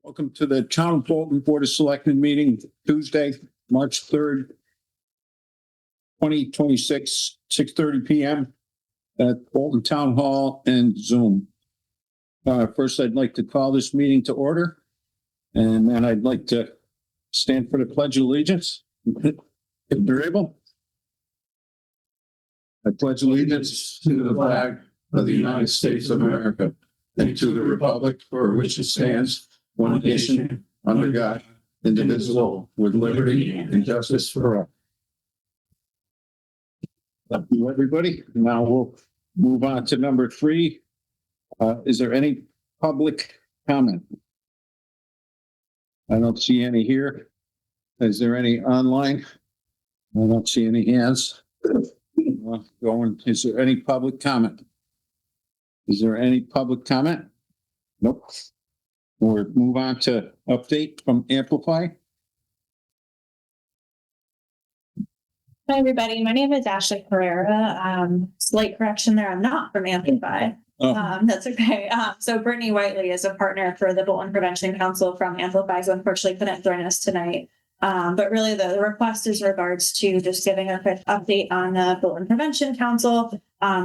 Welcome to the Town of Bolton Board of Selectmen meeting, Tuesday, March 3rd, 2026, 6:30 PM at Bolton Town Hall and Zoom. First, I'd like to call this meeting to order, and then I'd like to stand for the Pledge of Allegiance. If you're able. I pledge allegiance to the flag of the United States of America and to the republic for which it stands, one nation, under God, indivisible, with liberty and justice for all. Thank you, everybody. Now we'll move on to number 3. Is there any public comment? I don't see any here. Is there any online? I don't see any hands. Is there any public comment? Is there any public comment? Nope. We'll move on to update from Amplify. Hi, everybody. My name is Ashley Pereira. Slight correction there. I'm not from Amplify. That's okay. So Brittany Whiteley is a partner for the Bolton Prevention Council from Amplify, so unfortunately couldn't join us tonight. But really the request is regards to just giving a quick update on the Bolton Prevention Council.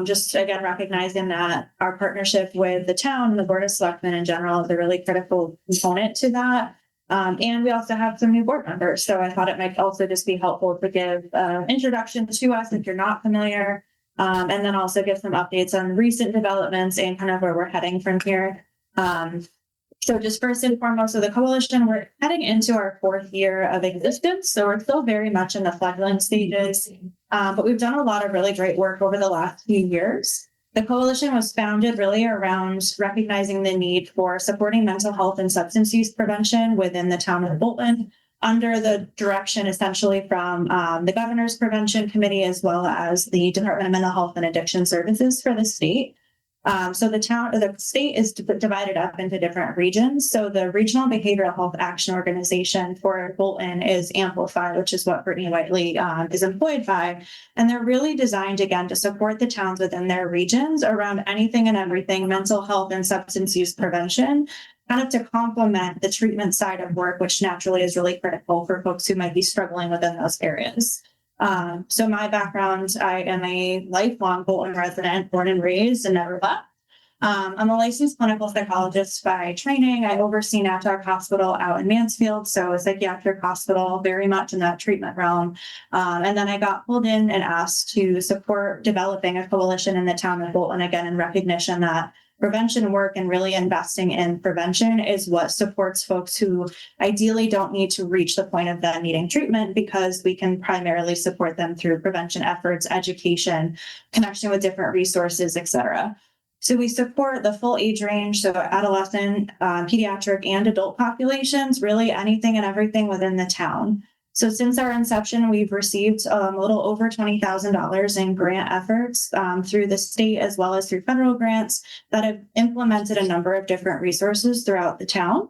Just again, recognizing that our partnership with the town and the Board of Selectmen in general is a really critical component to that. And we also have some new board members. So I thought it might also just be helpful to give introduction to us if you're not familiar. And then also give some updates on recent developments and kind of where we're heading from here. So just first and foremost, so the coalition, we're heading into our 4th year of existence. So we're still very much in the fledgling stages, but we've done a lot of really great work over the last few years. The coalition was founded really around recognizing the need for supporting mental health and substance use prevention within the town of Bolton, under the direction essentially from the Governor's Prevention Committee, as well as the Department of Mental Health and Addiction Services for the state. So the state is divided up into different regions. So the Regional Behavioral Health Action Organization for Bolton is Amplify, which is what Brittany Whiteley is employed by. And they're really designed, again, to support the towns within their regions around anything and everything mental health and substance use prevention, kind of to complement the treatment side of work, which naturally is really critical for folks who might be struggling within those areas. So my background, I am a lifelong Bolton resident, born and raised and never left. I'm a licensed clinical psychologist by training. I oversee Natack Hospital out in Mansfield, so a psychiatric hospital, very much in that treatment realm. And then I got pulled in and asked to support developing a coalition in the town of Bolton, again, in recognition that prevention work and really investing in prevention is what supports folks who ideally don't need to reach the point of them needing treatment, because we can primarily support them through prevention efforts, education, connection with different resources, etc. So we support the full age range, so adolescent, pediatric, and adult populations, really anything and everything within the town. So since our inception, we've received a little over $20,000 in grant efforts through the state as well as through federal grants that have implemented a number of different resources throughout the town.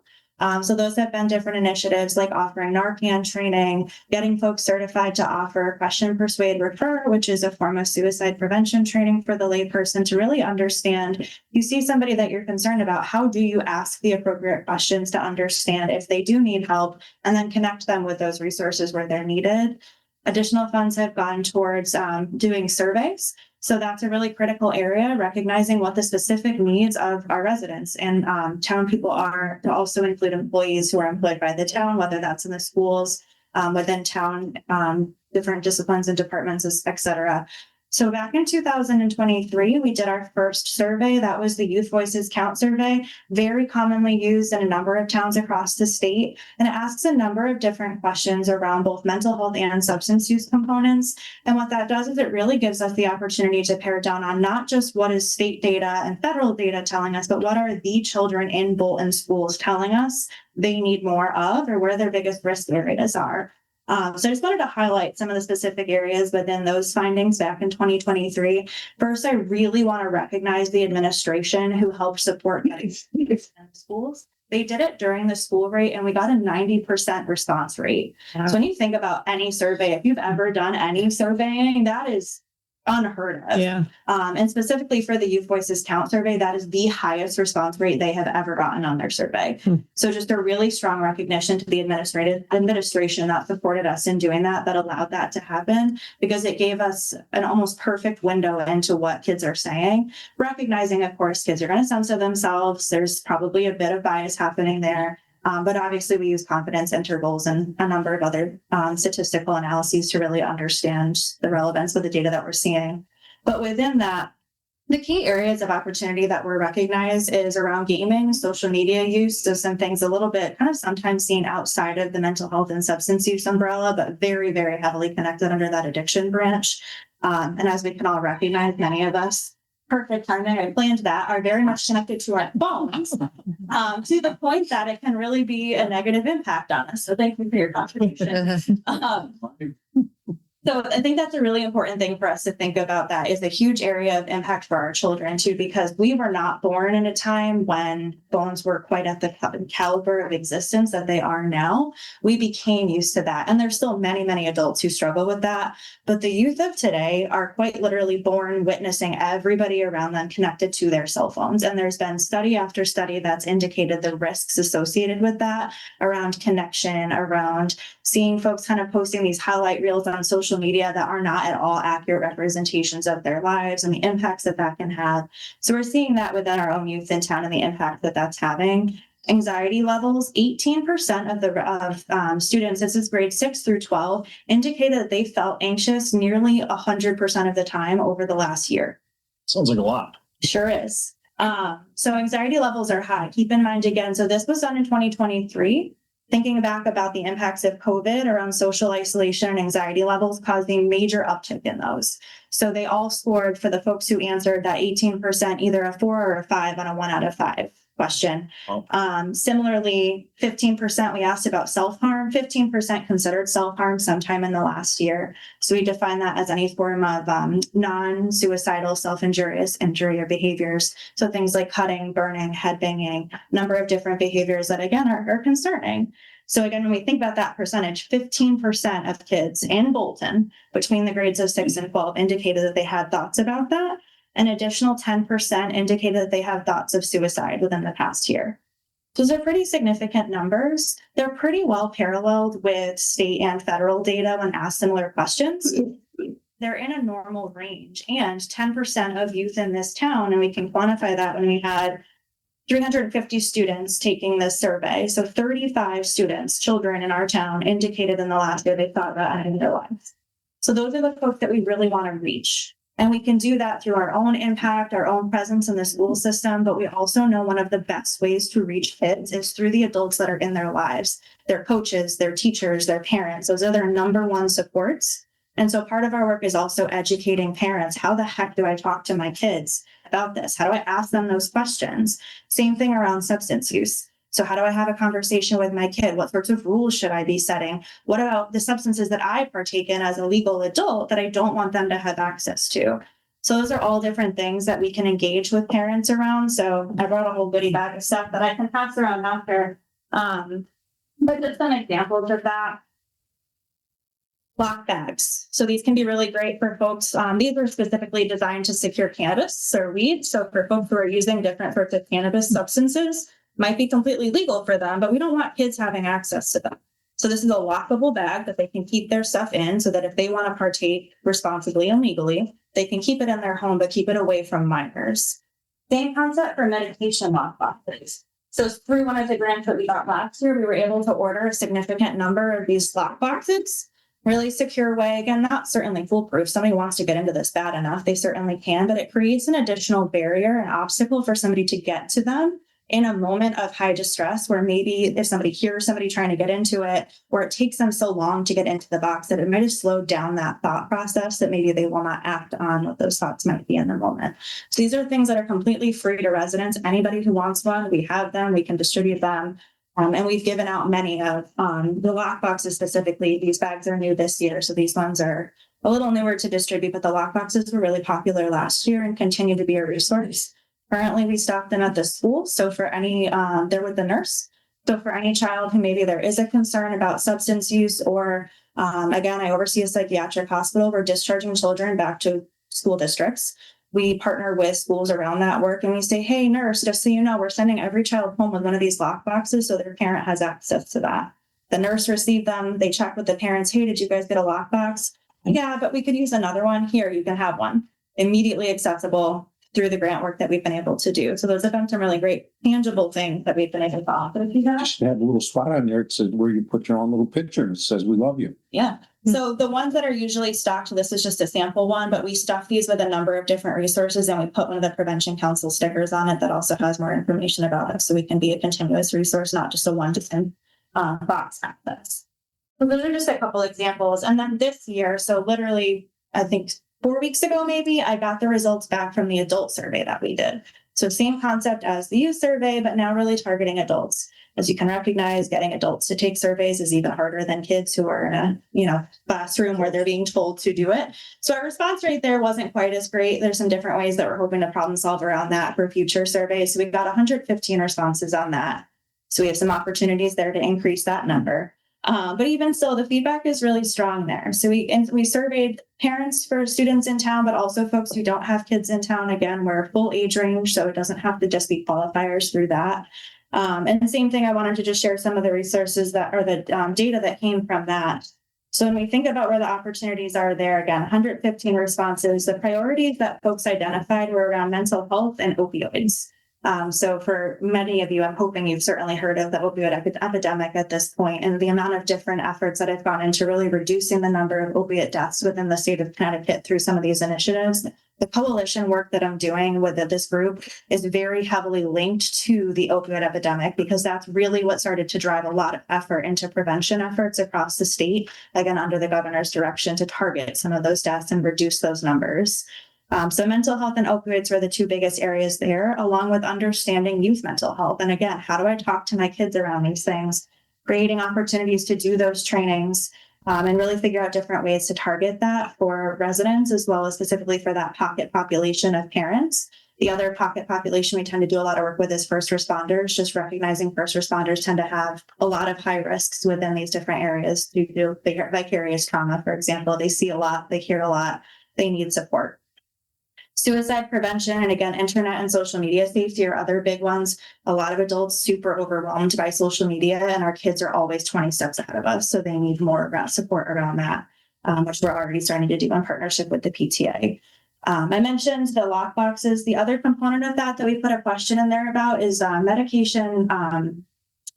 So those have been different initiatives like offering Narcan training, getting folks certified to offer question, persuade, refer, which is a form of suicide prevention training for the layperson to really understand. You see somebody that you're concerned about, how do you ask the appropriate questions to understand if they do need help, and then connect them with those resources where they're needed. Additional funds have gone towards doing surveys. So that's a really critical area, recognizing what the specific needs of our residents and town people are, to also include employees who are employed by the town, whether that's in the schools, within town, different disciplines and departments, et cetera. So back in 2023, we did our first survey. That was the Youth Voices Count survey, very commonly used in a number of towns across the state. And it asks a number of different questions around both mental health and substance use components. And what that does is it really gives us the opportunity to pare down on not just what is state data and federal data telling us, but what are the children in Bolton schools telling us they need more of, or where their biggest risk areas are. So I just wanted to highlight some of the specific areas within those findings back in 2023. First, I really want to recognize the administration who helped support getting in schools. They did it during the school rate, and we got a 90% response rate. Wow. So when you think about any survey, if you've ever done any surveying, that is unheard of. Yeah. And specifically for the Youth Voices Count survey, that is the highest response rate they have ever gotten on their survey. So just a really strong recognition to the administration that supported us in doing that allowed that to happen, because it gave us an almost perfect window into what kids are saying, recognizing, of course, kids are going to censor themselves. There's probably a bit of bias happening there. But obviously we use confidence intervals and a number of other statistical analyses to really understand the relevance of the data that we're seeing. But within that, the key areas of opportunity that were recognized is around gaming, social media use, so some things a little bit kind of sometimes seen outside of the mental health and substance use umbrella, but very, very heavily connected under that addiction branch. And as we can all recognize, many of us, perfect timing, I planned that, are very much connected to our phones, to the point that it can really be a negative impact on us. So thank you for your contribution. So I think that's a really important thing for us to think about. That is a huge area of impact for our children too, because we were not born in a time when phones were quite at the caliber of existence that they are now. We became used to that. And there's still many, many adults who struggle with that. But the youth of today are quite literally born witnessing everybody around them connected to their cell phones. And there's been study after study that's indicated the risks associated with that, around connection, around seeing folks kind of posting these highlight reels on social media that are not at all accurate representations of their lives and the impacts that that can have. So we're seeing that within our own youth in town and the impact that that's having. Anxiety levels, 18% of students, this is grade 6 through 12, indicated that they felt anxious nearly 100% of the time over the last year. Sounds like a lot. Sure is. So anxiety levels are high. Keep in mind again, so this was done in 2023. Thinking back about the impacts of COVID around social isolation and anxiety levels caused a major uptick in those. So they all scored, for the folks who answered, that 18%, either a 4 or a 5 on a 1 out of 5 question. Oh. Similarly, 15% we asked about self-harm, 15% considered self-harm sometime in the last year. So we define that as any form of non-suicidal, self-injurious injury or behaviors. So things like cutting, burning, headbanging, number of different behaviors that again are concerning. So again, when we think about that percentage, 15% of kids in Bolton between the grades of 6 and 12 indicated that they had thoughts about that. An additional 10% indicated that they have thoughts of suicide within the past year. Those are pretty significant numbers. They're pretty well paralleled with state and federal data when asked similar questions. They're in a normal range, and 10% of youth in this town, and we can quantify that when we had 350 students taking this survey. So 35 students, children in our town, indicated in the last year they thought about ending their lives. So those are the folks that we really want to reach. And we can do that through our own impact, our own presence in the school system. But we also know one of the best ways to reach kids is through the adults that are in their lives, their coaches, their teachers, their parents. Those are their number one supports. And so part of our work is also educating parents. How the heck do I talk to my kids about this? How do I ask them those questions? Same thing around substance use. So how do I have a conversation with my kid? What sorts of rules should I be setting? What about the substances that I partake in as a legal adult that I don't want them to have access to? So those are all different things that we can engage with parents around. So I brought a whole goodie bag of stuff that I can pass around after. But just some examples of that. Lock bags. So these can be really great for folks. These are specifically designed to secure cannabis or weed. So for folks who are using different sorts of cannabis substances, might be completely legal for them, but we don't want kids having access to them. So this is a lockable bag that they can keep their stuff in, so that if they want to partake responsibly and legally, they can keep it in their home, but keep it away from minors. Same concept for medication lockboxes. So through one of the grants that we got last year, we were able to order a significant number of these lockboxes. Really secure way. Again, not certainly foolproof. Somebody wants to get into this bad enough, they certainly can, but it creates an additional barrier and obstacle for somebody to get to them in a moment of high distress, where maybe if somebody hears somebody trying to get into it, or it takes them so long to get into the box that it might have slowed down that thought process, that maybe they will not act on what those thoughts might be in the moment. So these are things that are completely free to residents. Anybody who wants one, we have them, we can distribute them. And we've given out many of the lock boxes specifically. These bags are new this year, so these ones are a little newer to distribute, but the lock boxes were really popular last year and continue to be a resource. Currently, we stock them at the school. So for any, they're with the nurse. So for any child who maybe there is a concern about substance use, or again, I oversee a psychiatric hospital. We're discharging children back to school districts. We partner with schools around that work and we say, hey, nurse, just so you know, we're sending every child home with one of these lock boxes so their parent has access to that. The nurse received them. They check with the parents. Hey, did you guys get a lockbox? Yeah, but we could use another one. Here, you can have one. Immediately accessible through the grant work that we've been able to do. So those have been some really great tangible things that we've been able to offer to that. Just have a little spot on there. It says where you put your own little picture and it says, we love you. Yeah. So the ones that are usually stocked, this is just a sample one, but we stuff these with a number of different resources and we put one of the Prevention Council stickers on it that also has more information about it. So we can be a continuous resource, not just a one-time box access. So those are just a couple examples. And then this year, so literally, I think 4 weeks ago, maybe, I got the results back from the adult survey that we did. So same concept as the youth survey, but now really targeting adults. As you can recognize, getting adults to take surveys is even harder than kids who are in a classroom where they're being told to do it. So our response rate there wasn't quite as great. There's some different ways that we're hoping to problem solve around that for future surveys. So we got 115 responses on that. So we have some opportunities there to increase that number. But even still, the feedback is really strong there. So we surveyed parents for students in town, but also folks who don't have kids in town. Again, we're full age range, so it doesn't have to just be qualifiers through that. And the same thing, I wanted to just share some of the resources that are the data that came from that. So when we think about where the opportunities are there, again, 115 responses, the priorities that folks identified were around mental health and opioids. So for many of you, I'm hoping you've certainly heard of the opioid epidemic at this point and the amount of different efforts that have gone into really reducing the number of opiate deaths within the state of Connecticut through some of these initiatives. The coalition work that I'm doing with this group is very heavily linked to the opioid epidemic because that's really what started to drive a lot of effort into prevention efforts across the state, again, under the governor's direction to target some of those deaths and reduce those numbers. So mental health and opioids were the two biggest areas there, along with understanding youth mental health. And again, how do I talk to my kids around these things? Creating opportunities to do those trainings and really figure out different ways to target that for residents, as well as specifically for that pocket population of parents. The other pocket population we tend to do a lot of work with is first responders, just recognizing first responders tend to have a lot of high risks within these different areas due to vicarious trauma, for example. They see a lot, they hear a lot, they need support. Suicide prevention, and again, internet and social media safety are other big ones. A lot of adults super overwhelmed by social media, and our kids are always 20 steps ahead of us. So they need more support around that, which we're already starting to do in partnership with the PTA. I mentioned the lock boxes. The other component of that we put a question in there about is medication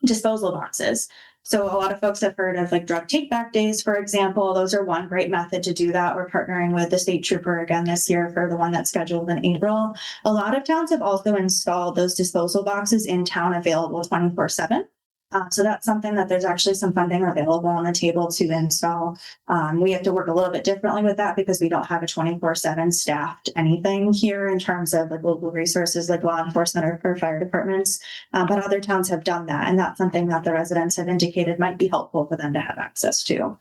disposal boxes. So a lot of folks have heard of like drug take back days, for example. Those are one great method to do that. We're partnering with the state trooper again this year for the one that's scheduled in April. A lot of towns have also installed those disposal boxes in town available 24/7. So that's something that there's actually some funding available on the table to install. We have to work a little bit differently with that because we don't have a 24/7 staffed anything here in terms of like local resources like law enforcement or fire departments. But other towns have done that. And that's something that the residents have indicated might be helpful for them to have access to.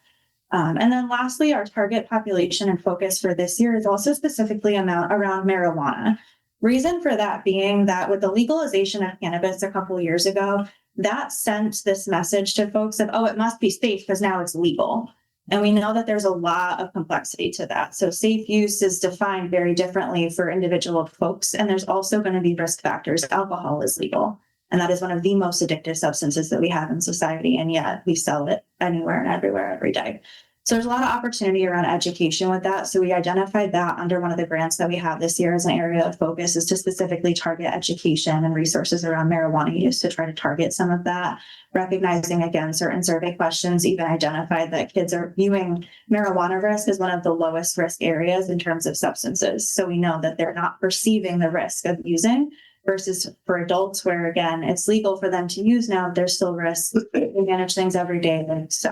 And then lastly, our target population and focus for this year is also specifically around marijuana. Reason for that being that with the legalization of cannabis a couple of years ago, that sent this message to folks of, oh, it must be safe because now it's legal. And we know that there's a lot of complexity to that. So safe use is defined very differently for individual folks. And there's also going to be risk factors. Alcohol is legal. And that is one of the most addictive substances that we have in society. And yet we sell it anywhere and everywhere every day. So there's a lot of opportunity around education with that. So we identified that under one of the grants that we have this year as an area of focus is to specifically target education and resources around marijuana use to try to target some of that. Recognizing, again, certain survey questions even identified that kids are viewing marijuana risk as one of the lowest risk areas in terms of substances. So we know that they're not perceiving the risk of using versus for adults where, again, it's legal for them to use now, there's still risk. We manage things every day. There's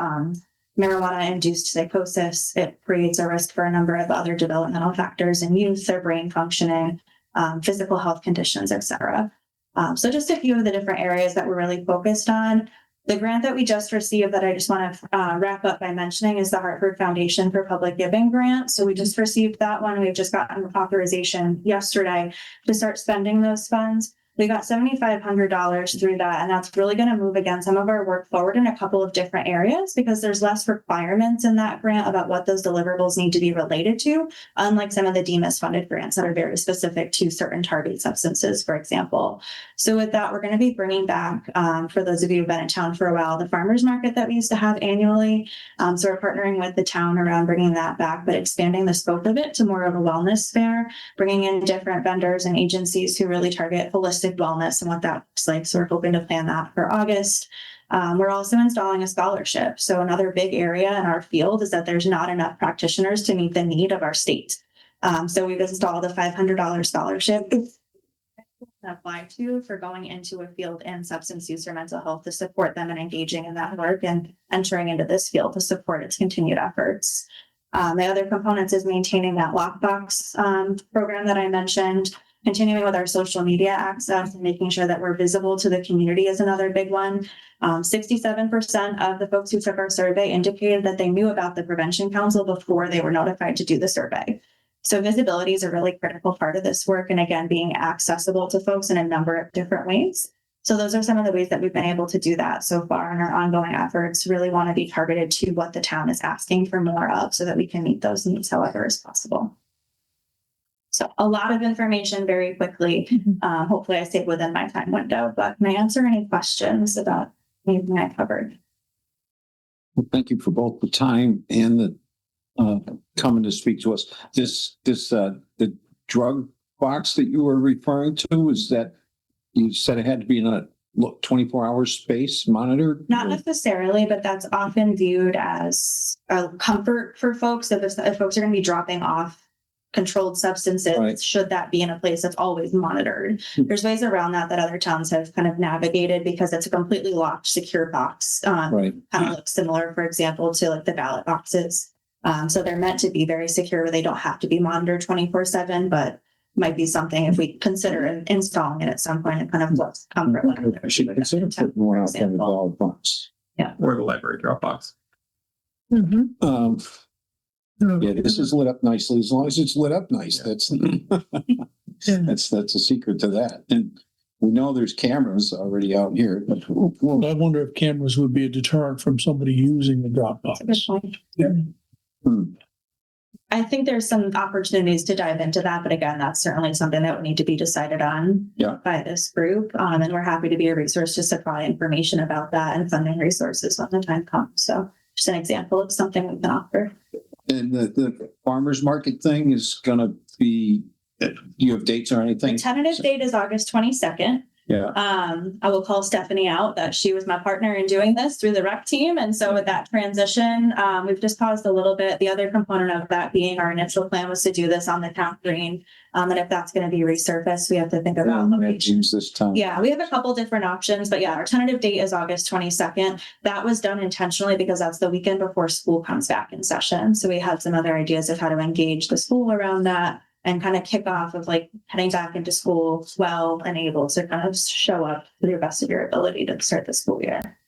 marijuana-induced psychosis. It creates a risk for a number of other developmental factors in youth, their brain functioning, physical health conditions, et cetera. So just a few of the different areas that we're really focused on. The grant that we just received that I just want to wrap up by mentioning is the Hartford Foundation for Public Giving grant. So we just received that one. We've just gotten authorization yesterday to start spending those funds. We got $7,500 through that, and that's really going to move again some of our work forward in a couple of different areas because there's less requirements in that grant about what those deliverables need to be related to, unlike some of the DMIS funded grants that are very specific to certain target substances, for example. So with that, we're going to be bringing back, for those of you who've been in town for a while, the farmers market that we used to have annually. So we're partnering with the town around bringing that back, but expanding the scope of it to more of a wellness fair, bringing in different vendors and agencies who really target holistic wellness and what that looks like. So we're hoping to plan that for August. We're also installing a scholarship. So another big area in our field is that there's not enough practitioners to meet the need of our state. So we've installed a $500 scholarship apply to for going into a field in substance use or mental health to support them and engaging in that work and entering into this field to support its continued efforts. The other components is maintaining that lockbox program that I mentioned, continuing with our social media access and making sure that we're visible to the community is another big one. 67% of the folks who took our survey indicated that they knew about the Prevention Council before they were notified to do the survey. So visibility is a really critical part of this work. And again, being accessible to folks in a number of different ways. So those are some of the ways that we've been able to do that so far in our ongoing efforts. Really want to be targeted to what the town is asking for more of so that we can meet those needs however as possible. So a lot of information very quickly. Hopefully I stayed within my time window, but can I answer any questions about anything I covered? Well, thank you for both the time and the coming to speak to us. The drug box that you were referring to, is that you said it had to be in a 24-hour space monitored? Not necessarily, but that's often viewed as a comfort for folks. If folks are going to be dropping off controlled substances, right, should that be in a place that's always monitored? There's ways around that other towns have kind of navigated because it's a completely locked, secure box. Right. Kind of looks similar, for example, to like the ballot boxes. So they're meant to be very secure where they don't have to be monitored 24/7, but might be something if we consider installing it at some point and kind of what's comfort level. I should consider putting one out in the ballot box. Yeah. Or the library Dropbox. Yeah, this is lit up nicely. As long as it's lit up nice, that's that's a secret to that. And we know there's cameras already out here, but I wonder if cameras would be a deterrent from somebody using the Dropbox. Good point. Yeah. I think there's some opportunities to dive into that, but again, that's certainly something that would need to be decided on by this group. And we're happy to be a resource to supply information about that and funding resources when the time comes. So just an example of something we can offer. And the farmers market thing is going to be, do you have dates or anything? The tentative date is August 22nd. Yeah. I will call Stephanie out that she was my partner in doing this through the rec team. And so with that transition, we've just paused a little bit. The other component of that being our initial plan was to do this on the town green. And if that's going to be resurfaced, we have to think about locations this time. Yeah, we have a couple different options, but yeah, our tentative date is August 22nd. That was done intentionally because that's the weekend before school comes back in session. So we had some other ideas of how to engage the school around that and kind of kick off of like heading back into school well and able to kind of show up to the best of your ability to start the school year.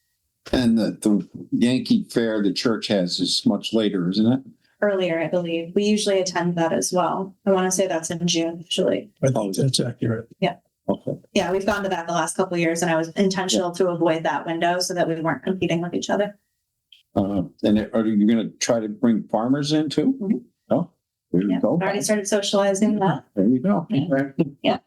And the Yankee Fair the church has is much later, isn't it? Earlier, I believe. We usually attend that as well. I want to say that's in June, actually. I think that's accurate. Yeah. Okay. Yeah, we've gone to that the last couple of years, and I was intentional to avoid that window so that we weren't competing with each other. And are you going to try to bring farmers in too? Mm-hmm. Oh, there you Yeah, go. already started socializing that. There you go. Yeah.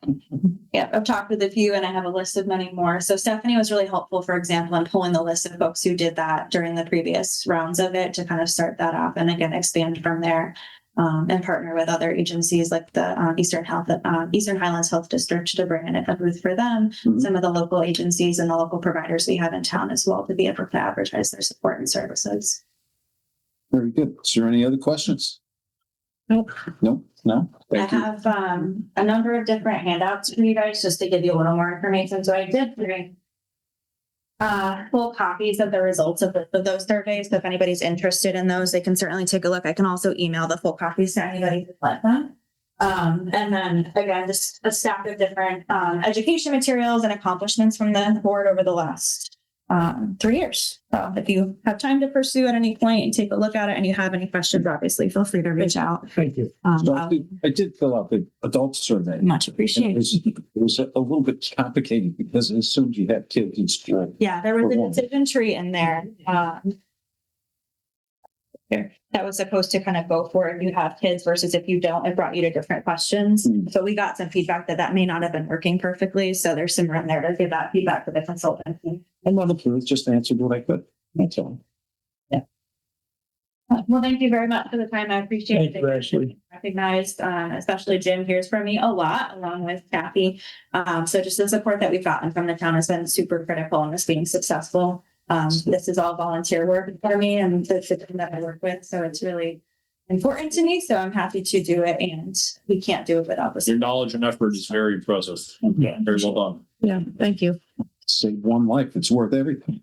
Yeah, I've talked with a few and I have a list of many more. So Stephanie was really helpful, for example, in pulling the list of folks who did that during the previous rounds of it to kind of start that off and again, expand from there and partner with other agencies like the Eastern Highlands Health District to bring in a booth for them, some of the local agencies and the local providers we have in town as well to be able to advertise their support and services. Very good. Is there any other questions? Nope. No. I have a number of different handouts for you guys just to give you a little more information. So I did bring full copies of the results of those surveys. So if anybody's interested in those, they can certainly take a look. I can also email the full copies to anybody who'd like them. And then again, just a stack of different education materials and accomplishments from the board over the last 3 years. So if you have time to pursue at any point and take a look at it and you have any questions, obviously feel free to reach out. Thank you. So I'll I did fill out the adult survey. much And appreciated. it was a little bit complicated because as soon as you had kids in school. Yeah, there was For a one. decision tree in there. That was supposed to kind of go for if you have kids versus if you don't. It brought you to different questions. Mm. So we got some feedback that may not have been working perfectly. So there's some room there to give that feedback to the consultant. And one of them just answered what I could. That's all. Well, thank you very much for the time. I appreciate Thank you, Ashley. Recognized, especially Jim hears from me a lot, along with Kathy. So just the support that we've gotten from the town has been super critical in this being successful. This is all volunteer work for me and the team that I work with. So it's really important to me. So I'm happy to do it, and we can't do it without this. Your knowledge and effort is very impressive. Yeah. Very well done. Yeah, thank you. Save one life. It's worth everything.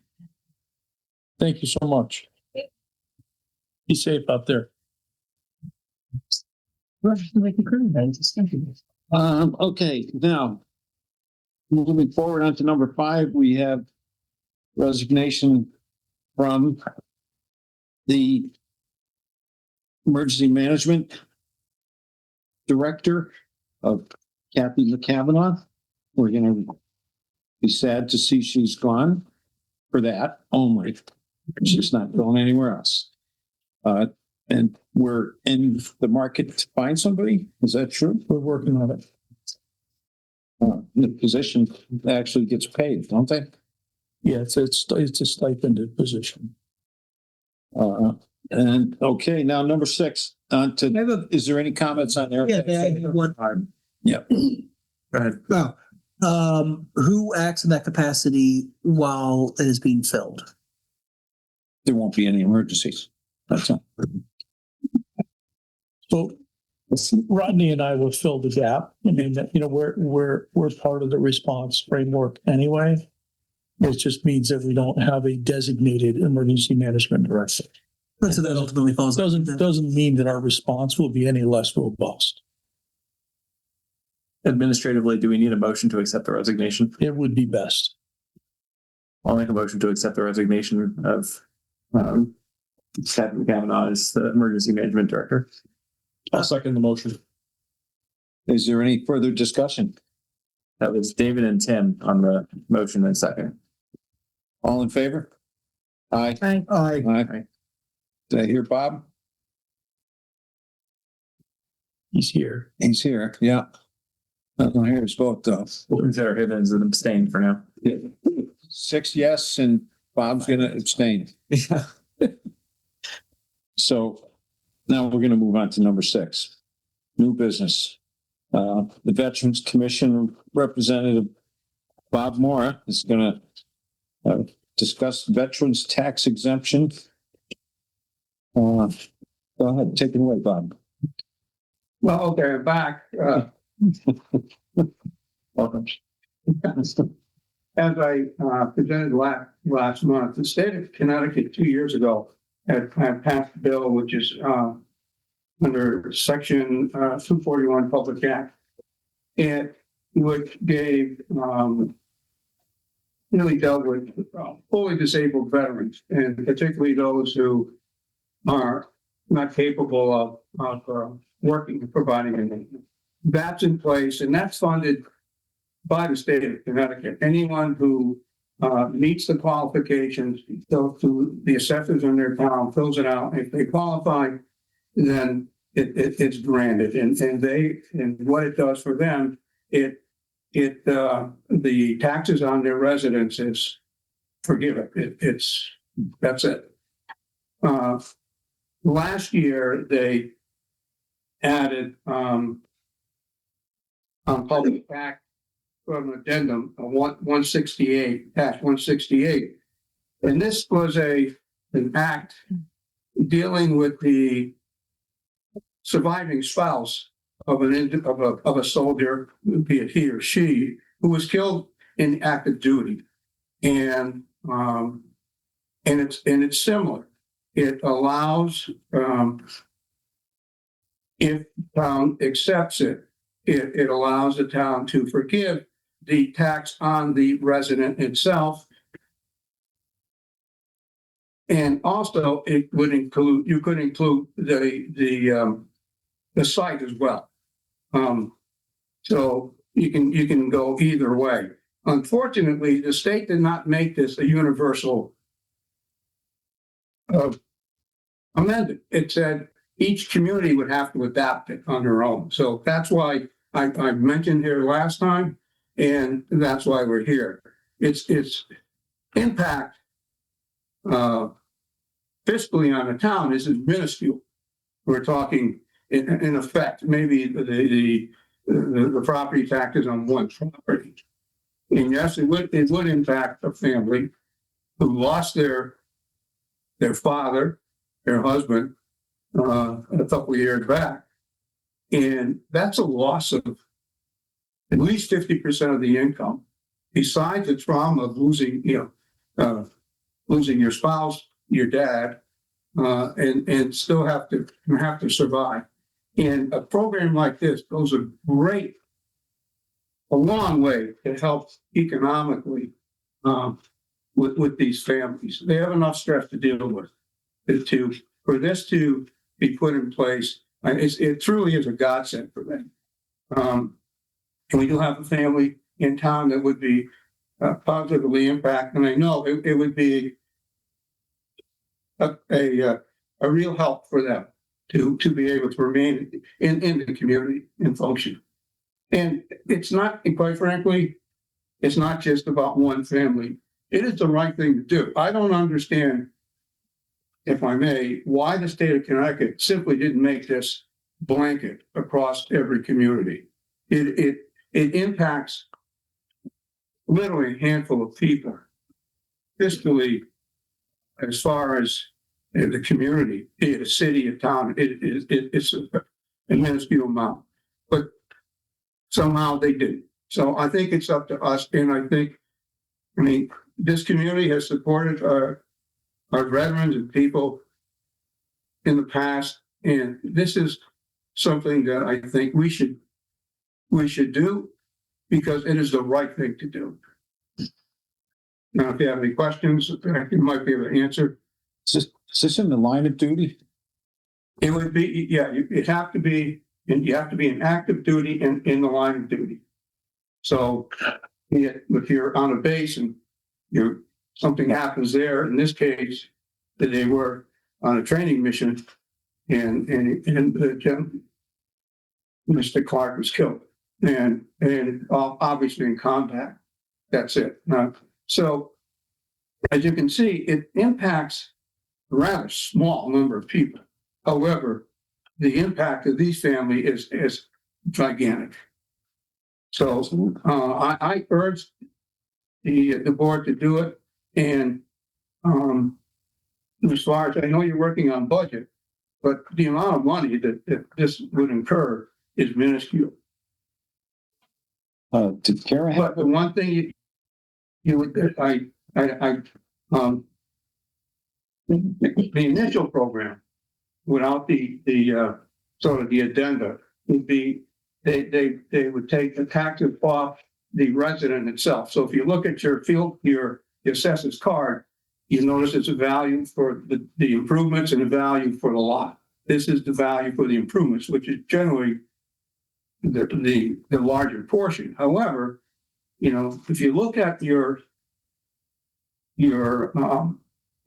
Thank you so much. Be safe out there. Okay, now, moving forward on to number 5, we have resignation from the Emergency Management Director of Kathy McCavanagh. We're gonna be sad to see she's gone for that only. She's not going anywhere else. And we're in the market to find somebody. Is that true? We're working on it. The position actually gets paid, don't they? Yeah, it's a stipended position. And okay, now number 6, is there any comments on there? Yeah, I have one. Yeah. Go ahead. Well, who acts in that capacity while it is being filled? There won't be any emergencies. That's all. So Rodney and I will fill the gap. I mean, we're part of the response framework anyway. It just means that we don't have a designated emergency management director. So that ultimately falls. Doesn't mean that our response will be any less robust. Administratively, do we need a motion to accept the resignation? It would be best. I'll make a motion to accept the resignation of Kathy Kavanaugh as the Emergency Management Director. I'll second the motion. Is there any further discussion? That was David and Tim on the motion and second. All in favor? Aye. Aye. Aye. Did I hear Bob? He's here. He's here, yeah. I don't hear his vote though. We'll consider him as an abstain for now. 6 yes, and Bob's gonna abstain. Yeah. So now we're gonna move on to number 6, new business. The Veterans Commission Representative Bob Mora is gonna discuss veterans tax exemption. Go ahead, take it away, Bob. Well, okay, I'm back. Welcome. As I presented last month, the state of Connecticut 2 years ago had passed a bill which is under Section 241 Public Act, and which gave really dealt with fully disabled veterans, and particularly those who are not capable of working and providing anything. That's in place, and that's funded by the state of Connecticut. Anyone who meets the qualifications, goes to the assessors in their town, fills it out. If they qualify, then it's granted. And what it does for them, the taxes on their residence is forgiven. That's it. Last year, they added on public act an addendum, 168, Act 168. And this was an act dealing with the surviving spouse of a soldier, be it he or she, who was killed in active duty. And it's similar. It allows, if the town accepts it, it allows the town to forgive the tax on the resident itself And also it would include, you could include the site as well. So you can go either way. Unfortunately, the state did not make this a universal amendment. It said each community would have to adapt it on their own. So that's why I mentioned here last time, and that's why we're here. It's impact fiscally on the town is minuscule. We're talking in effect, maybe the property taxes on one property. And yes, it would impact a family who lost their father, their husband, a couple of years back. And that's a loss of at least 50% of the income, besides the trauma of losing your spouse, your dad, and still have to survive. And a program like this goes a long way to help economically with these families. They have enough stress to deal with. For this to be put in place, it truly is a godsend for them. And we do have a family in town that would be positively impacted, and I know it would be a real help for them to be able to remain in the community and function. And it's not, quite frankly, it's not just about one family. It is the right thing to do. I don't understand, if I may, why the state of Connecticut simply didn't make this blanket across every community. It impacts literally a handful of people. Fiscally, as far as the community, be it a city, a town, it's a minuscule amount. But somehow they didn't. So I think it's up to us, and I mean, this community has supported our veterans and people in the past, and this is something that I think we should do because it is the right thing to do. Now, if you have any questions, you might be able to answer. Is this in the line of duty? It would be, yeah, you have to be in active duty and in the line of duty. So if you're on a base and something happens there, in this case, that they were on a training mission and Mr. Clark was killed and obviously in combat. That's it. So as you can see, it impacts a rather small number of people. However, the impact of these families is gigantic. So I urge the board to do it. And as far as I know, you're working on budget, but the amount of money that this would incur is minuscule. Did Kara have? But the one thing the initial program, without the sort of the addenda, would be they would take the taxes off the resident itself. So if you look at your assessor's card, you notice it's a value for the improvements and a value for the lot. This is the value for the improvements, which is generally the larger portion. However, if you look at your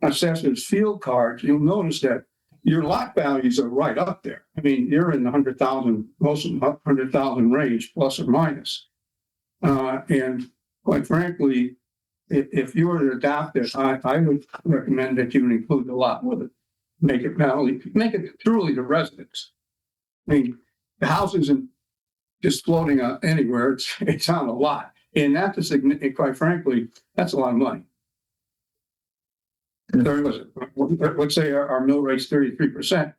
assessor's field cards, you'll notice that your lot values are right up there. I mean, you're in the 100,000, most of them 100,000 range, plus or minus. And quite frankly, if you were to adopt this, I would recommend that you would include the lot with it. Make it truly the residents. I mean, the house isn't just floating anywhere. It's on a lot. And that's quite frankly, that's a lot of money. Let's say our mill rate's 33%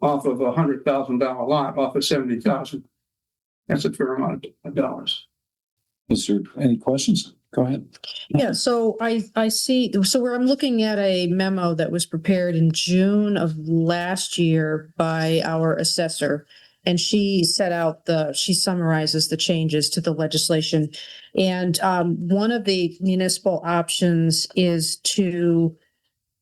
off of a $100,000 lot, off of 70,000. That's a fair amount of dollars. Is there any questions? Go ahead. Yeah, so I see, so where I'm looking at a memo that was prepared in June of last year by our assessor. And she she summarizes the changes to the legislation. And one of the municipal options is to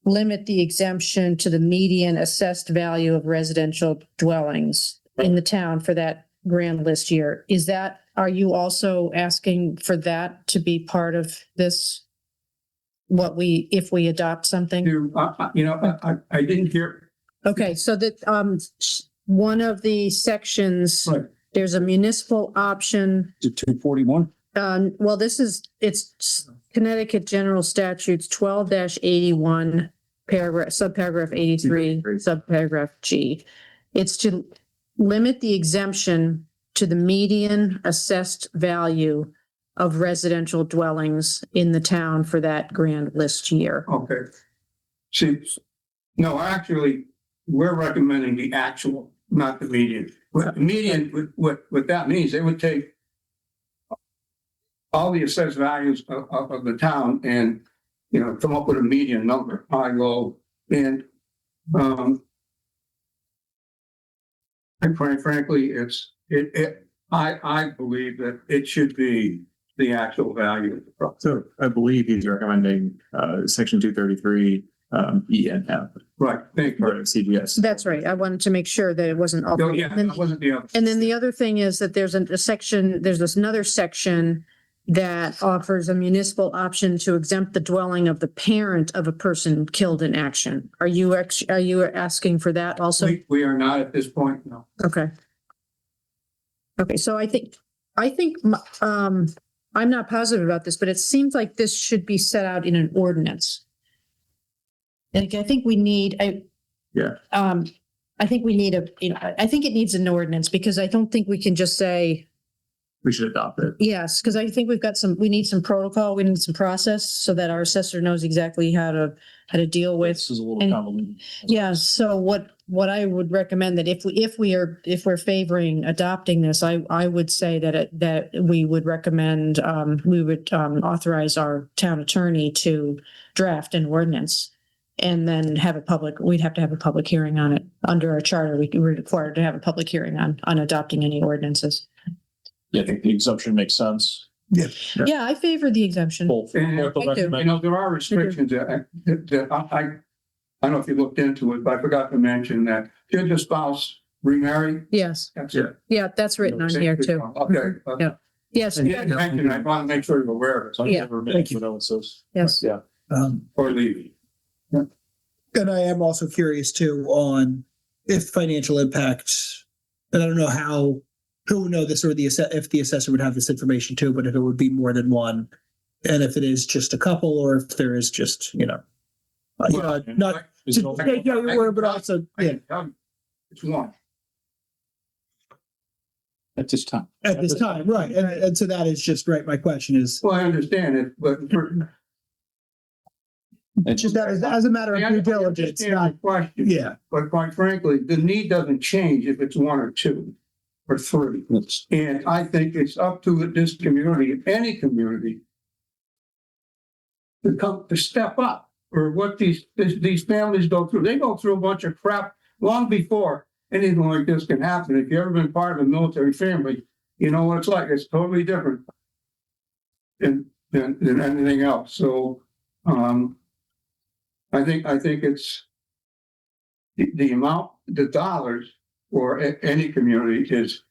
limit the exemption to the median assessed value of residential dwellings in the town for that grand list year. Are you also asking for that to be part of this? If we adopt something? I didn't hear. Okay, so that, one of the sections, Right. there's a municipal option. To 241? Well, it's Connecticut General Statutes 12-81, subparagraph 83, subparagraph G. It's to limit the exemption to the median assessed value of residential dwellings in the town for that grand list year. Okay. See, no, actually, we're recommending the actual, not the median. What median, what that means, they would take all the assessed values of the town and, come up with a median number, high, low, and, quite frankly, I believe that it should be the actual value of the property. So I believe he's recommending, section 233, E and F, Right, thank part you. of CGS. That's right. I wanted to make sure that it wasn't all. Oh, yeah, that wasn't the other. And then the other thing is that there's another section that offers a municipal option to exempt the dwelling of the parent of a person killed in action. Are you asking for that also? We are not at this point, no. Okay. Okay, so I think, I'm not positive about this, but it seems like this should be set out in an ordinance. Like, I think we need, I think it needs an ordinance because I don't think we can just say, We should adopt it. yes, because I think we need some protocol, we need some process so that our assessor knows exactly how to deal with. This is a little And- convoluted. Yeah, so what I would recommend that if we're favoring adopting this, I would say that we would recommend, we would authorize our town attorney to draft an ordinance and then we'd have to have a public hearing on it. Under our charter, we're required to have a public hearing on adopting any ordinances. Yeah, I think the exemption makes sense. Yeah, I favor the exemption. Both the I do. recommend- There are restrictions that I don't know if you looked into it, but I forgot to mention that should the spouse remarry, Yes, that's it. yeah, that's written on here too. Okay. Yeah. Yes, Yeah, mention it. I want to make sure you're aware of it, So I Yeah. never meant to know what it says. yes. Yeah. or leave. And I am also curious too on if financial impact, and I don't know who would know this or if the assessor would have this information too, but if it would be more than one. And if it is just a couple or if there is just, not Is it to all- take out your word, but also, yeah, It's one. At this time. at this time, right. And so that is just right. My question is, Well, I understand it, but just that as a matter of due diligence, not, question. yeah. But quite frankly, the need doesn't change if it's one or two or three. And I think it's up to this community, any community, to step up or what these families go through. They go through a bunch of crap long before anything like this can happen. If you've ever been part of a military family, you know what it's like. It's totally different than anything else. So, I think it's the amount, the dollars for any community is,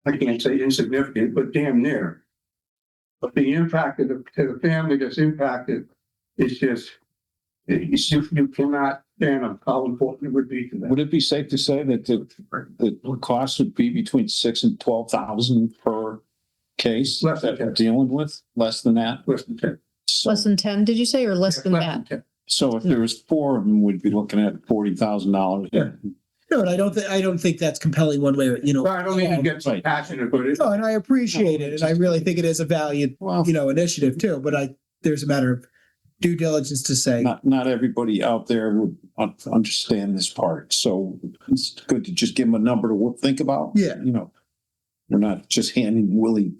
I can't say insignificant, but damn near. But the impact to the family that's impacted is just, you cannot stand on how important it would be to them. Would it be safe to say that the cost would be between $6,000 and $12,000 per case Less than that we're 10. dealing with? Less than that? Less than 10. Less than 10, did you say, or less than that? 10. So if there was 4 of them, we'd be looking at $40,000. Yeah. No, and I don't think that's compelling one way, Well, I don't even get so passionate, but it's. No, and I appreciate it. And I really think it is a valued, Well, initiative too, but there's a matter of due diligence to say, not everybody out there would understand this part. So it's good to just give them a number to think about. Yeah. We're not just handing Willie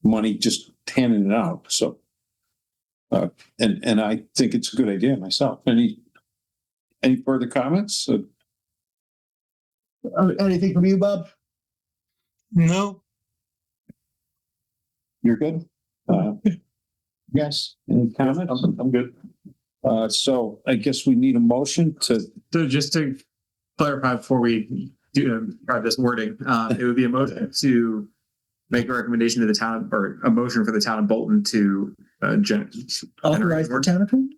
money, just handing it out. So, and I think it's a good idea myself. Any further comments? anything from you, Bob? No, You're good? Yes. Any comments? I'm good. So I guess we need a motion to, So just to clarify before we do try this wording, it would be a motion to make a recommendation to the town or a motion for the town of Bolton to Authorize the town attorney?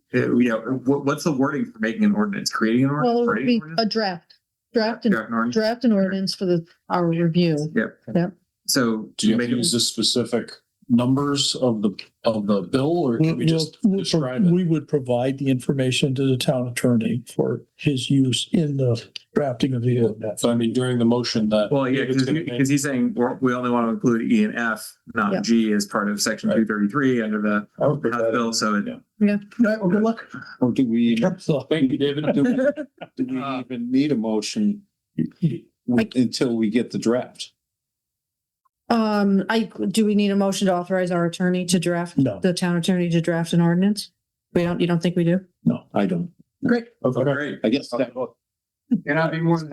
What's the wording for making an ordinance? Creating an Well, ordinance? it would Writing be an ordinance? a draft Draft an ordinance? draft an ordinance for our review. So Do you have make to it- use the specific numbers of the bill, or can we just describe it? We would provide the information to the town attorney for his use in the drafting of the ordinance. So I mean, during the motion that. Well, yeah, David's gonna make- because he's saying we only want to include E and F, Yeah. not G, as part of section Right. 233 under the I would put House that bill. in. So Yeah. All right, well, good luck. or do we, Thank you, David. do we even need a motion until we get the draft? Do we need a motion to authorize our attorney to draft, No. the town attorney to draft an ordinance? You don't think we do? No, I don't. Great. okay, great. I guess that, And I'd be more than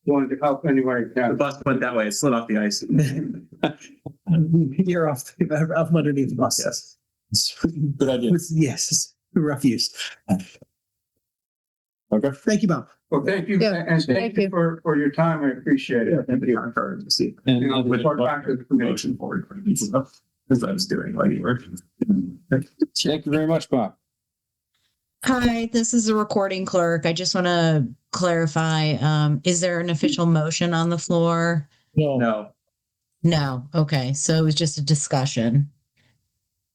willing to help anywhere I The can. bus went that way. It slid off the ice. You're off from underneath the bus. Yes. Good idea. Yes, rough use. Okay. Thank you, Bob. Well, thank you, Yeah, and thank thank you you. for your time. I appreciate it. And the card to see. and You know, report back to the committee. Motion forward. Because I was doing like you were. thank you very much, Bob. Hi, this is the recording clerk. I just want to clarify, is there an official motion on the floor? No, No. No. Okay. So it was just a discussion.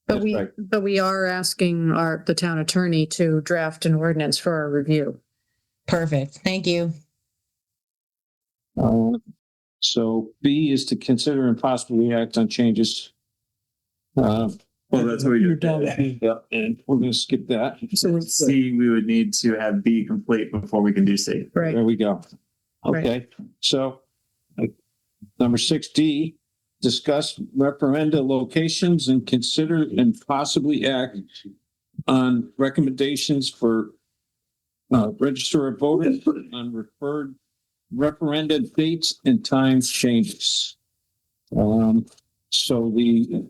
But That's right. we are asking the town attorney to draft an ordinance for our review. Perfect. Thank you. So B is to consider and possibly act on changes. Well, that's what we you're did. down to B. Yeah, and we're gonna skip that. So C, we would need to have B complete before we can do C. Right. There we go. Right. Okay, so number 6D, discuss referenda locations and consider and possibly act on recommendations for register of voters on referred referenda dates and time changes. So the,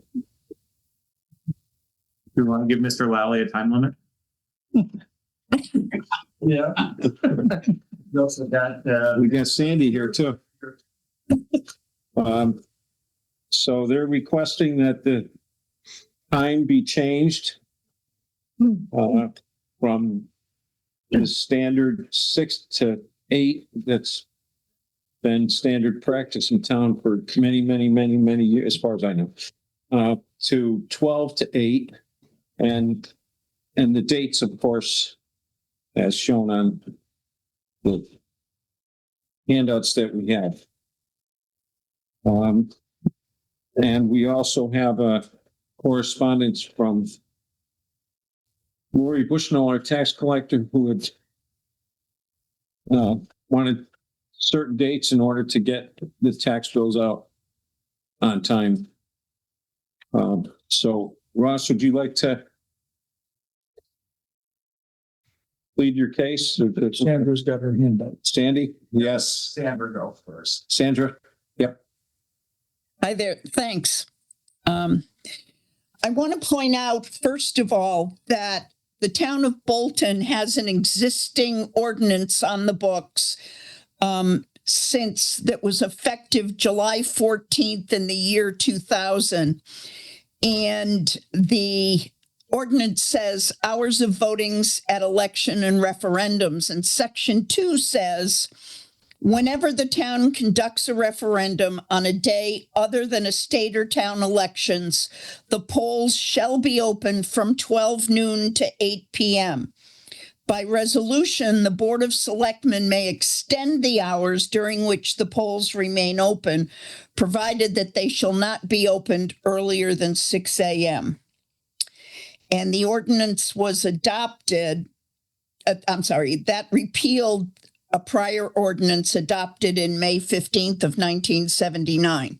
Do you want to give Mr. Lally a time limit? Yeah. Also got, we got Sandy here too. So they're requesting that the time be changed from the standard 6 to 8 that's been standard practice in town for many years, as far as I know, to 12 to 8. And the dates, of course, as shown on the handouts that we have. And we also have a correspondence from Lori Bushnell, our tax collector, who had wanted certain dates in order to get the tax bills out on time. So Ross, would you like to plead your case? Sandra's got her hand up. Sandy? Yes. Sandra go first. Sandra? Yep. Hi there, thanks. I want to point out, first of all, that the town of Bolton has an existing ordinance on the books since that was effective July 14th in the year 2000. And the ordinance says hours of votings at election and referendums. And section 2 says, whenever the town conducts a referendum on a day other than a state or town elections, the polls shall be open from 12 noon to 8 p.m. By resolution, the Board of Selectmen may extend the hours during which the polls remain open, provided that they shall not be opened earlier than 6 a.m. And the ordinance was adopted, that repealed a prior ordinance adopted in May 15th of 1979.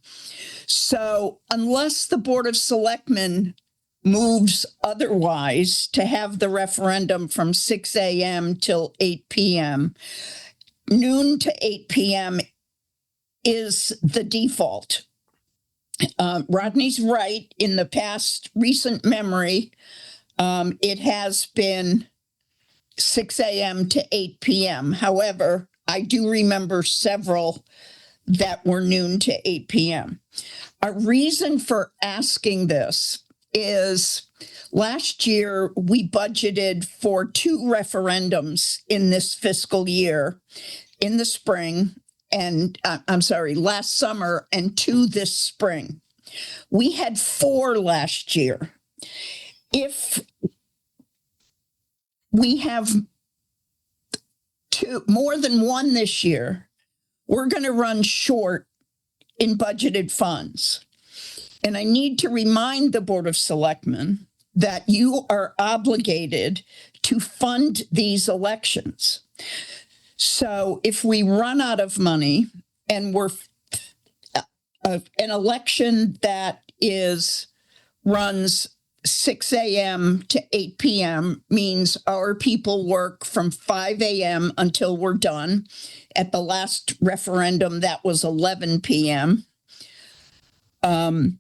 So unless the Board of Selectmen moves otherwise to have the referendum from 6 a.m. till 8 p.m., noon to 8 p.m. is the default. Rodney's right. In the past recent memory, it has been 6 a.m. to 8 p.m. However, I do remember several that were noon to 8 p.m. Our reason for asking this is last year we budgeted for 2 referendums in this fiscal year, in the spring, and last summer, and 2 this spring. We had 4 last year. If we have 2, more than 1 this year, we're going to run short in budgeted funds. And I need to remind the Board of Selectmen that you are obligated to fund these elections. So if we run out of money and we're an election that runs 6 a.m. to 8 p.m. means our people work from 5 a.m. until we're done. At the last referendum, that was 11 p.m. And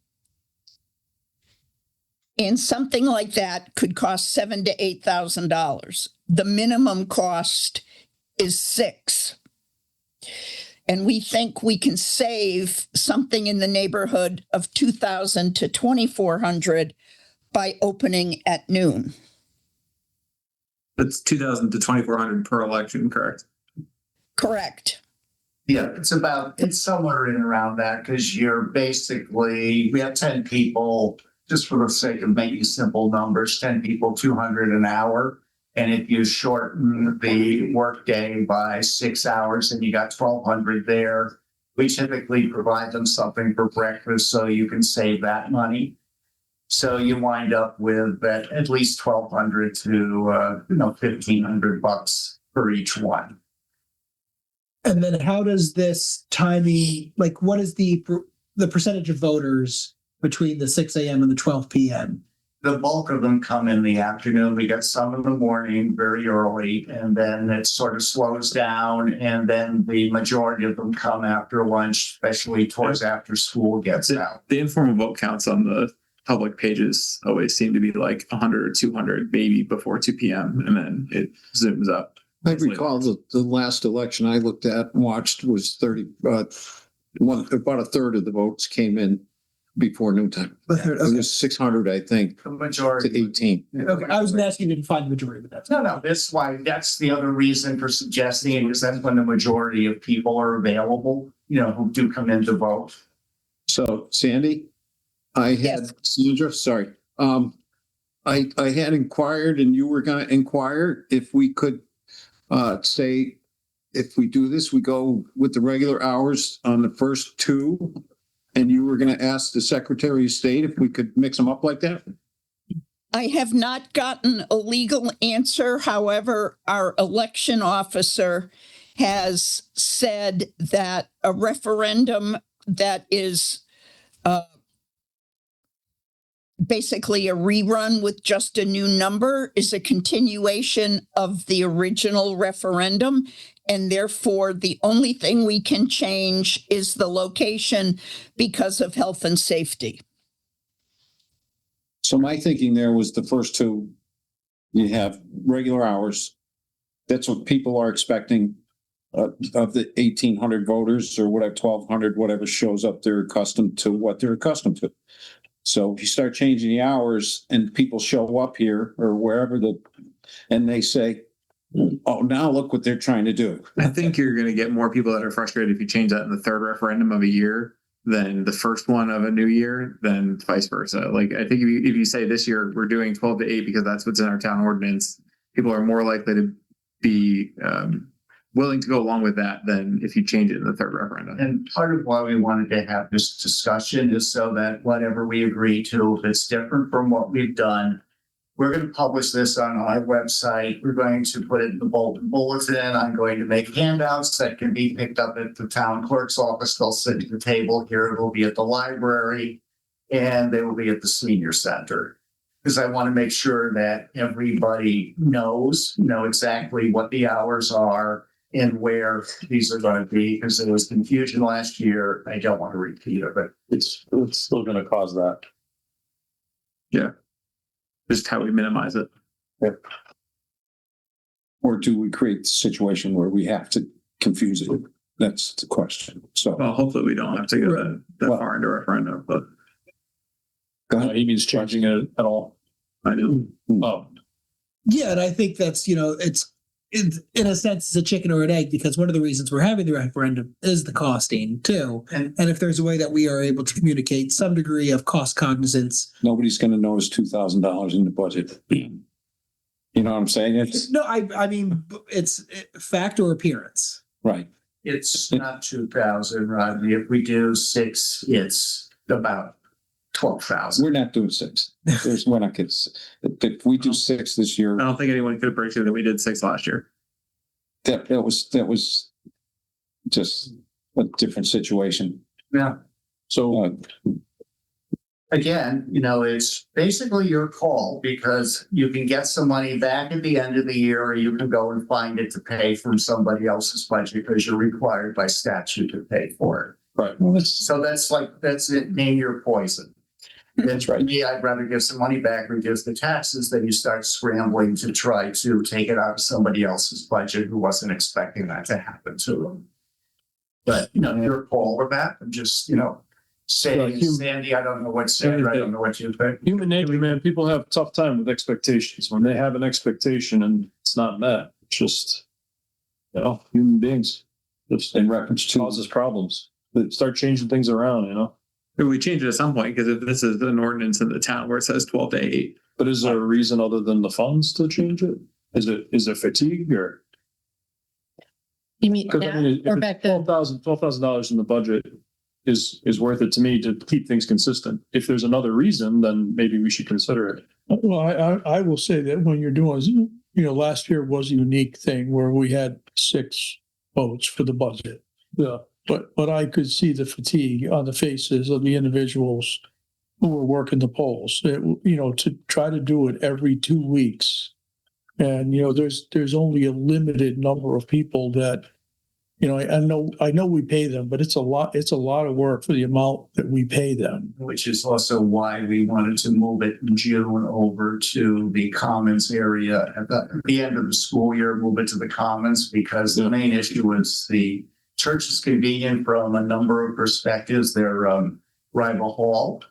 something like that could cost $7,000 to $8,000. The minimum cost is $6,000. And we think we can save something in the neighborhood of $2,000 to $2,400 by opening at noon. That's 2,000 to 2,400 per election, correct? Correct. Yeah, it's somewhere in around that because we have 10 people, just for the sake of making simple numbers, 10 people, 200 an hour. And if you shorten the workday by 6 hours and you got 1,200 there, we typically provide them something for breakfast so you can save that money. So you wind up with at least 1,200 to $1,500 for each one. And then how does this timing, like what is the percentage of voters between the 6 a.m. and the 12 p.m.? The bulk of them come in the afternoon. We get some in the morning very early, and then it sort of slows down. And then the majority of them come after lunch, especially towards after school gets out. The informal vote counts on the public pages always seem to be like 100 or 200, maybe before 2 p.m. And then it zooms up. I recall the last election I looked at and watched was about a third of the votes came in before noontime. Okay. It was 600, I think, The majority. to 18. Okay, I was asking you to find the majority, but that's No, that's the other reason for suggesting it, because that's when the majority of people are available, who do come in to vote. So Sandy, I had Yes. Sandra, sorry. I had inquired and you were going to inquire if we could say, if we do this, we go with the regular hours on the first 2. And you were going to ask the Secretary of State if we could mix them up like that? I have not gotten a legal answer. However, our election officer has said that a referendum that is basically a rerun with just a new number is a continuation of the original referendum. And therefore, the only thing we can change is the location because of health and safety. So my thinking there was the first 2, you have regular hours. That's what people are expecting of the 1,800 voters or whatever, 1,200, whatever shows up, they're accustomed to what they're accustomed to. So if you start changing the hours and people show up here or wherever and they say, oh, now look what they're trying to do. I think you're going to get more people that are frustrated if you change that in the third referendum of a year than the first one of a new year, than vice versa. Like, I think if you say this year we're doing 12 to 8 because that's what's in our town ordinance, people are more likely to be willing to go along with that than if you change it in the third referendum. And part of why we wanted to have this discussion is so that whatever we agree to, if it's different from what we've done, we're going to publish this on our website. We're going to put it in the Bolton Bulletin. I'm going to make handouts that can be picked up at the town clerk's office. They'll sit at the table here. It'll be at the library, and they will be at the senior center. Because I want to make sure that everybody knows, exactly what the hours are and where these are going to be, because there was confusion last year. I don't want to repeat it, but It's still going to cause that. Yeah. Just how we minimize it. Yep. Or do we create the situation where we have to confuse it? That's the question. So. Well, hopefully we don't have to go that Well- far into a referendum, but Go ahead. He means changing it at all. I do. Oh, Yeah, and I think that's, it's in a sense, it's a chicken or an egg, because one of the reasons we're having the referendum is the costing too. And if there's a way that we are able to communicate some degree of cost cognizance. Nobody's gonna notice $2,000 in the budget. You know what I'm saying? It's No, I mean, it's fact or appearance. right. It's not 2,000, Rodney. If we do 6, it's about 12,000. We're not doing 6. We're not getting, if we do 6 this year, I don't think anyone could break through that we did 6 last year. that was just a different situation. Yeah. So, Again, it's basically your call, because you can get some money back at the end of the year, or you can go and find it to pay from somebody else's budget because you're required by statute to pay for it. right. well, So that's it. Name your poison. That's right. To me, I'd rather give some money back, reduce the taxes, than you start scrambling to try to take it out of somebody else's budget who wasn't expecting that to happen to them. But, your call with that, I'm just, saying, Sandy, I don't know what Sandra, I don't know what you think. Human nature, man, people have a tough time with expectations. When they have an expectation and it's not met, it's just, human beings. It's in reference to, causes problems. They start changing things around. If we change it at some point, because if this is an ordinance in the town where it says 12 to 8, But is there a reason other than the funds to change it? Is it fatigue or? You mean Because now or back then? $12,000 in the budget is worth it to me to keep things consistent. If there's another reason, then maybe we should consider it. Well, I will say that when you're doing, last year was a unique thing where we had 6 votes for the budget. Yeah. But I could see the fatigue on the faces of the individuals who were working the polls, to try to do it every 2 weeks. And, there's only a limited number of people that, I know we pay them, but it's a lot of work for the amount that we pay them. Which is also why we wanted to move it in June over to the Commons area at the end of the school year, move it to the Commons, because the main issue is the church is convenient from a number of perspectives. They're rival hall,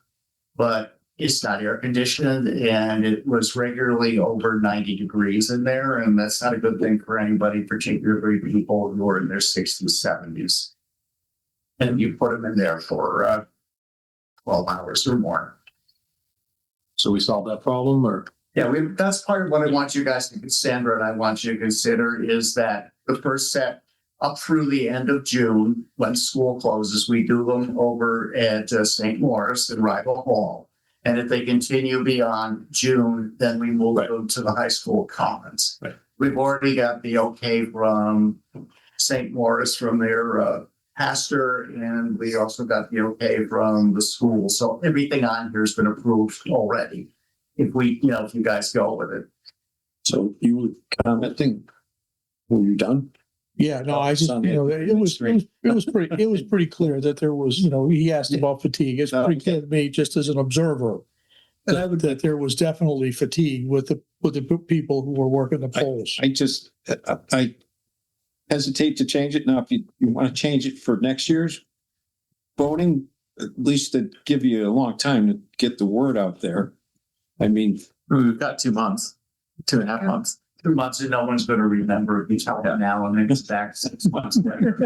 but it's not air conditioned, and it was regularly over 90 degrees in there, and that's not a good thing for anybody, particularly people who are in their 60s, 70s. And you put them in there for 12 hours or more. So we solved that problem or? Yeah, that's part of what I want you guys to, Sandra and I want you to consider, is that the first set up through the end of June, when school closes, we do them over at St. Morris and Rival Hall. And if they continue beyond June, then we move them to the high school commons. Right. We've already got the okay from St. Morris, from their pastor, and we also got the okay from the school. So everything on here has been approved already. If you guys go with it. so you were commenting, were you done? Yeah, no, I just, it was pretty clear that there was, he asked about fatigue. It's pretty clear to me, just as an observer, that there was definitely fatigue with the people who were working the polls. I hesitate to change it. Now, if you want to change it for next year's voting, at least to give you a long time to get the word out there. I mean, we've got 2 months, 2.5 months. 2 months and no one's going to remember if you tell them now and then it's back 6 months later.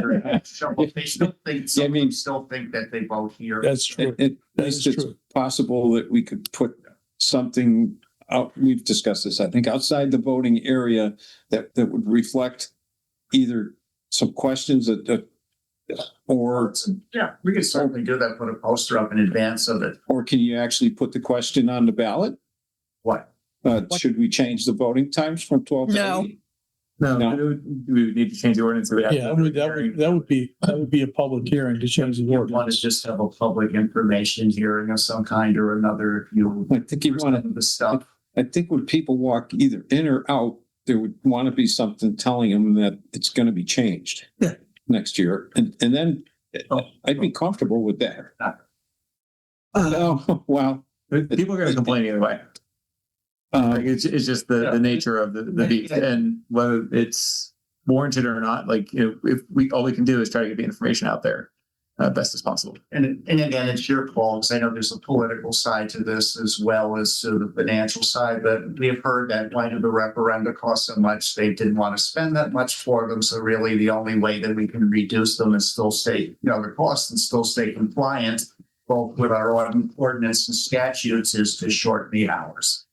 They still think, still think that they vote here. That's true. At least it's possible that we could put something out. We've discussed this, I think, outside the voting area that would reflect either some questions or Yeah, we could certainly do that, put a poster up in advance of it. or can you actually put the question on the ballot? What? Should we change the voting times from 12 to No. 8? No, No. we would need to change the ordinance. So we have Yeah, that would be a public hearing to change the You want to ordinance. just have a public information hearing of some kind or another. If you I think you want to. the stuff. I think when people walk either in or out, there would want to be something telling them that it's going to be changed next year. And then I'd be comfortable with that. Oh, well, people are going to complain either way. Like it's just the nature of the beast, and whether it's warranted or not, like, if all we can do is try to get the information out there best as possible. And again, it's your call, because I know there's a political side to this as well as to the financial side, but we have heard that why did the referenda cost so much? They didn't want to spend that much for them. So really the only way that we can reduce them and still stay, the costs and still stay compliant, both with our ordinance and statutes, is to shorten the hours.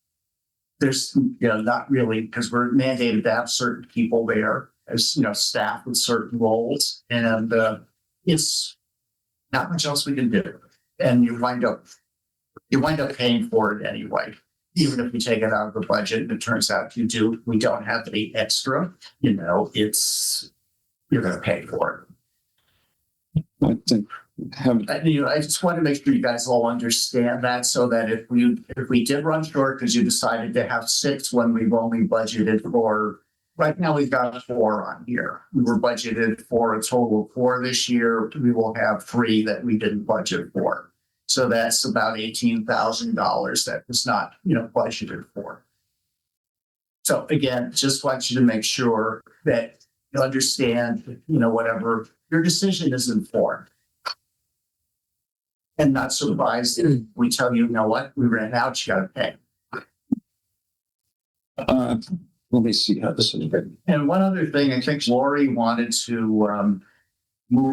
There's, not really, because we're mandated to have certain people there as, staff with certain roles, and it's not much else we can do. And you wind up paying for it anyway, even if we take it out of the budget and it turns out we don't have any extra, you're going to pay for it. I think I just want to make sure you guys all understand that, so that if we did run short because you decided to have 6 when we've only budgeted for, right now we've got 4 on here. We were budgeted for a total of 4 this year. We will have 3 that we didn't budget for. So that's about $18,000 that was not, budgeted for. So again, just want you to make sure that you understand, whatever your decision is informed. And not surprised if we tell you, what, we ran out, you gotta pay. let me see how this is written. And one other thing, I think Lori wanted to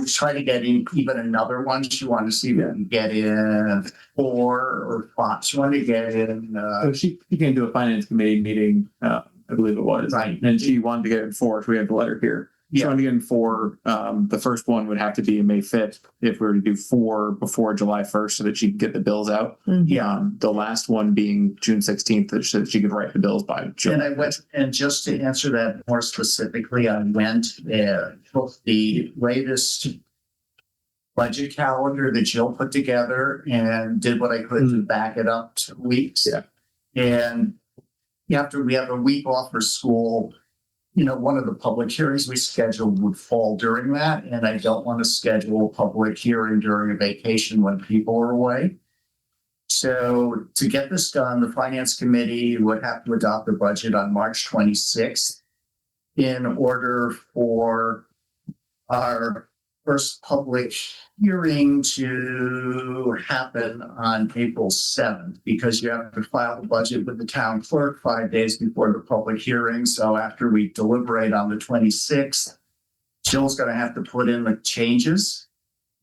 try to get in even another one. She wanted to see if we can get in 4 or 5. She wanted to get in. She came to a finance committee meeting, I believe it was, Right. and she wanted to get in 4. So we have the letter here. Yeah. Trying to get in 4. The first one would have to be May 5th if we were to do 4 before July 1st, so that she could get the bills out. Yeah. The last one being June 16th, so that she could write the bills by June. And just to answer that more specifically, I went and took the latest budget calendar that Jill put together and did what I could to back it up 2 weeks. Yeah. And after we have a week off for school, one of the public hearings we scheduled would fall during that, and I don't want to schedule a public hearing during a vacation when people are away. So to get this done, the finance committee would have to adopt the budget on March 26th in order for our first public hearing to happen on April 7th, because you have to file the budget with the town clerk 5 days before the public hearing. So after we deliberate on the 26th, Jill's going to have to put in the changes,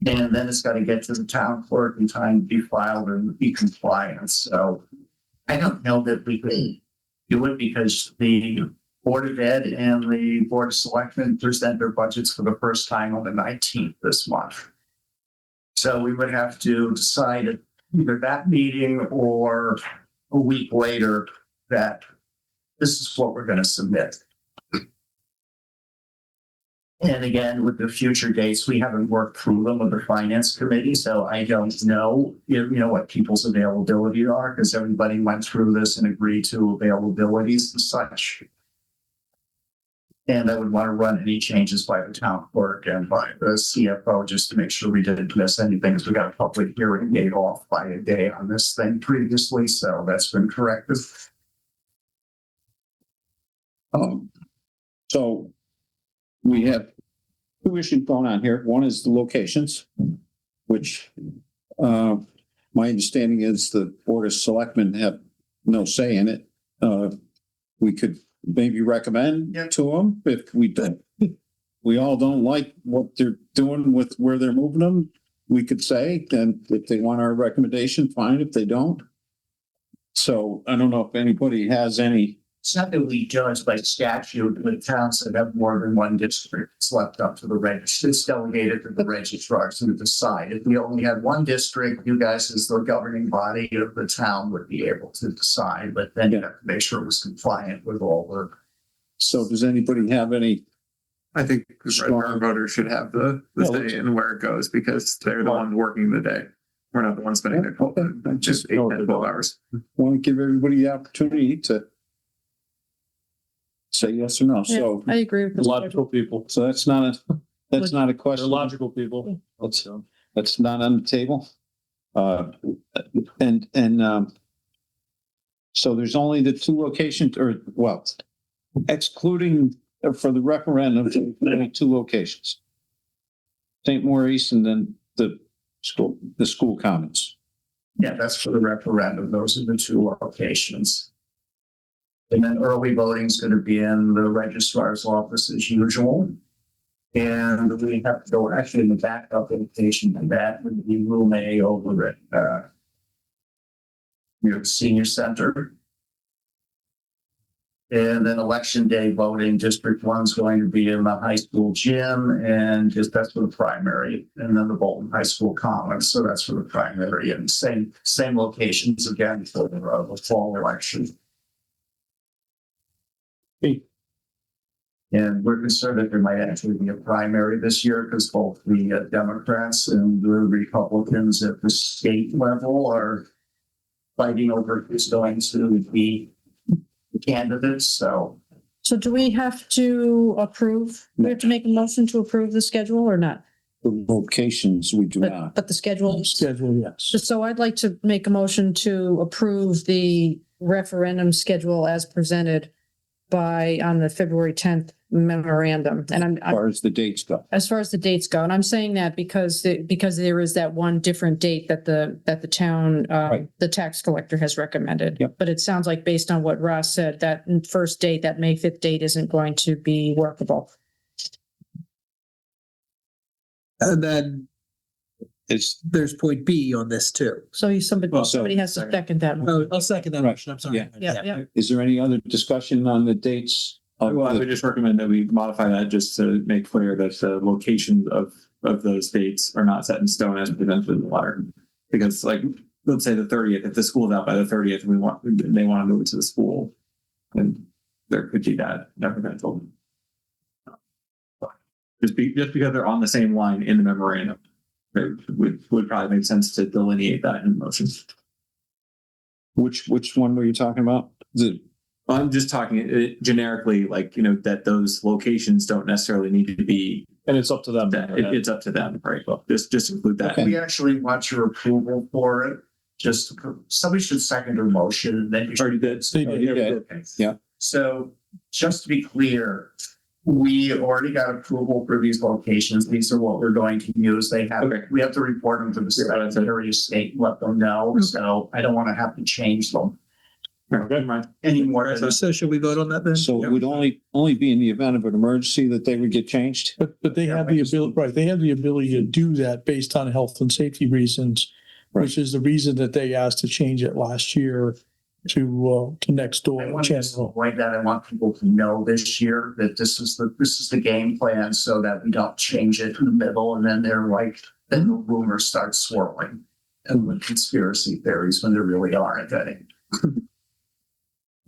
and then it's got to get to the town clerk in time to be filed and be compliant. So I don't know that we could do it, because the Board of Ed and the Board of Selectmen present their budgets for the first time on the 19th this month. So we would have to decide at either that meeting or a week later that this is what we're going to submit. And again, with the future dates, we haven't worked through them with the finance committee, so I don't know, what people's availability are, because everybody went through this and agreed to availabilities and such. And I would want to run any changes by the town clerk and by the CFO just to make sure we didn't miss anything, because we got a public hearing date off by a day on this thing previously, so that's been corrected. So we have 2 issues going on here. One is the locations, which my understanding is the Board of Selectmen have no say in it. We could maybe recommend to them if we all don't like what they're doing with where they're moving them. We could say, then if they want our recommendation, fine. If they don't. So I don't know if anybody has any. It's not that we judge by statute with towns that have more than one district. It's left up to the registrar. It's delegated to the registrars to decide. If we only had one district, you guys as the governing body of the town would be able to decide, but then you have to make sure it was compliant with all the. So does anybody have any? I think our voters should have the say in where it goes, because they're the ones working the day. We're not the ones spending their just 8 to 12 hours. Want to give everybody the opportunity to say yes or no. So I agree with this. Logical people. So that's not a They're question. logical people. That's not on the table. So there's only the two locations, or well, excluding for the referendum, only two locations. St. Maurice and then the school commons. Yeah, that's for the referendum. Those are the two locations. And then early voting is going to be in the registrar's office as usual. And we have to go actually in the backup location, and that would be room A over at near the senior center. And then election day voting, District 1's going to be in the high school gym, and just that's for the primary, and then the Bolton High School Commons, so that's for the primary, and same locations again for the fall election. And we're concerned that there might actually be a primary this year because both the Democrats and the Republicans at the state level are fighting over who's going to be the candidates. So do we have to approve? We have to make a motion to approve the schedule or not? The locations we do not. But the schedule. Schedule, yes. So I'd like to make a motion to approve the referendum schedule as presented on the February 10th memorandum. And As far as the dates go. as far as the dates go, and I'm saying that because there is that one different date that the town, Right. the tax collector has recommended. Yep. But it sounds like based on what Ross said, that first date, that May 5th date isn't going to be workable. And then there's point B on this too. So Well, somebody has to second that. Oh, I'll second that Right. motion. I'm sorry. Yeah. Is there any other discussion on the dates? Of Well, I the- would just recommend that we modify that just to make clear that the location of those dates are not set in stone as presented in the letter. Because like, let's say the 30th, if the school's out by the 30th, they want to move it to the school, then there could be that referendum. Just because they're on the same line in the memorandum, it would probably make sense to delineate that in motion. Which one were you talking about? I'm just talking generically, like, that those locations don't necessarily need to be, And it's up to them. it's up to them, right? Well, just include that. Okay. we actually want your approval for it. Somebody should second your motion, and then you should. Already did. They did. You did. Okay. Yeah. So just to be clear, we already got approval for these locations. These are what we're going to use. We have to report them to the Secretary of State, and let them know. So I don't want to have to change them anymore. So should we vote on that then? So it would only be in the event of an emergency that they would get changed? But they have the ability, right, they have the ability to do that based on health and safety reasons, which is the reason that they asked to change it last year to next I door. want to avoid that. I want people to know this year that this is the game plan, so that we don't change it in the middle, and then then the rumors start swirling and the conspiracy theories when there really aren't any.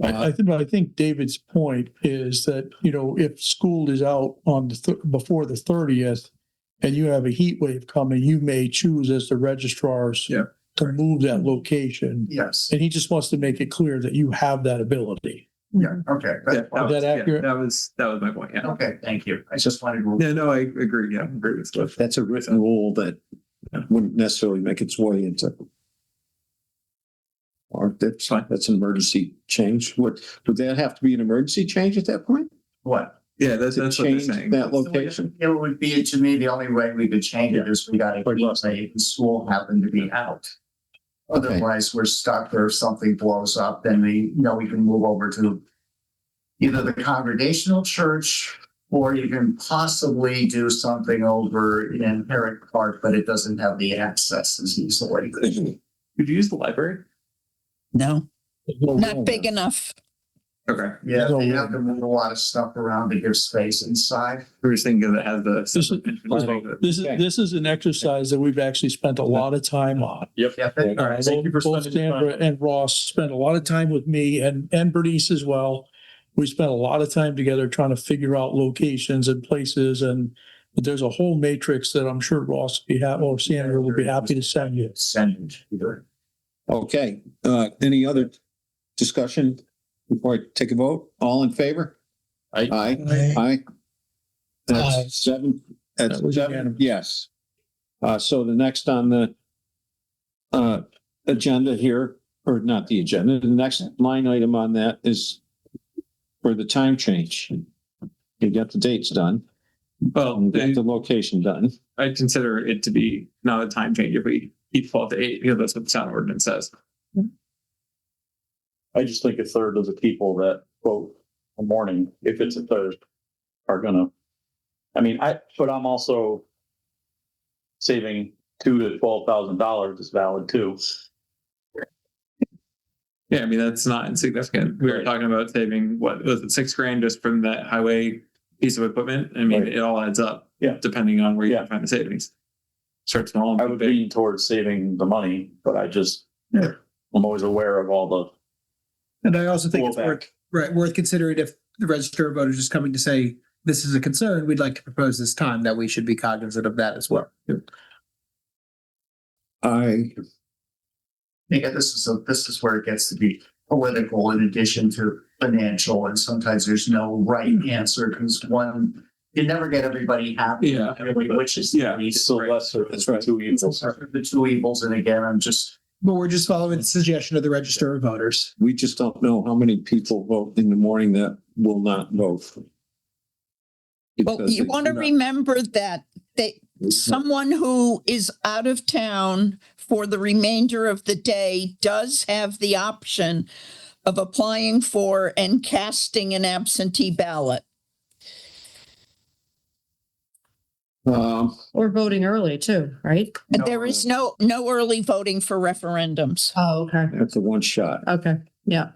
I think David's point is that, if school is out on before the 30th and you have a heat wave coming, you may choose as the registrars Yeah. to move that location. Yes. And he just wants to make it clear that you have that ability. Yeah. Okay. Yeah, that accurate? that was my point. Yeah. Okay. Thank you. I just wanted to. Yeah, no, I agree. Yeah, I agree with Cliff. That's a written rule that wouldn't necessarily make its way into. Or that's an emergency change. Would that have to be an emergency change at that point? What? Yeah, that's To what they're change saying. that location? It would be, to me, the only way we could change it is we got to say the school happened to be out. Otherwise, we're stuck, or if something blows up, then we can move over to either the Congregational Church, or you can possibly do something over in Herrick Park, but it doesn't have the access as easily. Could you use the library? No, not big enough. Okay. Yeah, they have to move a lot of stuff around to give space inside. We were just thinking that it has the. This is an exercise that we've actually spent a lot of time on. Yep. Yeah, All right. Thank you for Both spending the time. Sandra and Ross spent a lot of time with me and Bernice as well. We spent a lot of time together trying to figure out locations and places, and there's a whole matrix that I'm sure Ross would be happy, or Sandra would be happy to send you. Send it. Okay, any other discussion before I take a vote? All in favor? Aye. Aye. Aye. Aye. That's seven, that's That was seven, unanimous. yes. So the next on the agenda here, or not the agenda, the next line item on that is for the time change. You got the dates done, Well, you got the location done. I consider it to be not a time change if we keep 12 to 8, because that's what the town ordinance says. I just think a third of the people that vote a morning, if it's a third, are gonna. I mean, but I'm also saving $2,000 to $12,000 is valid too. Yeah, I mean, that's not insignificant. We were talking about saving, what was it, $6,000 just from that highway piece of equipment? I mean, Right. it all adds up. Yeah. Depending on where you Yeah. can find the savings. Start small and I go would big. lean towards saving the money, but I'm always aware of all the. And I also think it's Blowback. worth considering if the register of voters is coming to say, this is a concern, we'd like to propose this time, that we should be cognizant of that as well. I, Yeah, this is where it gets to be political in addition to financial, and sometimes there's no right answer because you never get everybody happy. Yeah. Which is Yeah, the least, So right? lesser of That's the right. two evils. The two evils, and again, But we're just following the suggestion of the register of voters. we just don't know how many people vote in the morning that will not vote. Well, Because you they want to do not- remember that someone who is out of town for the remainder of the day does have the option of applying for and casting an absentee ballot. Or voting early too, right? And there is no early voting for referendums. Oh, okay. That's a one shot. Okay, yeah.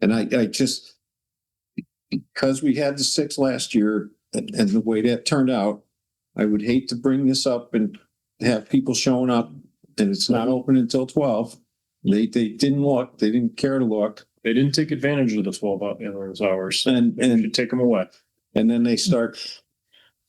And I just, because we had the 6 last year and the way that turned out, I would hate to bring this up and have people showing up and it's not open until 12. They didn't look, they didn't care to look. They didn't take advantage of the 12 hours. And, Maybe we and, should take them away. and then they start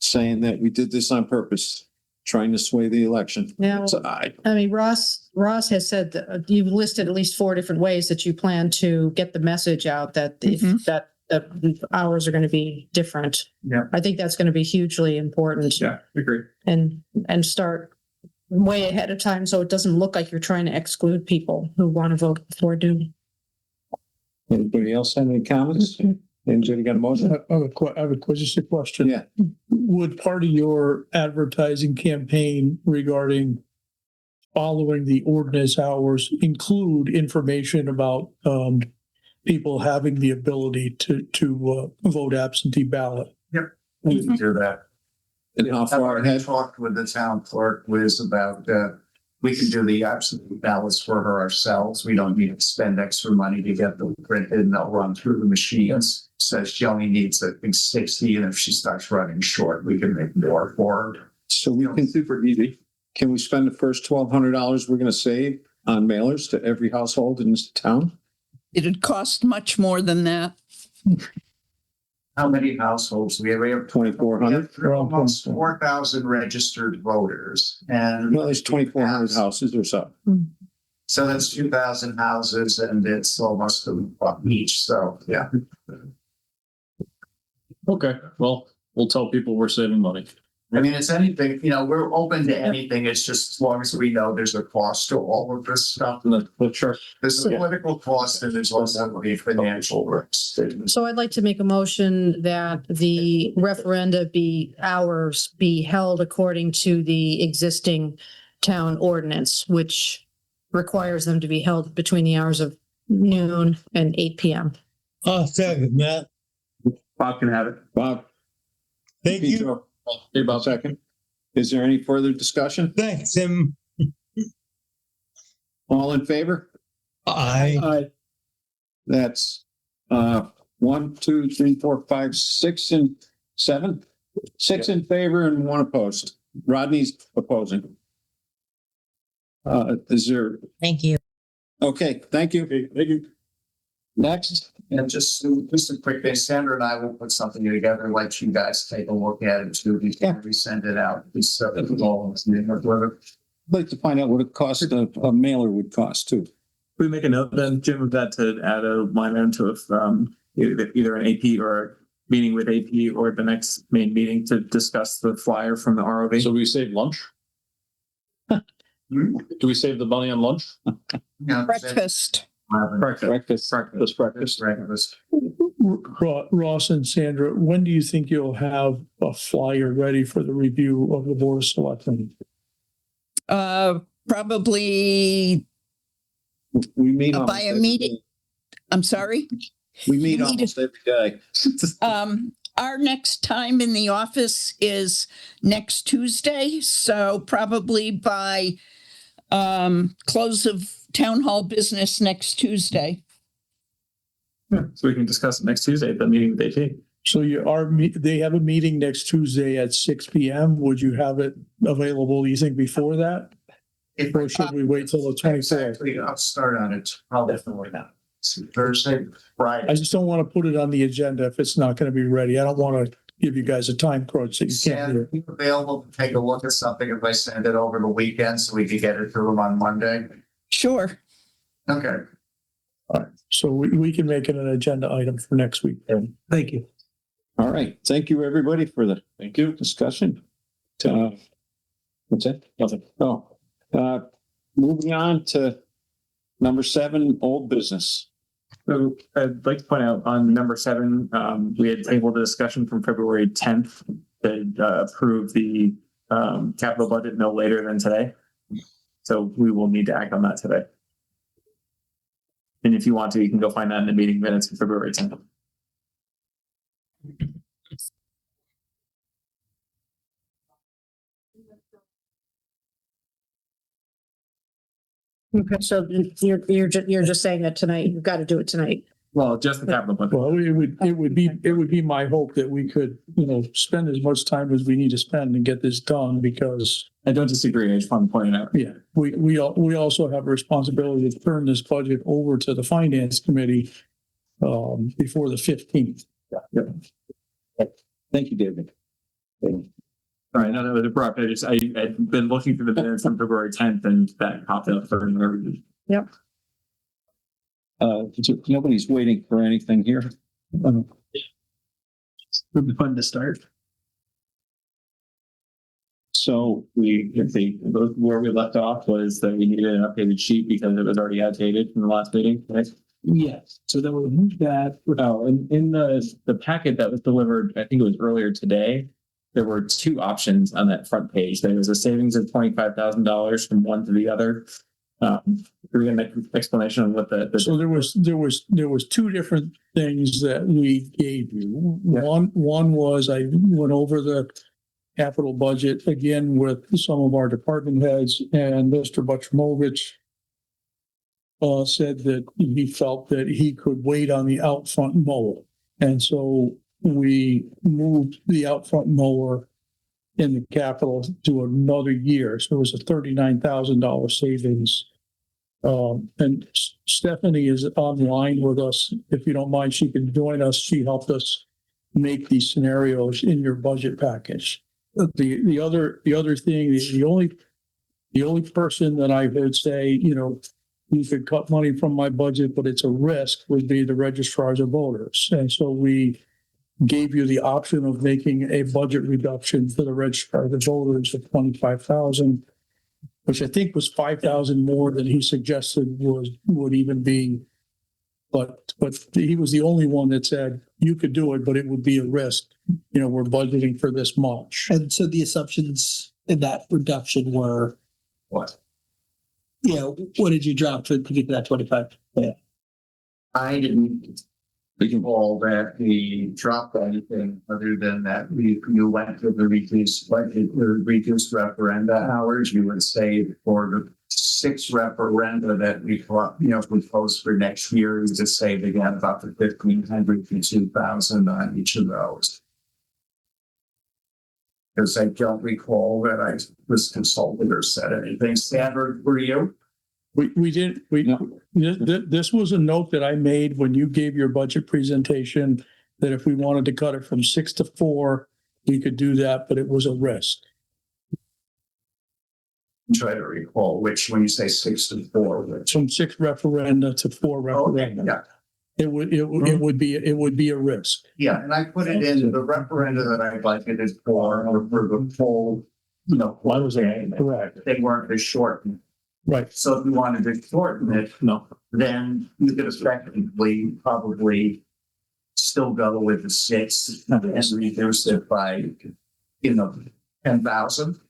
saying that we did this on purpose, trying to sway the election. Now, So I mean, Ross has said that you've listed at least 4 different ways that you plan to get the message out that if Mhm. that the hours are going to be different. Yeah. I think that's going to be hugely important. Yeah, agree. And start way ahead of time so it doesn't look like you're trying to exclude people who want to vote before noon. anybody else have any comments? Anybody got a motion? I have just a question. Yeah. Would part of your advertising campaign regarding following the ordinance hours include information about people having the ability to vote absentee ballot? we can do that. And how I've far already ahead? talked with the town clerk, Liz, about, we can do the absentee ballots for her ourselves. We don't need to spend extra money to get them printed, and they'll run through the machines. Says she only needs, I think, 60, and if she starts running short, we can make more for her. So we can, Super easy. can we spend the first $1,200 we're gonna save on mailers to every household in this town? It'd cost much more than that. How many households? We have 2,400? almost 4,000 registered voters, and Well, there's 2,400 houses or so. so that's 2,000 houses, and it's almost a buck each. So, yeah. Okay, well, we'll tell people we're saving money. I mean, it's anything, we're open to anything. It's just as long as we know there's a cost to all of this stuff. Sure. There's a political cost and there's also the financial risk. So I'd like to make a motion that the referenda hours be held according to the existing town ordinance, which requires them to be held between the hours of noon and 8 PM. I'll second that. Bob can have it. Bob? Thank you. Hey, Bob, second. Is there any further discussion? Thanks, Tim. All in favor? Aye. That's 1, 2, 3, 4, 5, 6, and 7. 6 in favor and 1 opposed. Rodney's opposing. Is there, Thank you. okay, thank you. Thank you. Next, And just a quick thing, Sandra and I will put something together, let you guys take a look at it too before we send it out. So it's all. I'd like to find out what it costs, a mailer would cost too. We make a note then, Jim, of that to add a line item to either an AP or a meeting with AP or the next main meeting to discuss the flyer from the ROV. So we save lunch? Do we save the money on lunch? Breakfast. Breakfast. Ross and Sandra, when do you think you'll have a flyer ready for the review of the Board of Selectmen? Probably We meet by almost a every meeting. day. I'm sorry. We meet You meet almost every day. Our next time in the office is next Tuesday, so probably by close of town hall business next Tuesday. So we can discuss it next Tuesday at the meeting with AP. So they have a meeting next Tuesday at 6 PM. Would you have it available, do you think, before that? Or should we wait till the 24th? Exactly, I'll start on it probably Thursday, Friday. I just don't want to put it on the agenda if it's not going to be ready. I don't want to give you guys a time crunch that you can't Sam, do. are you available to take a look at something if I send it over the weekend so we could get it to them on Monday? Sure. Okay. All right, so we can make it an agenda item for next week. Thank you. All right. Thank you, everybody, for the discussion. What's that? Nothing. Oh, moving on to number 7, old business. So I'd like to point out on number 7, we had tabled a discussion from February 10th that approved the capital budget no later than today. So we will need to act on that today. And if you want to, you can go find that in the meeting minutes for February 10th. Okay, so you're just saying that tonight, you've got to do it tonight. Well, just the capital budget. Well, it would be my hope that we could, spend as much time as we need to spend and get this done because, I don't disagree. I just want to point it out. yeah, we also have a responsibility to turn this budget over to the finance committee before the 15th. Thank you, David. Sorry, no, that was abrupt. I'd been looking through the minutes on February 10th and that popped up for no reason. Yep. Nobody's waiting for anything here. Would be fun to start. So Where we left off was that we needed an updated sheet because it was already outdated from the last meeting, right? Yes, so then we'll move that. Oh, and in the packet that was delivered, I think it was earlier today, there were 2 options on that front page. There was a savings of $25,000 from one to the other. We're going to make an explanation on what So there was 2 different things that we gave you. Yeah. One was I went over the capital budget again with some of our department heads, and Mr. Butchamovich said that he felt that he could wait on the out front mower. And so we moved the out front mower in the capital to another year. So it was a $39,000 savings. And Stephanie is online with us. If you don't mind, she can join us. She helped us make these scenarios in your budget package. The other thing, the only person that I heard say, you could cut money from my budget, but it's a risk, would be the registrars of voters. And so we gave you the option of making a budget reduction for the registrars of voters of 25,000, which I think was 5,000 more than he suggested would even be. But he was the only one that said you could do it, but it would be a risk. We're budgeting for this much. And so the assumptions in that reduction were What? What did you drop to get to that 25? Yeah. I didn't recall that we dropped anything other than that you went to the reduced budget, or reduced referenda hours. You would say for the 6 referenda that we post for next year, we just saved again about the 1,500 to 2,000 on each of those. Because I don't recall that I was consulted or said anything. Stanford, were you? We did, this was a note that I made when you gave your budget presentation, that if we wanted to cut it from 6 to 4, we could do that, but it was a risk. Try to recall which, when you say 6 to 4, which. From 6 referenda to 4 referenda. Yeah. It would be a risk. Yeah, and I put it in the referenda that I budgeted for the full you know, Why was it? Correct. they weren't as shortened. Right. So if you wanted to shorten it, No. then you could effectively probably still go with the 6 and reduce it by, 10,000.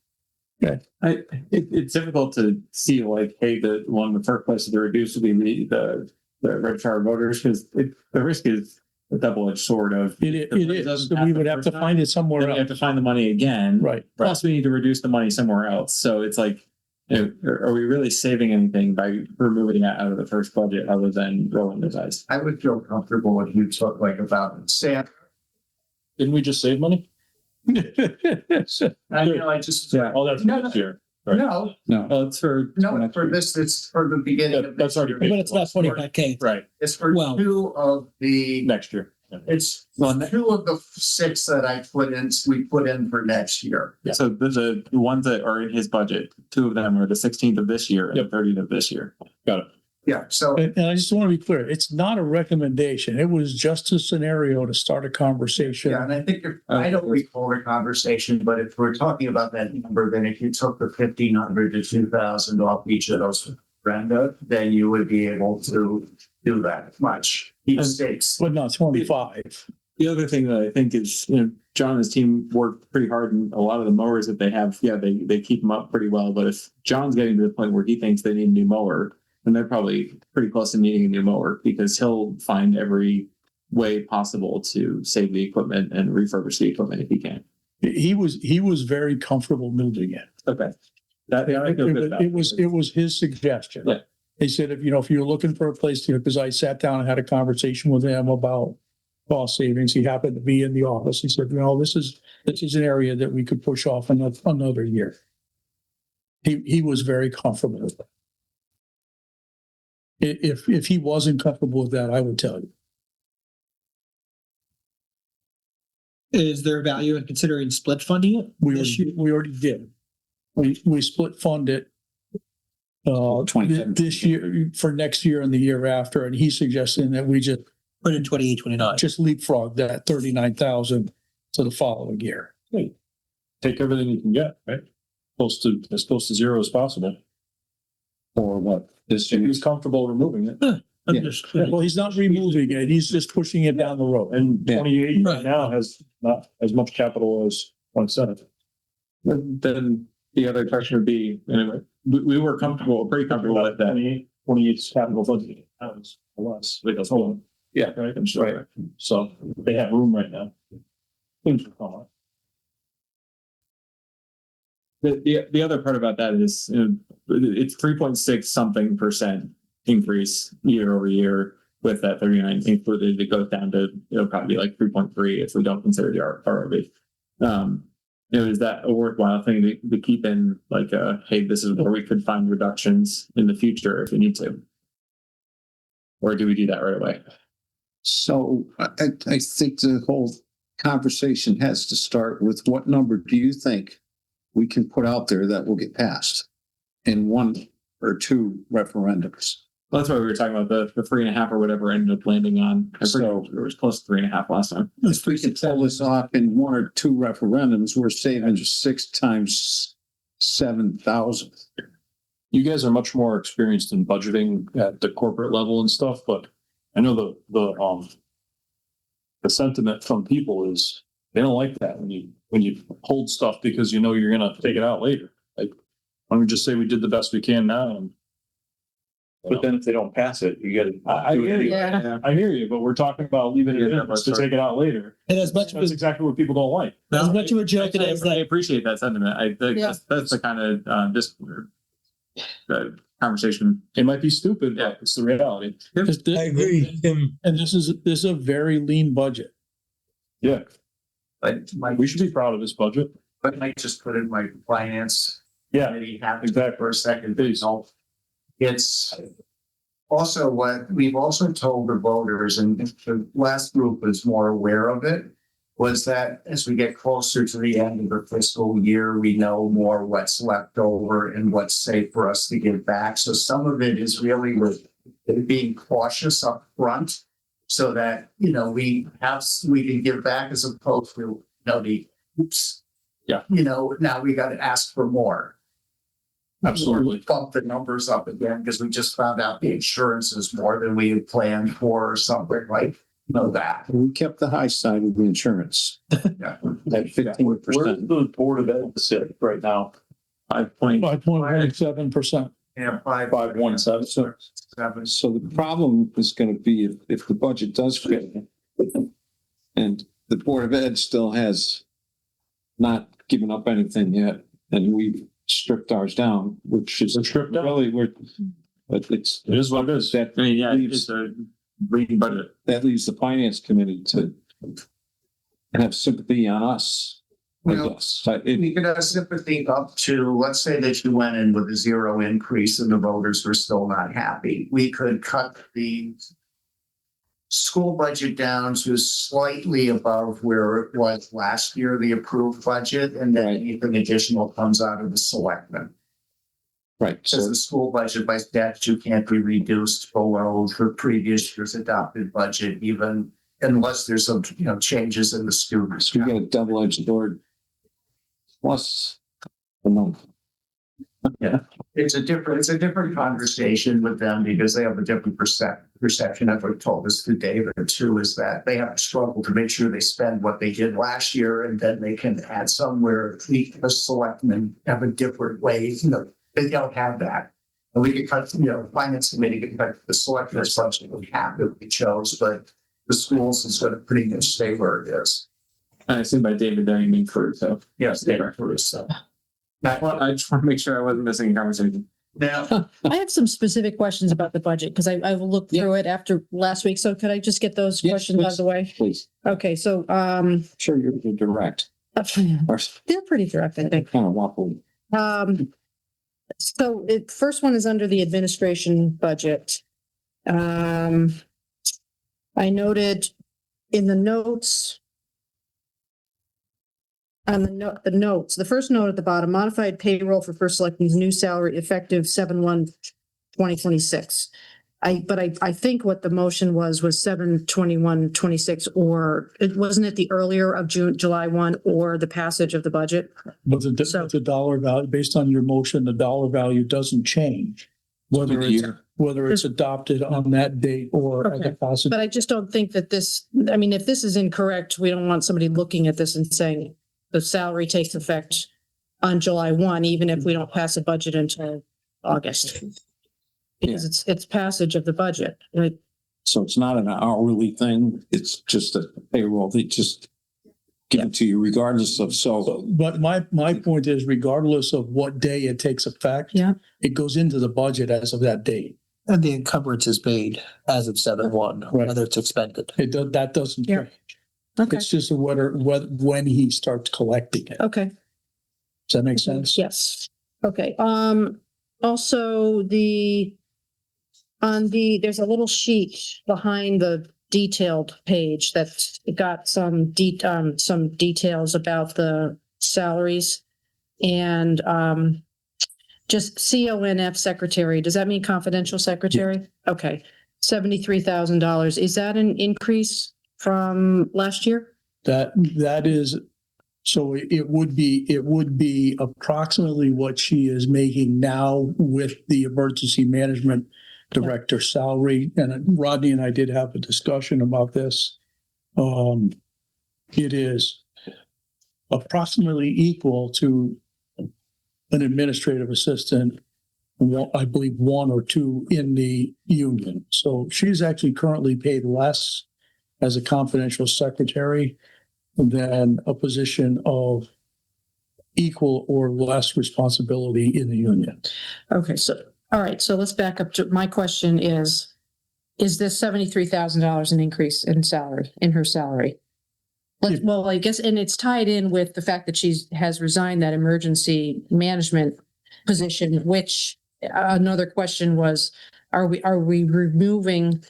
It's difficult to see like, hey, the one of the first places to reduce would be the registrar of voters, because the risk is a double-edged sword of. It is. So we would have to find it somewhere Then we have else. to find the money again. Right. Plus, we need to reduce the money somewhere else. So it's like, are we really saving anything by removing that out of the first budget other than rolling the dice? I would feel comfortable if you took like about, say, Didn't we just save money? I just. Yeah. Oh, that's No, next year. Right. No, Well, it's for. for this, it's for the beginning That- of. that's next already year. paid. But it's not 25K. Right. It's for Well- 2 of the, Next year. it's Well, 2 of the 6 that we put in for next year. So the ones that are in his budget, 2 of them are the 16th of this year and the 30th of this year. Got it. Yeah, so And I just want to be clear, it's not a recommendation. It was just a scenario to start a conversation. yeah, and I think I don't recall the conversation, but if we're talking about that number, then if you took the 1,500 to 2,000 off each of those Brenda, then you would be able to do that much. Each And- 6. But not 25. The other thing that I think is, John and his team work pretty hard, and a lot of the mowers that they have, they keep them up pretty well. But if John's getting to the point where he thinks they need a new mower, then they're probably pretty close to needing a new mower, because he'll find every way possible to save the equipment and refurbish the equipment if he can. He was very comfortable moving it. Okay. That, I feel good about It was his suggestion. Yeah. He said, if you're looking for a place to, because I sat down and had a conversation with him about cost savings. He happened to be in the office. He said, this is an area that we could push off another year. He was very comfortable with it. If he wasn't comfortable with that, I would tell you. Is there value in considering split funding it? We already did. We split fund it. 2010. This year, for next year and the year after, and he's suggesting that we just Put in 28, 29. just leapfrog that 39,000 to the following year. Take everything you can get, right? As close to zero as possible. Or what? This If he's comfortable removing it. Understood. Well, he's not removing it, he's just pushing it down the road. And Yeah. 28 Right. right now has not as much capital as 27. Then the other question would be, we were pretty comfortable with that. 28's capital budget. That was less. Like a whole. Yeah. Right. I'm sure. So they have room right now. Things will come up. The other part about that is, it's 3.6 something percent increase year over year with that 39 included. It goes down to, it'll probably be like 3.3 if we don't consider the ROV. Is that a worthwhile thing to keep in, like, hey, this is where we could find reductions in the future if we need to? Or do we do that right away? So I think the whole conversation has to start with, what number do you think we can put out there that will get passed in 1 or 2 referendums? Well, that's why we were talking about the 3.5 or whatever ended up landing on. So- It was close to 3.5 last time. If we can pull this off in 1 or 2 referendums, we're saving 6 times 7,000. You guys are much more experienced in budgeting at the corporate level and stuff, but I know the sentiment from people is they don't like that when you hold stuff because you're gonna take it out later. Like, why don't we just say we did the best we can now? And But then if they don't pass it, you gotta. I hear you. Yeah. I hear you, but we're talking about leaving it in to take it out later. And as much That's exactly what people don't like. as much of a joke it I is that appreciate that sentiment. I think Yeah. that's the kind of conversation. It might be stupid, Yeah. but it's the reality. I agree, Tim. And this is a very lean budget. Yeah, But we should be proud of this budget. I might just put in my finance Yeah, committee hat exactly. for a second. Please. It's also what we've also told the voters, and the last group was more aware of it, was that as we get closer to the end of the fiscal year, we know more what's left over and what's safe for us to give back. So some of it is really with being cautious up front so that, we can give back as opposed to, the oops, Yeah. Now we got to ask for more. Absolutely. Bump the numbers up again because we just found out the insurance is more than we had planned for or something like that. We kept the high side of the insurance Yeah. at 15%. Where's the Board of Ed sit right now? 5.17%. Yeah, 517. So, 7. so the problem is going to be if the budget does fit and the Board of Ed still has not given up anything yet, and we've stripped ours down, which is stripped down. really, but It is what it is. that I mean, yeah, leaves, it's a reading budget. that leaves the finance committee to have sympathy on us, I Well, guess. We could have sympathy up to, let's say that you went in with a 0 increase and the voters were still not happy. We could cut the school budget down to slightly above where it was last year, the approved budget, and then Right. anything additional comes out of the selectmen. Right. Because So the school budget by statute can't be reduced below the previous year's adopted budget, even unless there's some, changes in the students. we got a double-edged sword. Plus, no. It's a different conversation with them because they have a different perception of what told us through David too, is that they have to struggle to make sure they spend what they did last year and then they can add somewhere. The selectmen have a different way, they don't have that. And we could cut, finance committee could cut the selectmen's budget we have that we chose, but the schools is going to pretty much stay where it is. I assume by David there you mean Kurt, so. Yes, they are for us, so. I just want to make sure I wasn't missing a conversation. Now, I have some specific questions about the budget because I looked through it after last week. So could I just get those Yes, questions out of please. the way? Please, Okay, so sure you're direct. Or they're pretty direct, I think. kind of waffly. So the first one is under the administration budget. I noted in the notes. On the notes, the first note at the bottom, modified payroll for first selectman's new salary effective 7/1/2026. I think what the motion was 7/21/26, or it wasn't it the earlier of July 1 or the passage of the budget? But So- the dollar value, based on your motion, the dollar value doesn't change. Whether it's adopted on that date or at the Okay. passage. But I just don't think that if this is incorrect, we don't want somebody looking at this and saying the salary takes effect on July 1, even if we don't pass a budget until August. Because it's passage of the budget, right? So it's not an hourly thing. It's just a payroll. They just give it to you regardless of, so But my point is regardless of what day it takes effect. Yeah. It goes into the budget as of that date. And the encumbrance is paid as of 7/1, Right. whether it's expended. That doesn't Yeah. change. Okay, It's just when he starts collecting it. okay. Does that make sense? Yes. Okay, also there's a little sheet behind the detailed page that's got some details about the salaries and, just CONF secretary. Does that mean confidential secretary? Okay, $73,000. Is that an increase from last year? That is, so it would be approximately what she is making now with the emergency management director salary. And Rodney and I did have a discussion about this. It is approximately equal to an administrative assistant, I believe 1 or 2 in the union. So she's actually currently paid less as a confidential secretary than a position of equal or less responsibility in the union. Okay, so, all right, so let's back up to, my question is this $73,000 an increase in salary, in her salary? Well, I guess, and it's tied in with the fact that has resigned that emergency management position, which another question was, are we removing,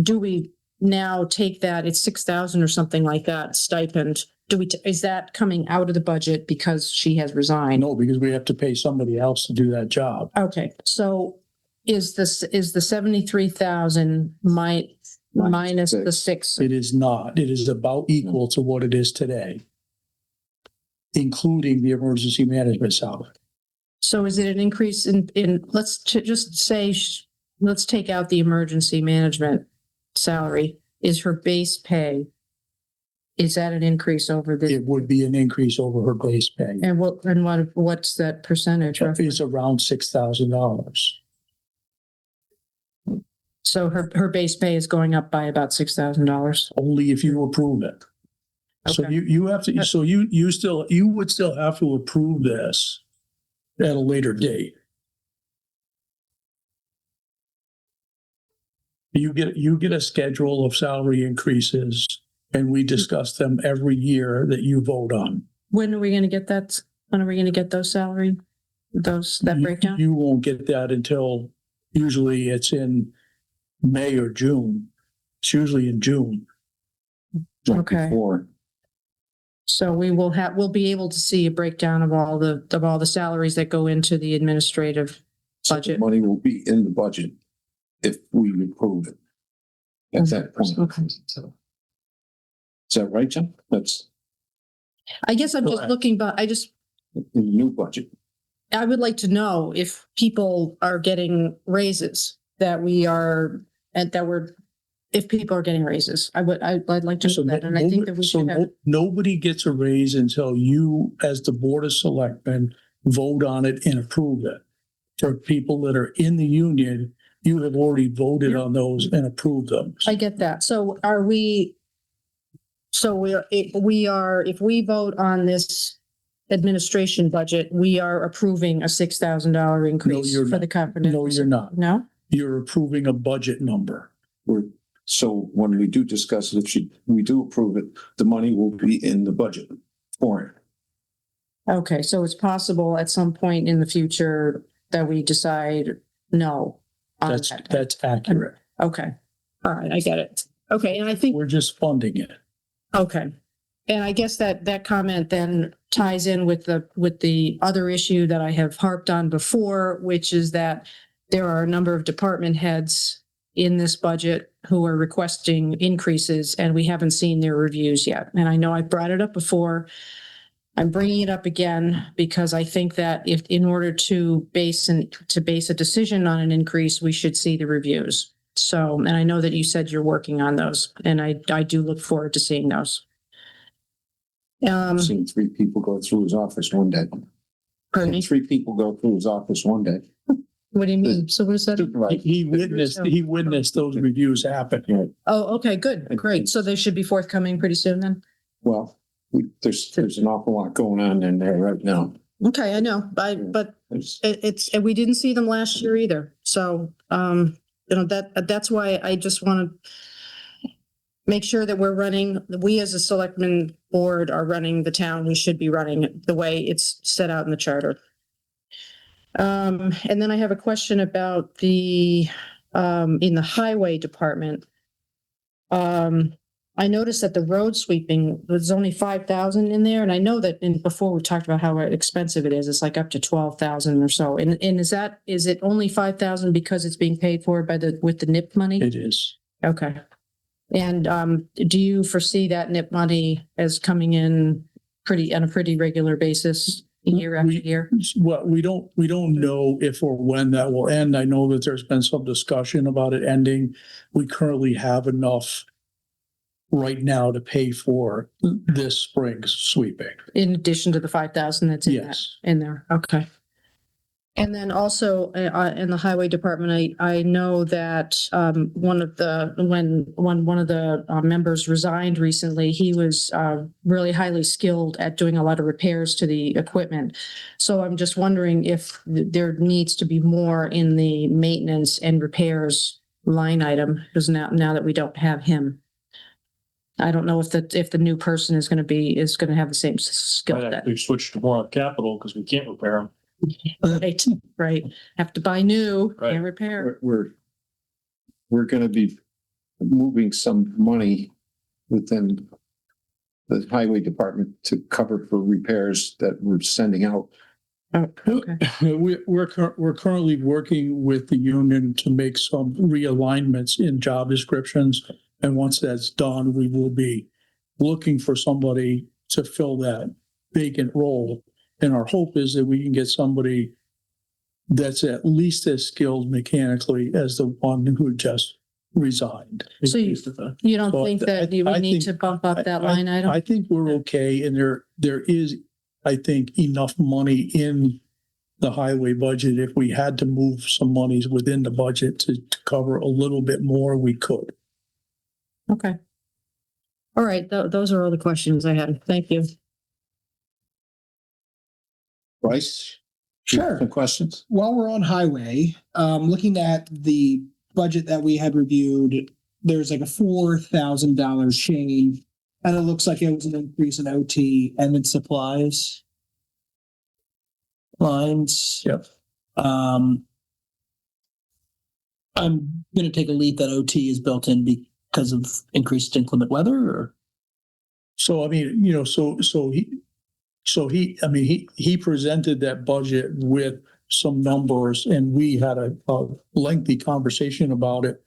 do we now take that, it's 6,000 or something like that stipend? Is that coming out of the budget because she has resigned? No, because we have to pay somebody else to do that job. Okay, so is the 73,000 minus the 6? It is not. It is about equal to what it is today. including the emergency management salary. So is it an increase in, let's just say, let's take out the emergency management salary. Is her base pay, is that an increase over the, It would be an increase over her base pay. and what's that percentage? roughly? It's around $6,000. So her base pay is going up by about $6,000. Only if you approve it. So Okay. you have to, so you would still have to approve this at a later date. You get a schedule of salary increases and we discuss them every year that you vote on. When are we going to get that? When are we going to get those salary, that breakdown? You won't get that until usually it's in May or June. It's usually in June. Okay. Before. So we'll be able to see a breakdown of all the salaries that go into the administrative So the budget. money will be in the budget if we approve it. At that point. Okay. Is that right, John? That's I guess I'm just Correct. looking, but in the new budget. I would like to know if people are getting raises if people are getting raises. I'd like to know that. And I think that we should have, Nobody gets a raise until you, as the Board of Selectmen, vote on it and approve it. For people that are in the union, you have already voted on those and approved them. I get that. So if we vote on this administration budget, we are approving a $6,000 increase you're for not. the company. No, you're not. No? You're approving a budget number. So when we do discuss it, if we do approve it, the money will be in the budget for it. Okay, so it's possible at some point in the future that we decide no. on that. That's accurate. Okay, all right, I get it. Okay, and I think, We're just funding it. okay. And I guess that comment then ties in with the other issue that I have harped on before, which is that there are a number of department heads in this budget who are requesting increases, and we haven't seen their reviews yet. And I know I brought it up before. I'm bringing it up again because I think that if, in order to base a decision on an increase, we should see the reviews. So, and I know that you said you're working on those, and I do look forward to seeing those. I've seen 3 people go through his office one day. Pardon me? 3 people go through his office one day. What do you mean? So what is that? Supervisor. He witnessed those reviews happen. Oh, okay, good, great. So they should be forthcoming pretty soon then? Well, there's an awful lot going on in there right now. Okay, I know, but and we didn't see them last year either. So, that's why I just want to make sure that we as a selectmen board are running the town. We should be running it the way it's set out in the charter. And then I have a question about in the highway department. I noticed that the road sweeping was only 5,000 in there, and I know that before we talked about how expensive it is. It's like up to 12,000 or so. And is it only 5,000 because it's being paid for with the NIP money? It is. Okay. And do you foresee that NIP money as coming in on a pretty regular basis, year after year? Well, we don't know if or when that will end. I know that there's been some discussion about it ending. We currently have enough right now to pay for this spring's sweeping. In addition to the 5,000 that's Yes. in there. Okay. And then also in the highway department, I know that when one of the members resigned recently, he was really highly skilled at doing a lot of repairs to the equipment. So I'm just wondering if there needs to be more in the maintenance and repairs line item, because now that we don't have him. I don't know if the new person is going to have the same skill Might set. actually switch to more capital because we can't repair them. Right. Have to buy new Right. and repair. We're going to be moving some money within the highway department to cover for repairs that we're sending out. Oh, okay. We're currently working with the union to make some realignments in job descriptions. And once that's done, we will be looking for somebody to fill that vacant role. And our hope is that we can get somebody that's at least as skilled mechanically as the one who just resigned. So you don't So think that you I would need think- to bump up that line item? I think we're okay, and there is, I think, enough money in the highway budget. If we had to move some monies within the budget to cover a little bit more, we could. Okay. All right, those are all the questions I had. Thank you. Bryce? Sure. Some questions? While we're on highway, looking at the budget that we had reviewed, there's like a $4,000 change. And it looks like it was an increase in OT and in supplies lines. Yep. I'm gonna take a leap that OT is built in because of increased inclement weather, or? So, I mean, he presented that budget with some numbers, and we had a lengthy conversation about it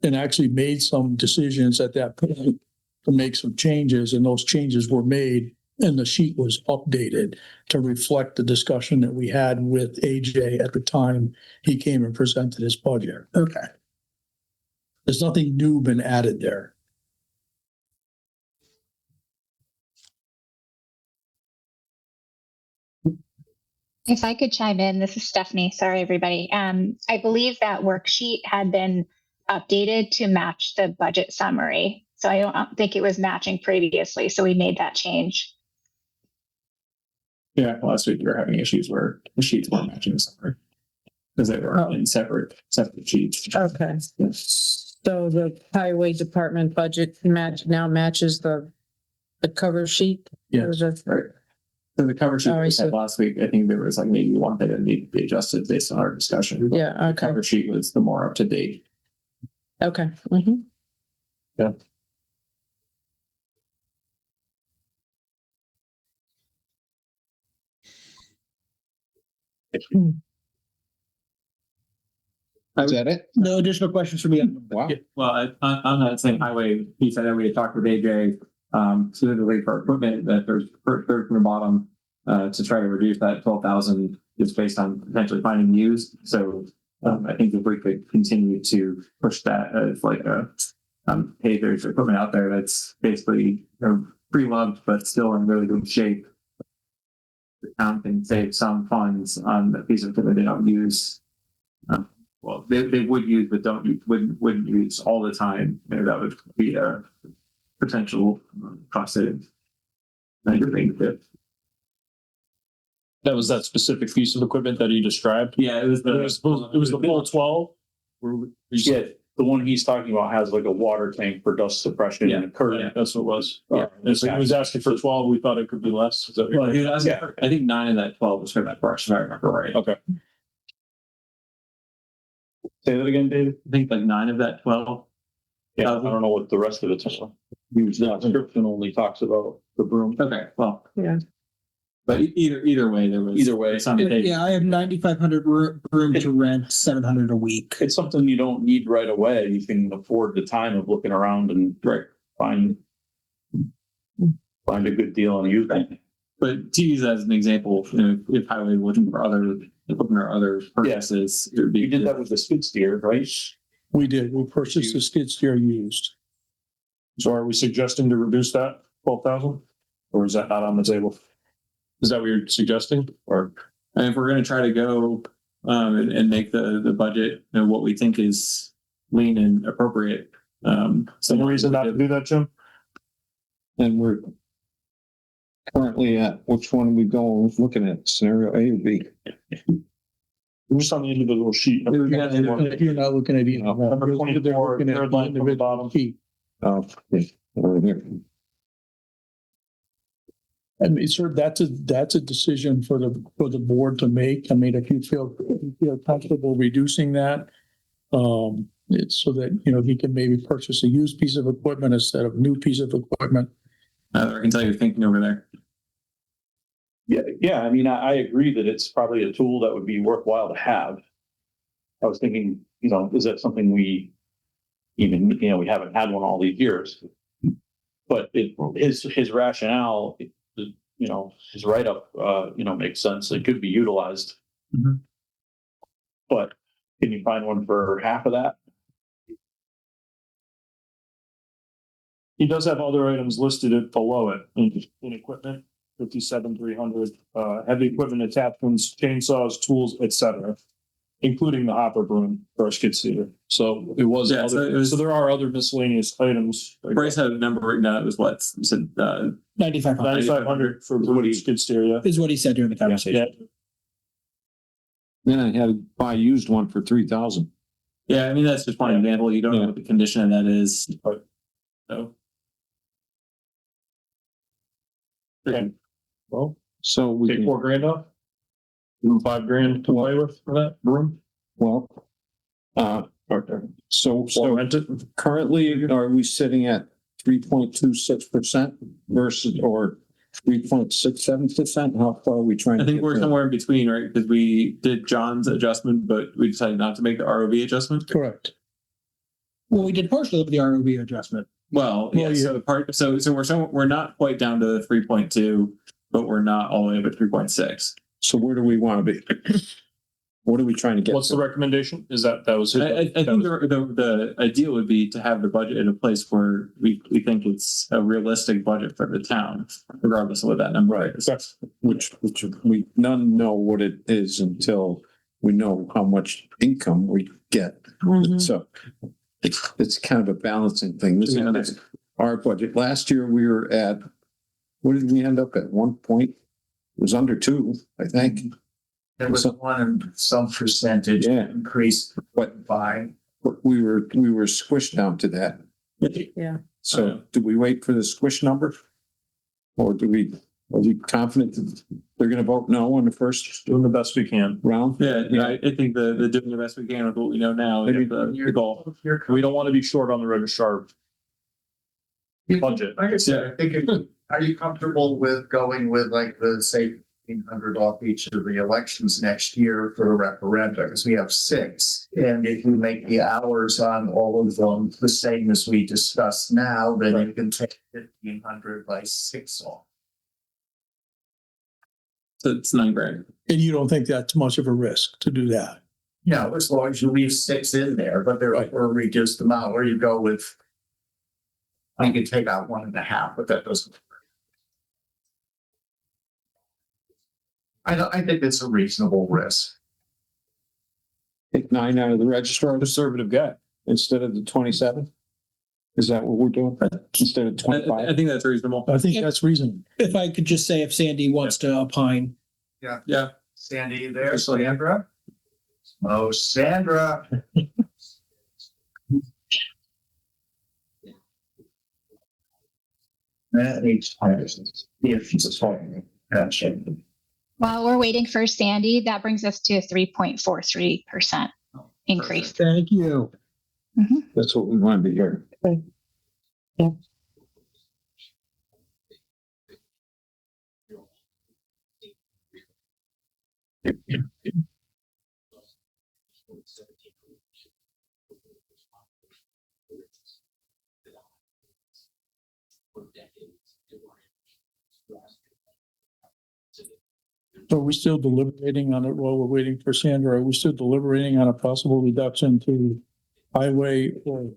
and actually made some decisions at that point to make some changes, and those changes were made, and the sheet was updated to reflect the discussion that we had with AJ at the time he came and presented his budget. Okay. There's nothing new been added there. If I could chime in, this is Stephanie. Sorry, everybody. I believe that worksheet had been updated to match the budget summary. So I don't think it was matching previously. So we made that change. Yeah, last week we were having issues where the sheets weren't matching the summary. Because they were in separate sheets. Okay. So the highway department budget now matches the cover sheet? Yeah. Or is it- Right. So the cover sheet Oh, I we see. had last week, I think there was like maybe one thing that needed to be adjusted based on our discussion. Yeah, The okay, cover sheet was the more up to date. okay. Mhm. Is that it? No additional questions for me. Wow. Well, on that same highway, he said that we had talked with AJ, specifically for equipment, that there's third from the bottom, to try to reduce that 12,000 just based on potentially finding used. So, I think if we could continue to push that as like a, hey, there's equipment out there that's basically pre-loved, but still in really good shape. The town can save some funds on the piece of equipment they don't use. Well, they would use, but wouldn't use all the time. Maybe that would be a potential cost savings. I think that. That was that specific piece of equipment that he described. Yeah, it was It was the full 12. Yeah, the one he's talking about has like a water tank for dust suppression and a curtain. That's what it was. Yeah. And so he was asking for 12. We thought it could be less. Is that what you're Well, he was saying? asking for- I think 9 of that 12 was for that brush, if I remember right. Okay. Say that again, David? I think like 9 of that 12. Yeah, I don't know what the rest of it's. The description only talks about the broom. Okay, well. Yeah. But either way, there was. Either way. Some data. Yeah, I have 9,500 room to rent, 700 a week. It's something you don't need right away. You can afford the time of looking around and find a good deal on used. But to use as an example, if highway looking for other equipment or other purchases, it would be. You did that with the skid steer, right? We did. We purchased the skid steer used. So are we suggesting to reduce that 12,000? Or is that not on the table? Is that what you're suggesting? Or And if we're going to try to go and make the budget what we think is lean and appropriate. some reason not to do that, Jim? And we're currently at, which one are we going, looking at, scenario A or B? I'm just on the individual sheet. You're not looking at either. Number 24, Looking at third line from the individual bottom. sheet. Oh, yeah, over here. I mean, sir, that's a decision for the board to make. I mean, if you feel comfortable reducing that, it's so that, he can maybe purchase a used piece of equipment instead of new piece of equipment. I can tell you're thinking over there. Yeah. I mean, I agree that it's probably a tool that would be worthwhile to have. I was thinking, is that something we even, we haven't had one all these years. But his rationale, his write-up, makes sense. It could be utilized. Mhm. But can you find one for half of that? He does have other items listed below it in equipment, 57,300, heavy equipment attachments, chainsaws, tools, etc., including the hopper broom for our skid steer. So it was, Yeah, so there are other miscellaneous items. Bryce had a number written down. It was what you said. 9,500 9,500 for broom skid steer. Yeah. is what he said during the conversation. Yeah. Then I had to buy a used one for 3,000. Yeah, I mean that's just one example. You don't know what the condition of that is. So Okay. Well, So we take can, $4,000 off. Give him $5,000 to play with for that broom. well, so Rent it. currently, are we sitting at 3.26% versus, or 3.67%? How far are we trying to I think get we're there? somewhere in between, right? Because we did John's adjustment, but we decided not to make the ROV adjustment. Correct. Well, we did partially with the ROV adjustment. Well, yeah. Well, So we're not quite down to 3.2, but we're not all the way up at 3.6. So where do we want to be? What are we trying to get? What's the recommendation? Is that was I think the ideal would be to have the budget in a place where we think it's a realistic budget for the town, regardless of what that number is. Which we none know what it is until we know how much income we get. So it's kind of a balancing thing. This is our budget. Last year we were at, what did we end up at? 1 point? It was under 2, I think. There was one some percentage increase, but by we were squished down to that. Yeah. So do we wait for the squish number? Or are we confident that they're gonna vote no on the first doing the best we can. round? Yeah, I think the doing the best we can with what we know now is the goal. We don't want to be short on the registrar budget. Like I said, I think are you comfortable with going with like the say 1,500 off each of the elections next year for a referendum? Because we have 6, and if you make the hours on all of them the same as we discussed now, then you can take 1,500 by 6 off. So it's $9,000. And you don't think that's much of a risk to do that? No, as long as you leave 6 in there, but they're a reduced amount, or you go with. I can take out 1.5, but that doesn't. I think it's a reasonable risk. Take 9 out of the registrar Conservative guy. instead of the 27? Is that what we're doing? Instead of 25? I think that's reasonable. I think that's reasonable. If I could just say, if Sandy wants to opine. Yeah. Sandy, there, Sandra? Oh, Sandra. That needs if she's talking. While we're waiting for Sandy, that brings us to a 3.43% increase. Thank you. That's what we wanted to hear. So are we still deliberating on it while we're waiting for Sandra? Are we still deliberating on a possible reduction to highway or?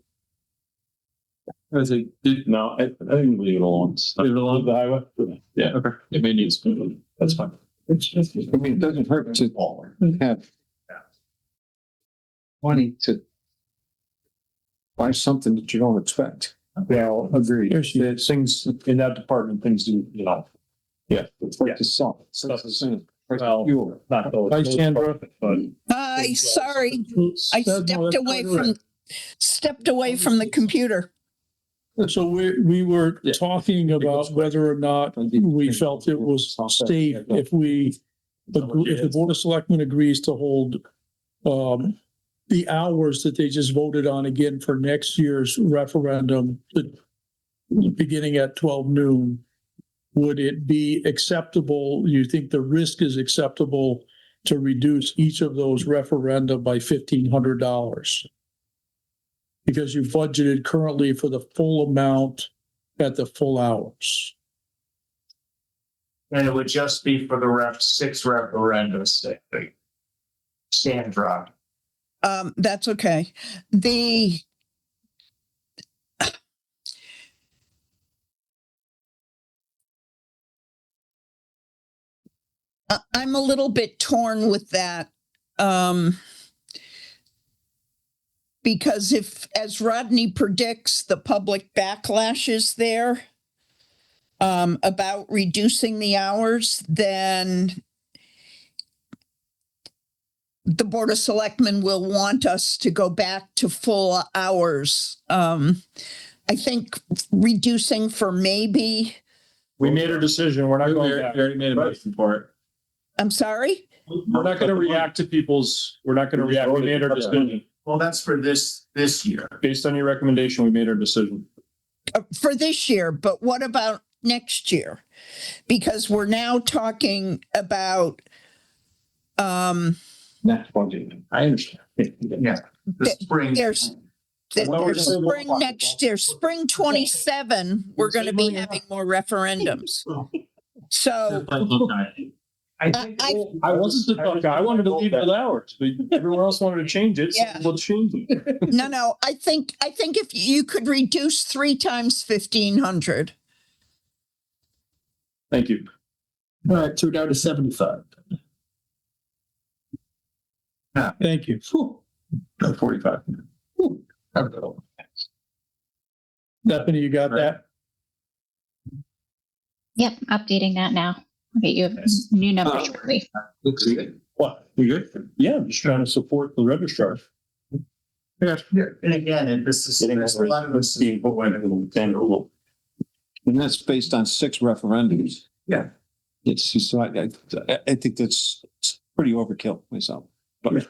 No, I think leave it alone. Leave it alone, the highway? Yeah, okay. It may need some, that's fine. It's just, I mean, it doesn't hurt to have money to buy something that you don't expect. Well, agreed. There's things in that department, things do, yeah. It's like the salt. Stuff is, Well, fuel. not those. Hi, Sandra. But Hi, sorry, I No, that's stepped away from the computer. So we were talking about whether or not we felt it was safe if the Board of Selectmen agrees to hold the hours that they just voted on again for next year's referendum, beginning at 12 noon. Would it be acceptable? You think the risk is acceptable to reduce each of those referenda by $1,500? Because you budgeted currently for the full amount at the full hours. And it would just be for the 6 referendums that they Sandra. That's okay. I'm a little bit torn with that. Because if, as Rodney predicts, the public backlash is there about reducing the hours, then the Board of Selectmen will want us to go back to full hours. I think reducing for maybe, We made our decision. We're not We going back. already made a motion for it. I'm sorry? We're not going to react to we're not going to react. We made our decision. Well, that's for this year. Based on your recommendation, we made our decision. For this year, but what about next year? Because we're now talking about, Next budget. I understand. Yeah. The spring. there's spring next year, spring 27, we're going to be having more referendums. So I wasn't the thought guy. I wanted to leave it with hours, but everyone else wanted to change it. So Yeah. we'll change it. no, I think if you could reduce 3 times 1,500. Thank you. All right, so we're down to 75. Thank you. 45. Stephanie, you got that? Yep, updating that now. I'll get you a new number shortly. Looks good. What? You good? Yeah, I'm just trying to support the registrar. Yeah. And again, this is, there's a lot of this. And that's based on 6 referendums. Yeah. It's, so I think that's pretty overkill myself, but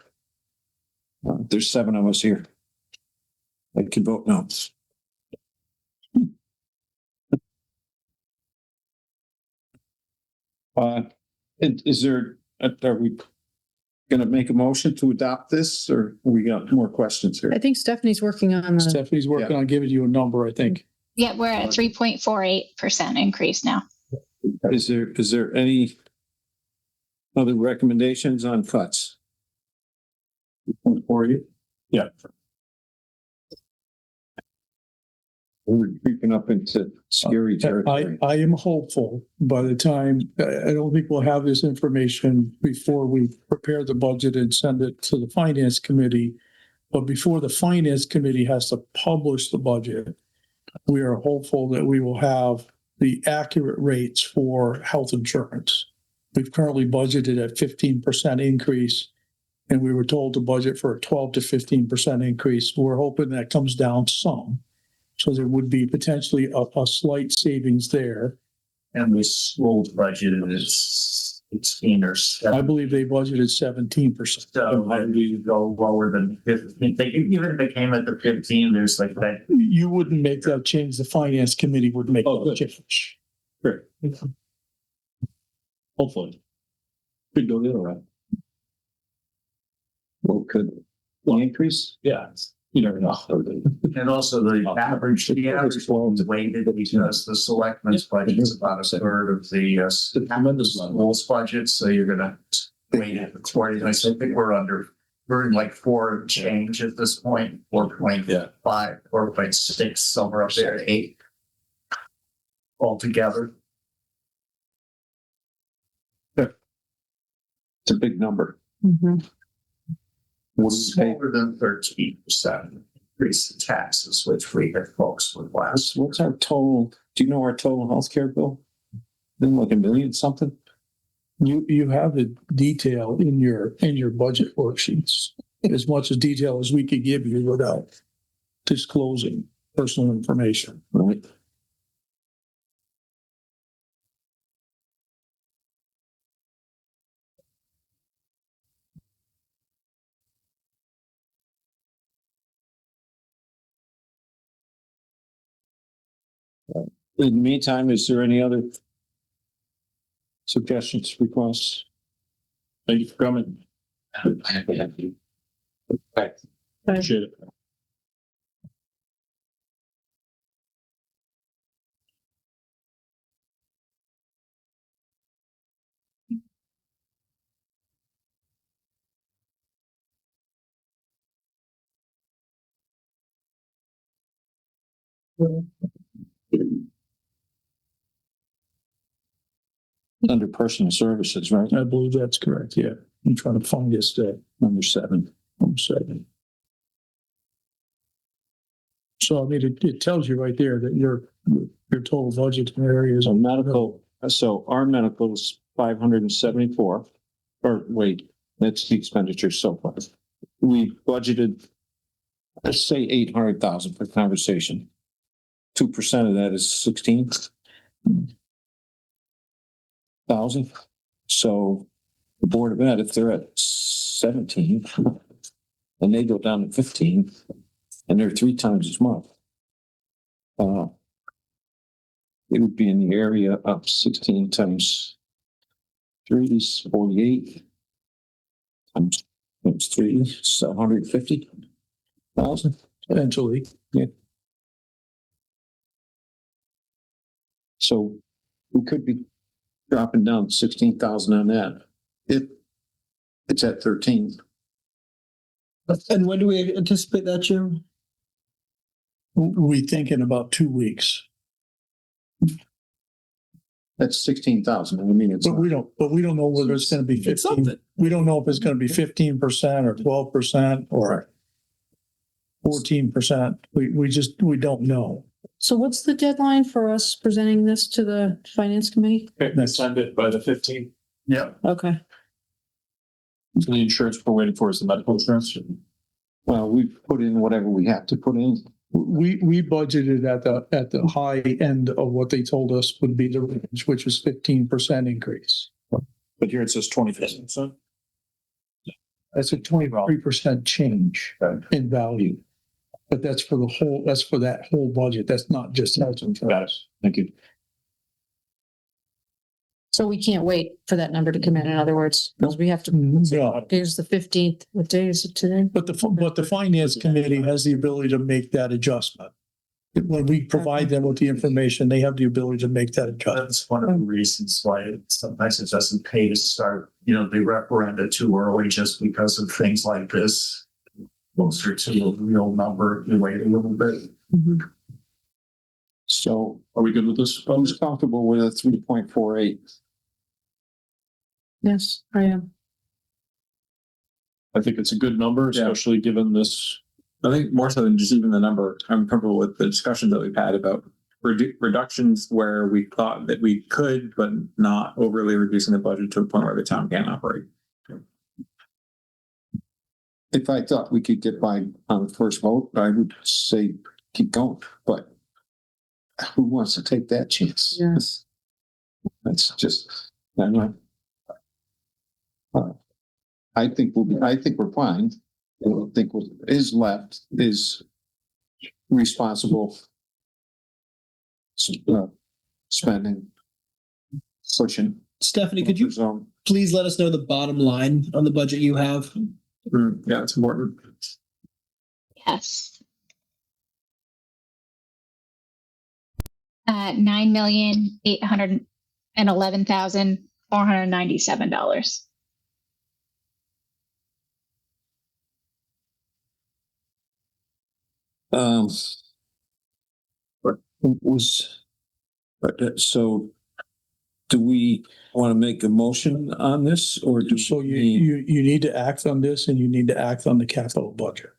there's 7 of us here. I can vote no. Is there, are we going to make a motion to adopt this, or we got more questions here? I think Stephanie's working on the, Stephanie's working on giving you a number, I think. Yeah, we're at 3.48% increase now. Is there any other recommendations on cuts? For you? Yeah. We're creeping up into scary territory. I am hopeful by the time, I don't think we'll have this information before we prepare the budget and send it to the finance committee. But before the finance committee has to publish the budget, we are hopeful that we will have the accurate rates for health insurance. We've currently budgeted at 15% increase, and we were told to budget for a 12 to 15% increase. We're hoping that comes down some. So there would be potentially a slight savings there. And the school's budget is 16 or 7. I believe they budgeted 17%. So when we go lower than 15, even if it came at the 15, there's like that. You wouldn't make that change. The finance committee would make Oh, that good. change. Great. Hopefully. Could go the other way. Well, could the increase? Yeah. You never know. And also the average loans weighted because the selectmen's budget is about a third of the school's budget. So you're going to weight it accordingly. So I think we're in like 4 change at this point, 4.5, 4.6, somewhere up there, 8 altogether. It's a big number. Smaller than 13% increase in taxes, which we had folks with last. What's our total? Do you know our total healthcare bill? Then like $1 million something? You have the detail in your budget worksheets, as much as detail as we could give you without disclosing personal information. Right. In the meantime, is there any other suggestions, requests? Thank you for coming. Appreciate it. Under personal services, right? I believe that's correct, yeah. I'm trying to find this, Number 7. I'm sorry. So I mean, it tells you right there that your total budget in areas. So medical, so our medical is 574, or wait, that's the expenditure so far. We budgeted, let's say 800,000 for conversation. 2% of that is 16,000. So the Board of Ed, if they're at 17, and they go down to 15, and they're 3 times as much. It would be in the area of 16 times 3 is 48. Times 3 is 150,000. Potentially. Yeah. So we could be dropping down 16,000 on that. It's at 13. And when do we anticipate that, Jim? We think in about 2 weeks, That's 16,000. I mean, it's. but we don't know whether it's gonna be 15. We don't know if it's gonna be 15% or 12% or 14%. We don't know. So what's the deadline for us presenting this to the finance committee? Send it by the 15th. Yep. Okay. So the insurance we're waiting for is the medical insurance. Well, we put in whatever we have to put in. We budgeted at the high end of what they told us would be the range, which was 15% increase. But here it says 20%. That's a 23% change in value. But that's for that whole budget. That's not just health Got it. insurance. Thank you. So we can't wait for that number to come in other words, because we have to, No, here's the 15th. What day is it today? but the finance committee has the ability to make that adjustment. When we provide them with the information, they have the ability to make that adjustment. That's one of the reasons why sometimes it doesn't pay to start, the referenda too early just because of things like this. Closer to a real number, you wait a little bit. So Are we good with this? who's comfortable with a 3.48? Yes, I am. I think it's a good number, especially given this. I think more so than just even the number, I'm comfortable with the discussion that we've had about reductions where we thought that we could, but not overly reducing the budget to a point where the town can't operate. If I thought we could get by on the first vote, I would say keep going, but who wants to take that chance? Yes. That's just, I'm not. I think we're fine. I think what is left is responsible spending, pushing. Stephanie, could you zone. please let us know the bottom line on the budget you have? Yeah, it's important. Yes. 9,811,497. But it was, so do we want to make a motion on this or do So we you need to act on this and you need to act on the capital budget.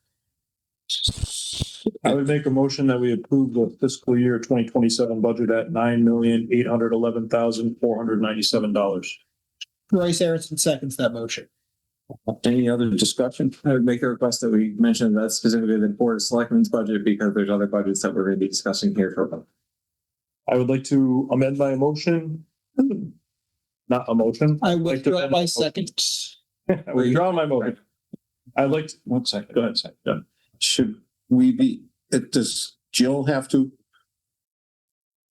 I would make a motion that we approve the fiscal year 2027 budget at $9,811,497. Bryce Aronson seconds that motion. Any other discussion? I would make the request that we mention that specifically the Board of Selectmen's budget because there's other budgets that we're going to be discussing here shortly. I would like to amend my motion. Not a motion. I like to withdraw amend my my second. I withdraw my motion. I'd like to, 1 second. go ahead, Sam. Should we be, does Jill have to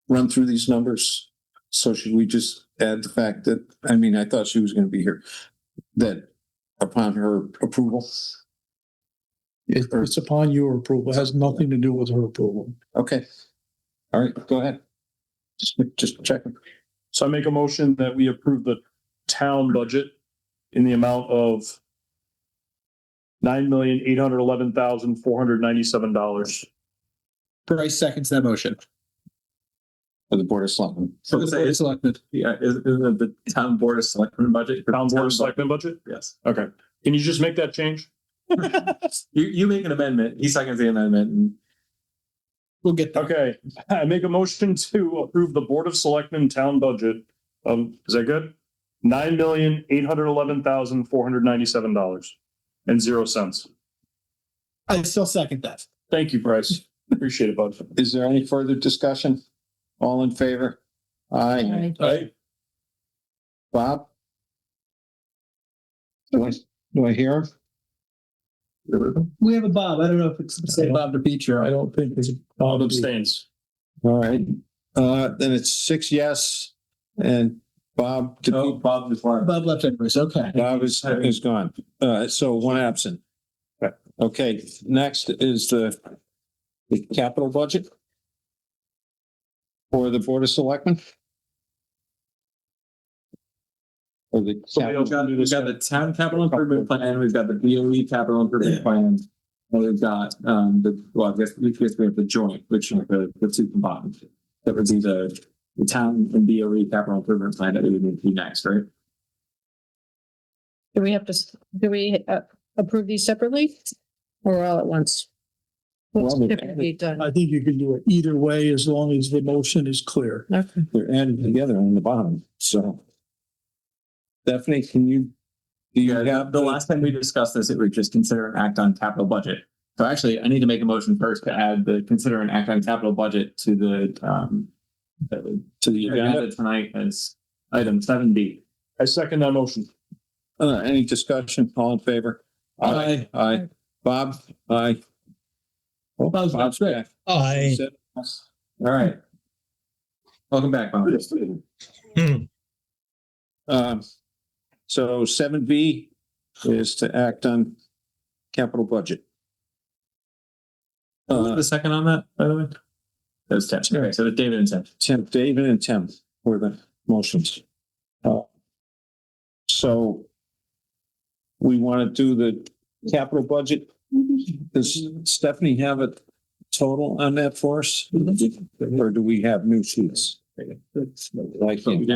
run through these numbers? So should we just add the fact that, I mean, I thought she was going to be here, that upon her approval? It's upon your approval. It has nothing to do with her approval. Okay. All right, go ahead. Just checking. So I make a motion that we approve the town budget in the amount of $9,811,497. Bryce seconds that motion. For the Board of Selectmen. So it's selected. Yeah, isn't it the town board of selectmen budget? Town board of selectmen budget? Yes. Okay. Can you just make that change? You make an amendment, he seconds the amendment, and We'll get there. Okay, I make a motion to approve the Board of Selectmen town budget. Is that good? $9,811,497.00. I still second that. Thank you, Bryce. Appreciate it, bud. Is there any further discussion? All in favor? Aye. Aye. Bob? Do I hear him? We have a Bob. I don't know if it's say Bob DePietro. I don't think there's a Bob problem. abstains. All right, then it's 6 yes, and Bob. Bob is one. Bob left anyways. Okay. Bob is gone. So one absent. Okay, next is the capital budget for the Board of Selectmen. Or the We've got the town capital improvement plan, we've got the BOE capital improvement plan. And we've got, I guess we have the joint, which are the two combined. That would be the town and BOE capital improvement plan that we would need to do next, right? Do we approve these separately or all at once? What's Well, typically done? I think you can do it either way as long as the motion is clear. Okay. They're added together on the bottom, so. Stephanie, can you? Do you have The last time we discussed this, it would just consider an act on capital budget. So actually, I need to make a motion first to add the consider an act on capital budget to the agenda tonight as item 7B. I second that motion. Any discussion? All in favor? Aye. Aye. Bob? Aye. Oh, Bob's back. Aye. All right. Welcome back, Bob. So 7B is to act on capital budget. Who's the second on that, by the way? That was Tim. Okay, so it's David and Tim. David and Tim were the motions. So we want to do the capital budget. Does Stephanie have a total on that for us? Or do we have new sheets? Like,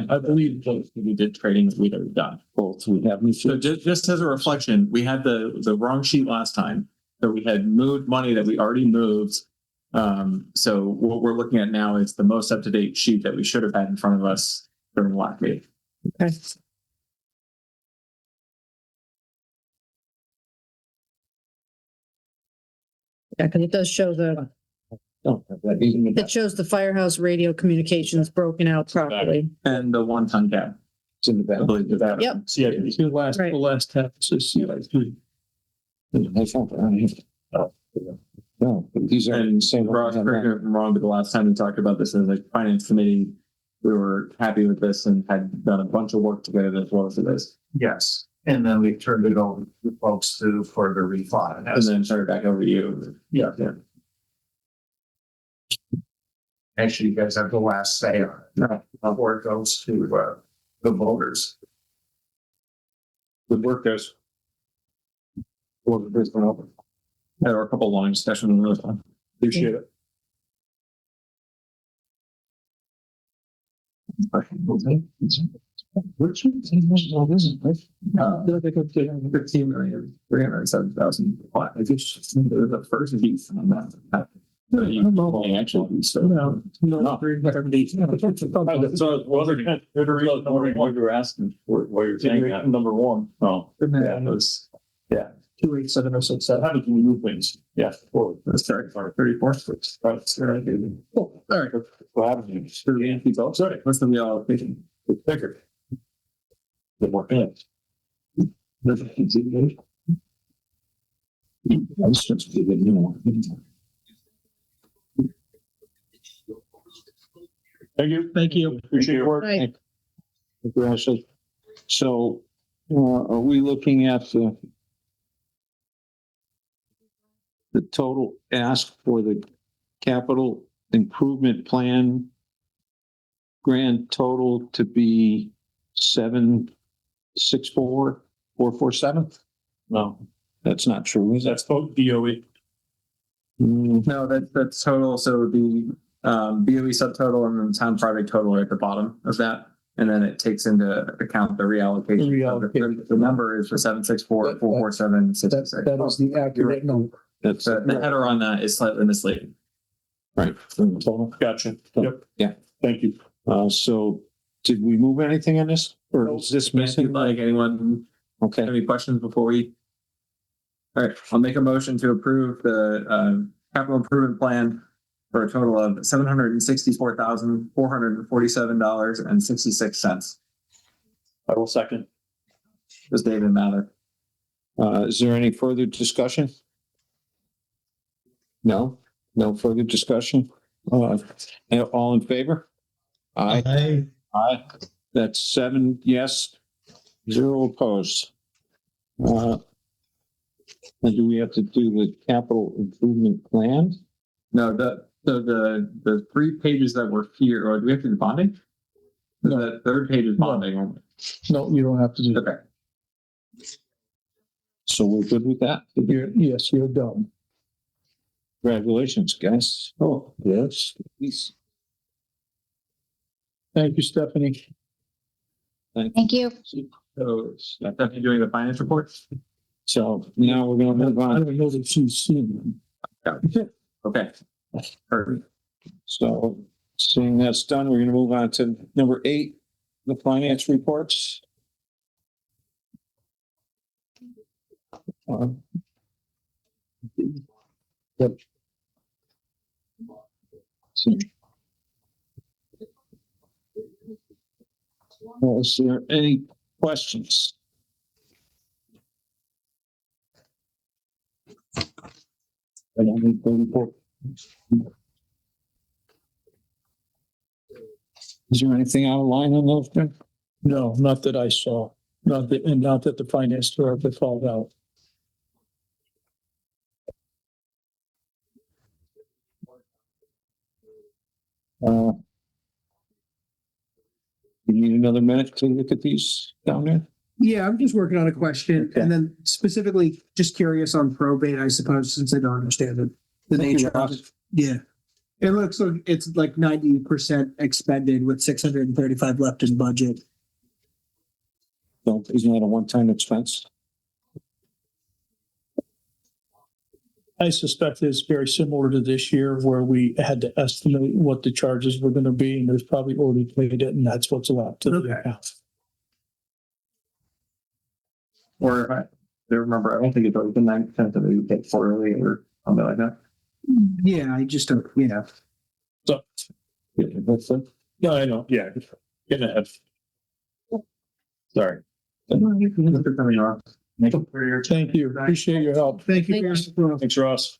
I believe we did trading that we'd already done. both, we have new So sheets. just as a reflection, we had the wrong sheet last time. So we had moved money that we already moved. So what we're looking at now is the most up-to-date sheet that we should have had in front of us during the last meeting. Okay. Yeah, because it does show it shows the firehouse radio communications broken out properly. And the one-ton cap. It's in the I back. believe that. Yep. Yeah. The last half says CIP. No, but these are the And same. Ross, correct me if I'm wrong, but the last time we talked about this as a finance committee, we were happy with this and had done a bunch of work together as well as this. Yes, and then we turned it over to folks to further refine. And then turn it back over to you. Yeah. Actually, you guys have the last say on it. Before it goes to the voters. Good work, guys. There were a couple long discussions on those. Appreciate it. $15,307,000. I guess the first piece on that. Actually, so That's what You're asking what you're saying. that. number one. Oh, yeah, it was, 287,067. How did we move things? yeah. Well, that's 34. All right. what happens? Sorry, what's the reallocation? Bigger. The more things. That's just a good new one. Thank you. Thank you. Appreciate your work. Right. Thank you, Ashley. So, are we looking at the total ask for the capital improvement plan grand total to be 764,447? No, That's not true, is it? That's both DOE. No, that's total. So the BOE subtotal and then the town project total are at the bottom of that. And then it takes into account the reallocation. The number is for 764,447.66. That is the accurate number. That's, The header on that is slightly misleading. right. Gotcha. Yep. Yeah. Thank you. So did we move anything on this? Or is this If you'd missing? like, anyone Okay. have any questions before we? All right, I'll make a motion to approve the capital improvement plan for a total of $764,447.66. I will second. Does David Mather? Is there any further discussion? No further discussion? All in favor? Aye. Aye. That's 7 yes, 0 opposed. And do we have to do the capital improvement plan? No, the 3 pages that were here, or do we have to do bonding? No. The third page is bonding only. No, you don't have to do that. Okay. So we're good with that? Yes, you're done. Congratulations, guys. Oh, yes. Please. Thank you, Stephanie. Thank you. So that's definitely doing the finance report. So now we're gonna move I on. don't know that she's seen them. Okay. Perfect. So seeing that's done, we're gonna move on to number 8, the finance reports. Yep. Well, is there any questions? I don't need the report. Is there anything out of line on those, Jim? No, not that I saw. Not that the finance director called out. You need another minute to look at these down there? Yeah, I'm just working on a question and then specifically just curious on probate, I suppose, since I don't understand the Thank you, nature of Ross. it. Yeah. It looks like it's like 90% expended with 635 left in budget. So isn't that a one-time expense? I suspect it's very similar to this year where we had to estimate what the charges were going to be, and there's probably already paid it, and that's what's allowed to the Okay. account. Or if I don't remember, I don't think it's always been 9% of it you get quarterly or something like that. Yeah, I just don't, yeah. So, Yeah, that's it. no, I know. Yeah. Getting ahead. Sorry. Thanks for coming on. Thank you. Appreciate your help. Thank you. Thanks. for your- Thanks, Ross.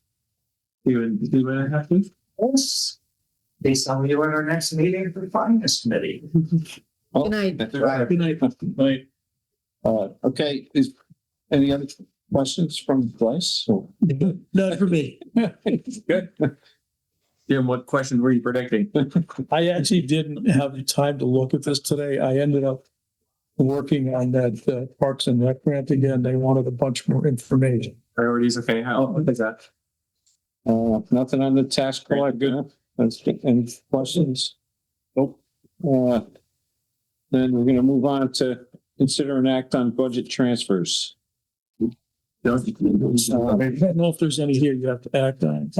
You would have to? Yes. Based on you at our next meeting for the finance committee. Oh, Good night. that's right. Good night. Night. Okay, is any other questions from Bryce? None for me. Good. Jim, what questions were you predicting? I actually didn't have the time to look at this today. I ended up working on that Parks and Rec grant again. They wanted a bunch more information. Priorities, okay, what is that? Nothing on the tax collector. That's any questions? Nope. Then we're gonna move on to consider an act on budget transfers. I don't know if there's any here you have to act on.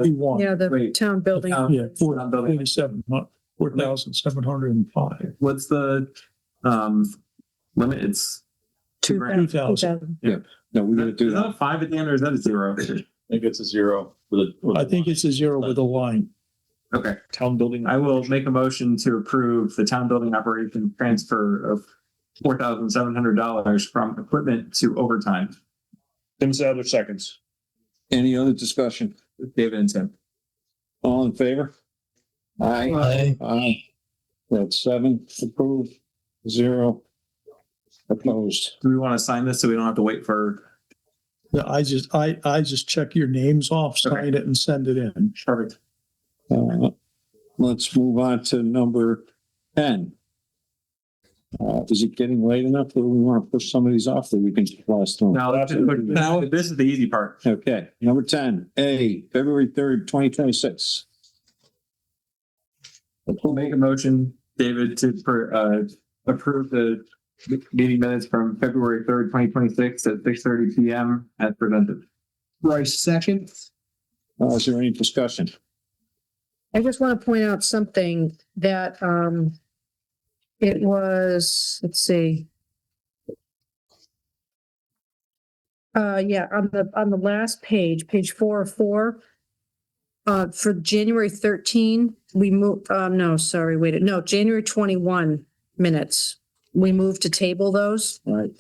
We want. Yeah, the Wait. town building. Yeah, 4,705. What's the limit? It's 2,000. 2,000. No, we gotta do Is that that. a 5 at the end or is that a 0? I think it's a 0 with a. I think it's a 0 with a line. Okay, Town building. I will make a motion to approve the town building operation transfer of $4,700 from equipment to overtime. Tim Sadler seconds. Any other discussion? David and Tim. All in favor? Aye. Aye. Aye. That's 7 approved, 0 opposed. Do we want to sign this so we don't have to wait for? Yeah, I just check your names off, sign it and send it in. Perfect. Let's move on to number 10. Is it getting late enough that we want to push some of these off that we can blast through? Now, this is the easy part. Okay, number 10, A, February 3rd, 2026. We'll make a motion, David, to approve the meeting minutes from February 3rd, 2026 at 6:30 PM as presented. Bryce second. Is there any discussion? I just want to point out something that, it was, let's see. Yeah, on the last page, page 4 of 4. For January 13, we moved, January 21 minutes. We moved to table those. Right.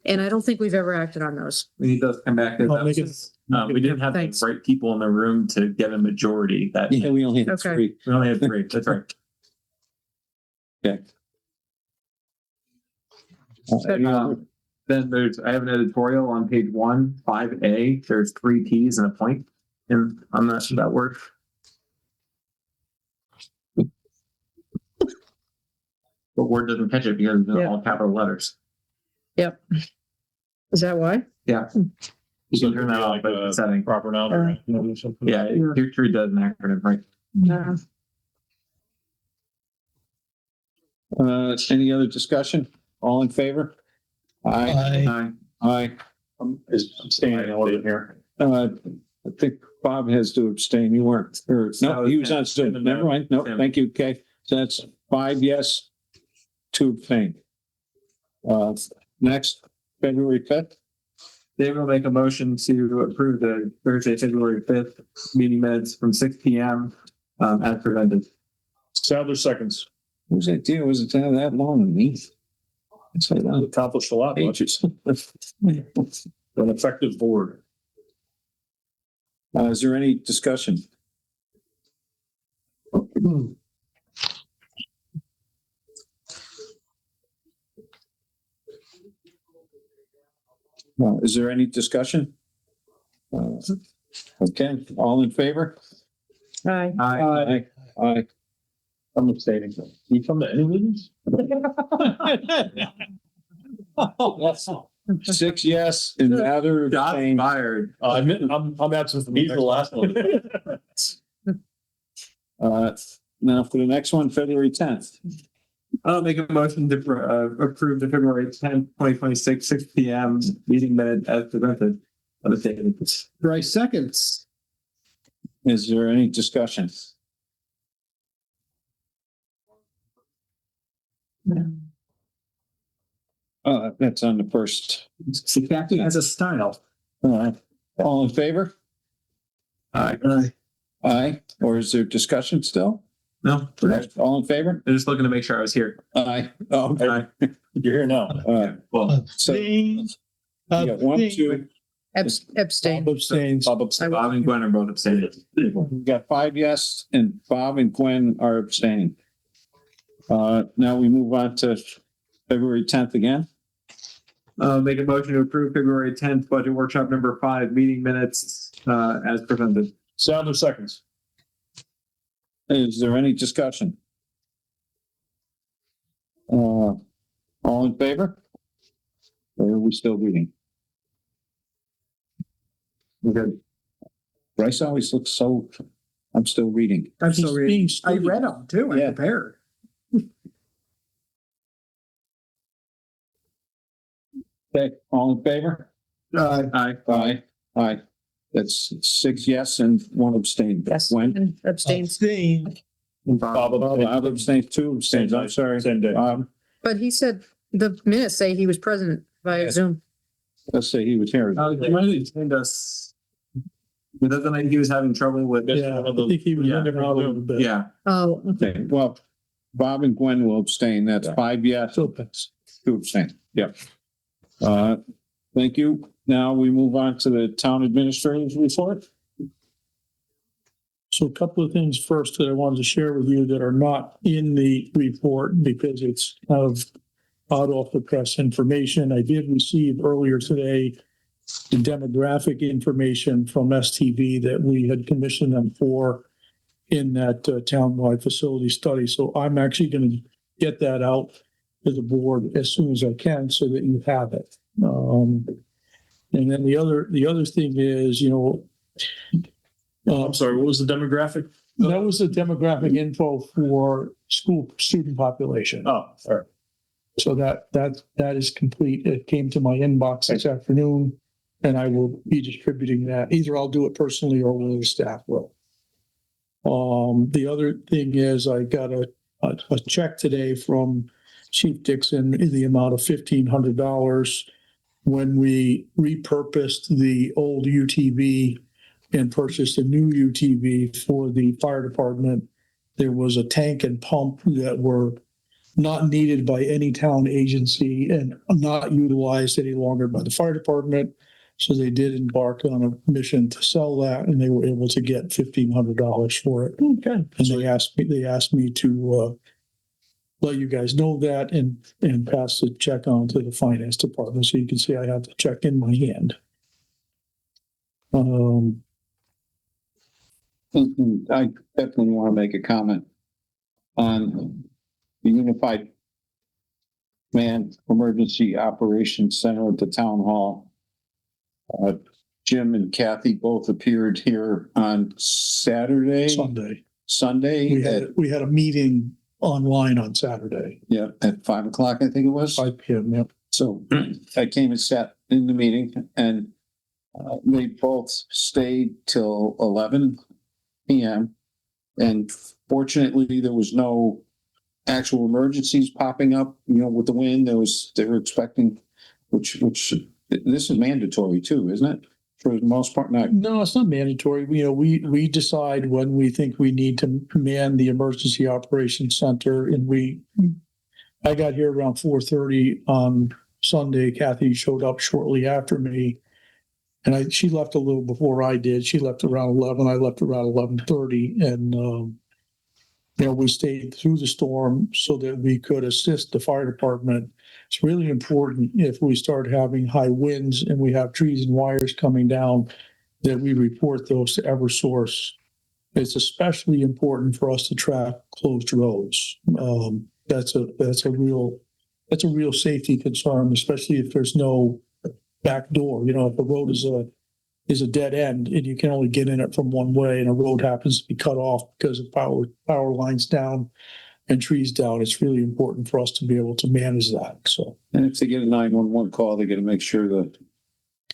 And I don't think we've ever acted on those. We need those to come back. I'll make it- We didn't have the Thanks. right people in the room to get a majority. That Yeah, we only had Okay. 3. we only had 3. That's right. Okay. Any other- Then I have an editorial on page 1, 5A. There's 3 T's and a point on that word. But word doesn't catch it because it's all capital letters. Yep. Is that why? Yeah. You can turn that off by the setting. Proper noun or something. Yeah, it treat does an acronym, right? No. Any other discussion? All in favor? Aye. Aye. Aye. Is abstaining a little bit here. I think Bob has to abstain. You weren't, or, no, he was on Zoom. Tim. Never mind. No, Tim. thank you. Okay. So that's 5 yes, 2 abstain. Next, February 5th. David will make a motion to approve the Thursday, February 5th meeting minutes from 6 PM as presented. Sadler seconds. Whose idea was it to have that long and me? It's like, Accomplished a lot, pages. an effective board. Is there any discussion? Is there any discussion? Okay, all in favor? Aye. Aye. Aye. I'm abstaining. Can you come to any meetings? 6 yes and the other Shots abstain. fired. I'm absent from the He's the next last one. Now for the next one, February 10th. I'll make a motion to approve the February 10th, 2026, 6 PM meeting minute as presented. On the table. Bryce seconds. Is there any discussion? That's on the first. Acting as a style. All in favor? Aye. Aye. Or is there discussion still? No, All in favor? I'm just looking to make sure I was here. Aye. Oh, okay. Aye. You're here now. Well, So, Abstain. you got 1, 2, Abstain. Bob abstains. Bob abstained. Bob and Gwen are both abstaining. we got 5 yes and Bob and Gwen are abstaining. Now we move on to February 10th again. Make a motion to approve February 10th budget workshop number 5 meeting minutes as presented. Sadler seconds. Is there any discussion? All in favor? Or are we still reading? Good. Bryce always looks so, I'm still reading. I'm still He's reading. being I stupid. read them too. I Yeah. prepared. Okay, all in favor? Aye. Aye. Aye. That's 6 yes and 1 abstain. Yes. Gwen? And abstains. Abstain. Bob Bob abstains, 2 abstains. I'm sorry. Same day. But he said the minutes say he was present via Zoom. Let's say he was here. He might have explained us. But doesn't mean he was having trouble with. Yeah, I think he was in there a little bit. Yeah. Oh, Okay, well, Bob and Gwen will abstain. That's 5 yes, Still pass. 2 abstain. Yep. Thank you. Now we move on to the town administrator's report. So a couple of things first that I wanted to share with you that are not in the report because it's kind of out off the press information. I did receive earlier today the demographic information from STV that we had commissioned them for in that townwide facility study. So I'm actually going to get that out to the board as soon as I can so that you have it. And then the other thing is, I'm sorry, what was the demographic? that was the demographic info for school student population. Oh, all right. So that is complete. It came to my inbox this afternoon, and I will be distributing that. Either I'll do it personally or one of the staff will. The other thing is I got a check today from Chief Dixon in the amount of $1,500 when we repurposed the old UTV and purchased a new UTV for the fire department. There was a tank and pump that were not needed by any town agency and not utilized any longer by the fire department. So they did embark on a mission to sell that, and they were able to get $1,500 for it. Okay. And they asked me to let you guys know that and pass the check on to the finance department. So you can see I have the check in my hand. I definitely want to make a comment on the Unified Command Emergency Operations Center at the Town Hall. Jim and Kathy both appeared here on Sunday. We had a meeting online on Saturday. Yeah, at 5 o'clock, I think it was. 5 p.m. Yep. So I came and sat in the meeting, and they both stayed till 11 p.m. And fortunately, there was no actual emergencies popping up. With the wind, they were expecting, which this is mandatory too, isn't it? For the most part, not. No, it's not mandatory. We decide when we think we need to man the emergency operations center, and I got here around 4:30 on Sunday. Kathy showed up shortly after me, and she left a little before I did. She left around 11. I left around 11:30, and we stayed through the storm so that we could assist the fire department. It's really important if we start having high winds and we have trees and wires coming down that we report those to Eversource. It's especially important for us to track closed roads. That's a real safety concern, especially if there's no back door. If the road is a dead end and you can only get in it from one way, and a road happens to be cut off because of power lines down and trees down, it's really important for us to be able to manage that. So, and if they get a 911 call, they got to make sure the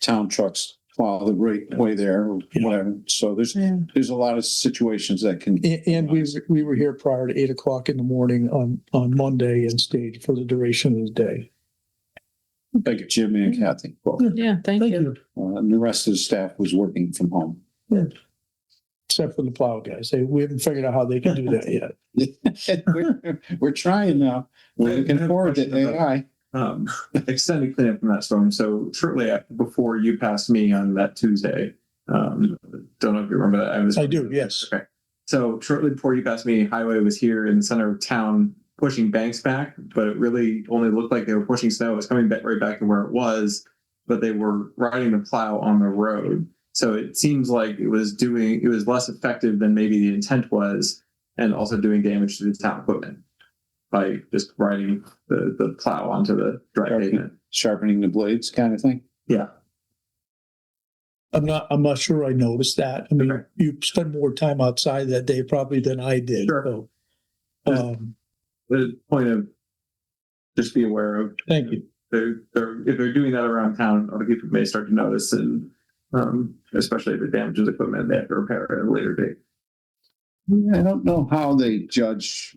town trucks follow the right way there or whatever. So there's a lot of situations that can. And we were here prior to 8 o'clock in the morning on Monday and stayed for the duration of the day. Thank you, Jim and Kathy. Well, Yeah, thank you. and the rest of the staff was working from home. Yeah. Except for the plow guys. We haven't figured out how they can do that yet. we're trying now. We're looking forward to AI. Extended cleanup from that storm. So shortly before you passed me on that Tuesday, don't know if you remember that. I do, yes. Okay. So shortly before you passed me, highway was here in the center of town pushing banks back, but it really only looked like they were pushing snow. It was coming back right back to where it was, but they were riding the plow on the road. So it seems like it was less effective than maybe the intent was, and also doing damage to the town equipment by just riding the plow onto the dry pavement. Sharpening the blades kind of thing. Yeah. I'm not sure I noticed that. I mean, you spent more time outside that day probably than I did. Sure. So, the point of just be aware of. Thank you. If they're doing that around town, other people may start to notice, and especially if it damages equipment, they have to repair it at a later date. I don't know how they judge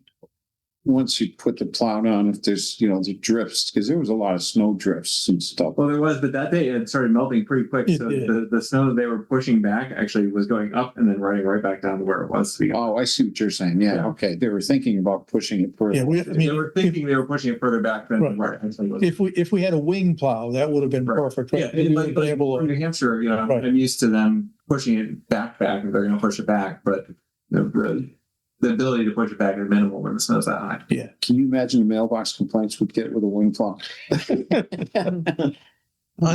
once you put the plow on if there's the drifts, because there was a lot of snow drifts and stuff. Well, there was, but that day it started melting pretty quick. So the snow that they were pushing back actually was going up and then riding right back down to where it was. Oh, I see what you're saying. Yeah. Okay. They were thinking about pushing it further. Yeah, they were thinking they were pushing it further back than where it actually was. If we had a wing plow, that would have been perfect. Right? Yeah, like for New Hampshire, I'm used to them pushing it back, and they're going to push it back, but the ability to push it back is minimal when the snow's that high. Yeah. Can you imagine the mailbox complaints we'd get with a wing plow? I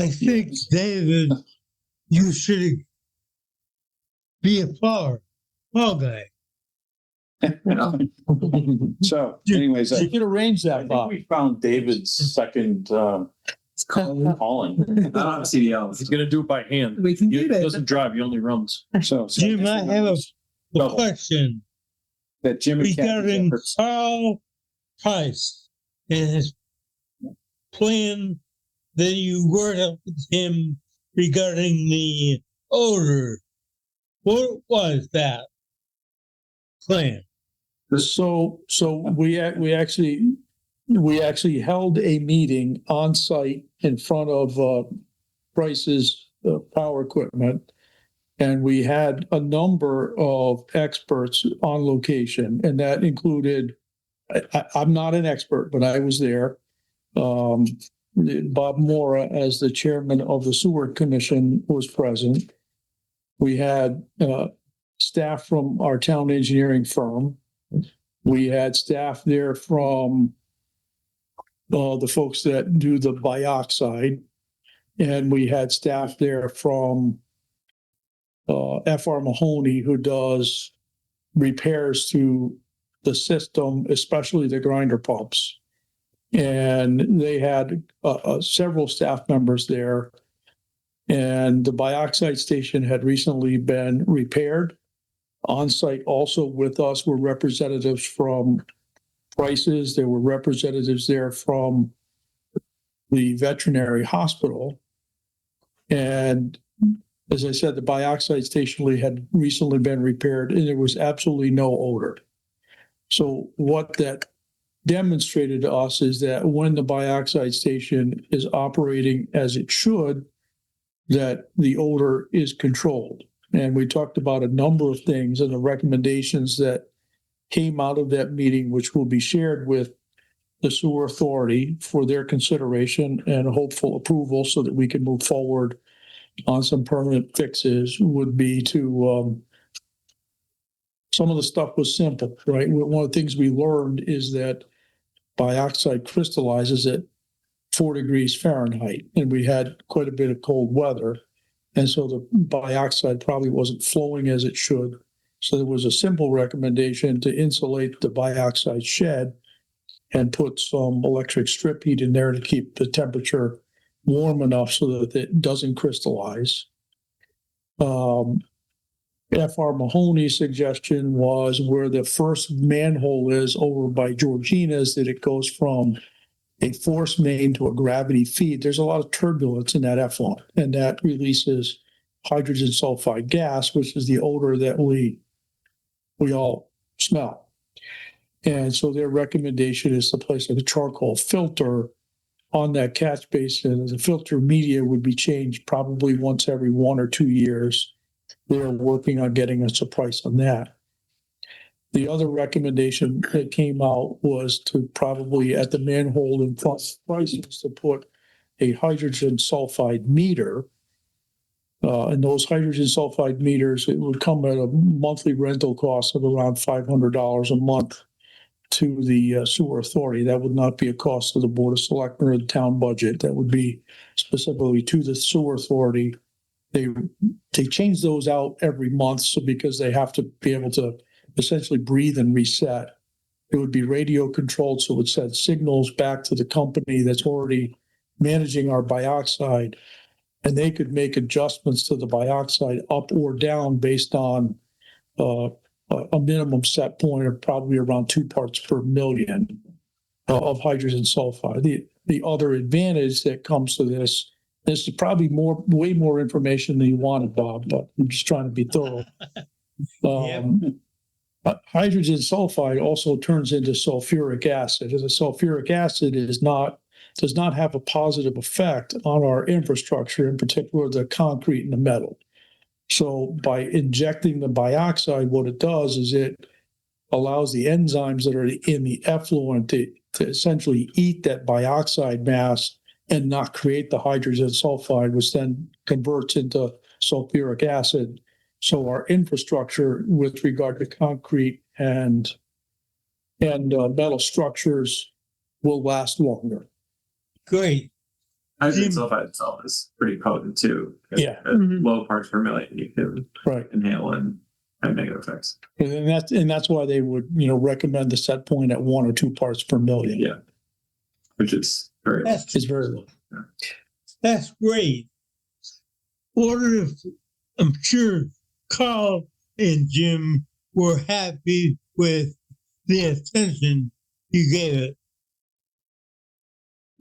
think, David, you should be a plow guy. So anyways, You can arrange I that, think Bob. we found David's second, calling. CDLs. He's gonna do it by hand. We can He do that. doesn't drive, he only runs. so Jim, I have a question that Jim and Kathy's regarding efforts. Carl Price and his plan that you worked out with him regarding the odor. What was that plan? So we actually held a meeting on site in front of Price's power equipment. And we had a number of experts on location, and that included, I'm not an expert, but I was there. Bob Mora, as the chairman of the sewer commission, was present. We had staff from our town engineering firm. We had staff there from the folks that do the bioxide. And we had staff there from FR Mahoney, who does repairs to the system, especially the grinder pumps. And they had several staff members there. And the bioxide station had recently been repaired. On site also with us were representatives from Price's. There were representatives there from the veterinary hospital. And as I said, the bioxide station had recently been repaired and there was absolutely no odor. So what that demonstrated to us is that when the bioxide station is operating as it should, that the odor is controlled. And we talked about a number of things and the recommendations that came out of that meeting, which will be shared with the sewer authority for their consideration and hopeful approval so that we can move forward on some permanent fixes, would be to, some of the stuff was simple, right? One of the things we learned is that bioxide crystallizes at 4 degrees Fahrenheit, and we had quite a bit of cold weather. And so the bioxide probably wasn't flowing as it should. So there was a simple recommendation to insulate the bioxide shed and put some electric strip heat in there to keep the temperature warm enough so that it doesn't crystallize. FR Mahoney's suggestion was where the first manhole is over by Georgina's, that it goes from a force main to a gravity feed. There's a lot of turbulence in that effluent, and that releases hydrogen sulfide gas, which is the odor that we all smell. And so their recommendation is to place a charcoal filter on that catch basin. The filter media would be changed probably once every 1 or 2 years. They're working on getting us a price on that. The other recommendation that came out was to probably at the manhole in front of prices to put a hydrogen sulfide meter. And those hydrogen sulfide meters, it would come at a monthly rental cost of around $500 a month to the sewer authority. That would not be a cost to the Board of Selectmen or the town budget. That would be specifically to the sewer authority. They change those out every month, so because they have to be able to essentially breathe and reset. It would be radio controlled, so it would send signals back to the company that's already managing our bioxide, and they could make adjustments to the bioxide up or down based on a minimum set point of probably around 2 parts per million of hydrogen sulfide. The other advantage that comes to this is probably way more information than you wanted, Bob, but I'm just trying to be thorough. Hydrogen sulfide also turns into sulfuric acid, and the sulfuric acid does not have a positive effect on our infrastructure, in particular the concrete and the metal. So by injecting the bioxide, what it does is it allows the enzymes that are in the effluent to essentially eat that bioxide mass and not create the hydrogen sulfide, which then converts into sulfuric acid. So our infrastructure with regard to concrete and metal structures will last longer. Great. Hydrogen sulfide itself is pretty potent too. Yeah. Low parts per million you can inhale and and negative effects. And that's why they would, recommend the set point at 1 or 2 parts per million. Yeah. Which is very low. It's very low. That's great. I'm sure Carl and Jim were happy with the attention you gave it.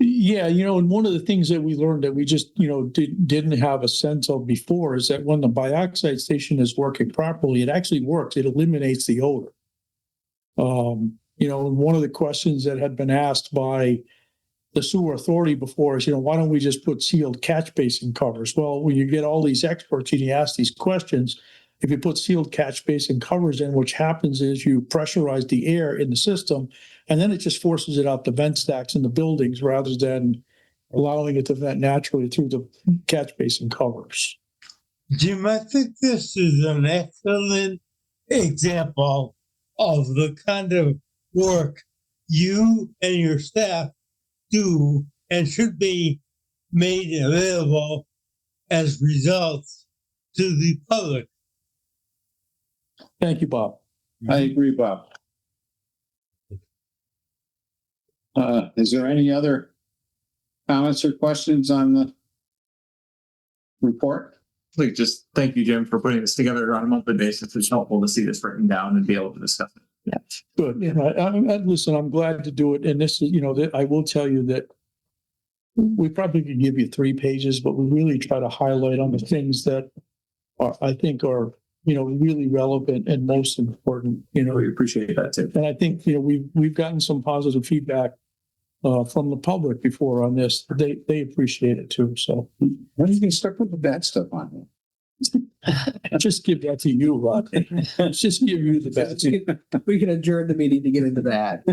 Yeah, and one of the things that we learned that we just, didn't have a sense of before is that when the bioxide station is working properly, it actually works. It eliminates the odor. One of the questions that had been asked by the sewer authority before is, why don't we just put sealed catch basin covers? Well, when you get all these experts and you ask these questions, if you put sealed catch basin covers in, what happens is you pressurize the air in the system, and then it just forces it out the vent stacks in the buildings rather than allowing it to vent naturally through the catch basin covers. Jim, I think this is an excellent example of the kind of work you and your staff do and should be made available as results to the public. Thank you, Bob. I agree, Bob. Is there any other comments or questions on the report? Like, just thank you, Jim, for putting this together on a monthly basis. It's helpful to see this written down and be able to discuss it. Good. Listen, I'm glad to do it. And this is, I will tell you that we probably could give you 3 pages, but we really try to highlight on the things that I think are, really relevant and most important, We appreciate that too. And I think, we've gotten some positive feedback from the public before on this. They appreciate it too. So When are you gonna start putting the bad stuff on I just give that to you, Rod. Just give you the bad. We can adjourn the meeting to get into that.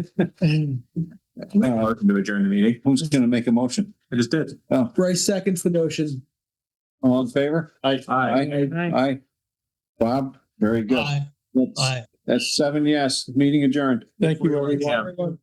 Motion to adjourn the meeting. Who's gonna make a motion? I just did. Oh, Bryce seconds the motion. all in favor? Aye. Aye. Bob, very good. Aye. That's 7 yes, meeting adjourned. Thank you, everyone. Yeah. Everyone.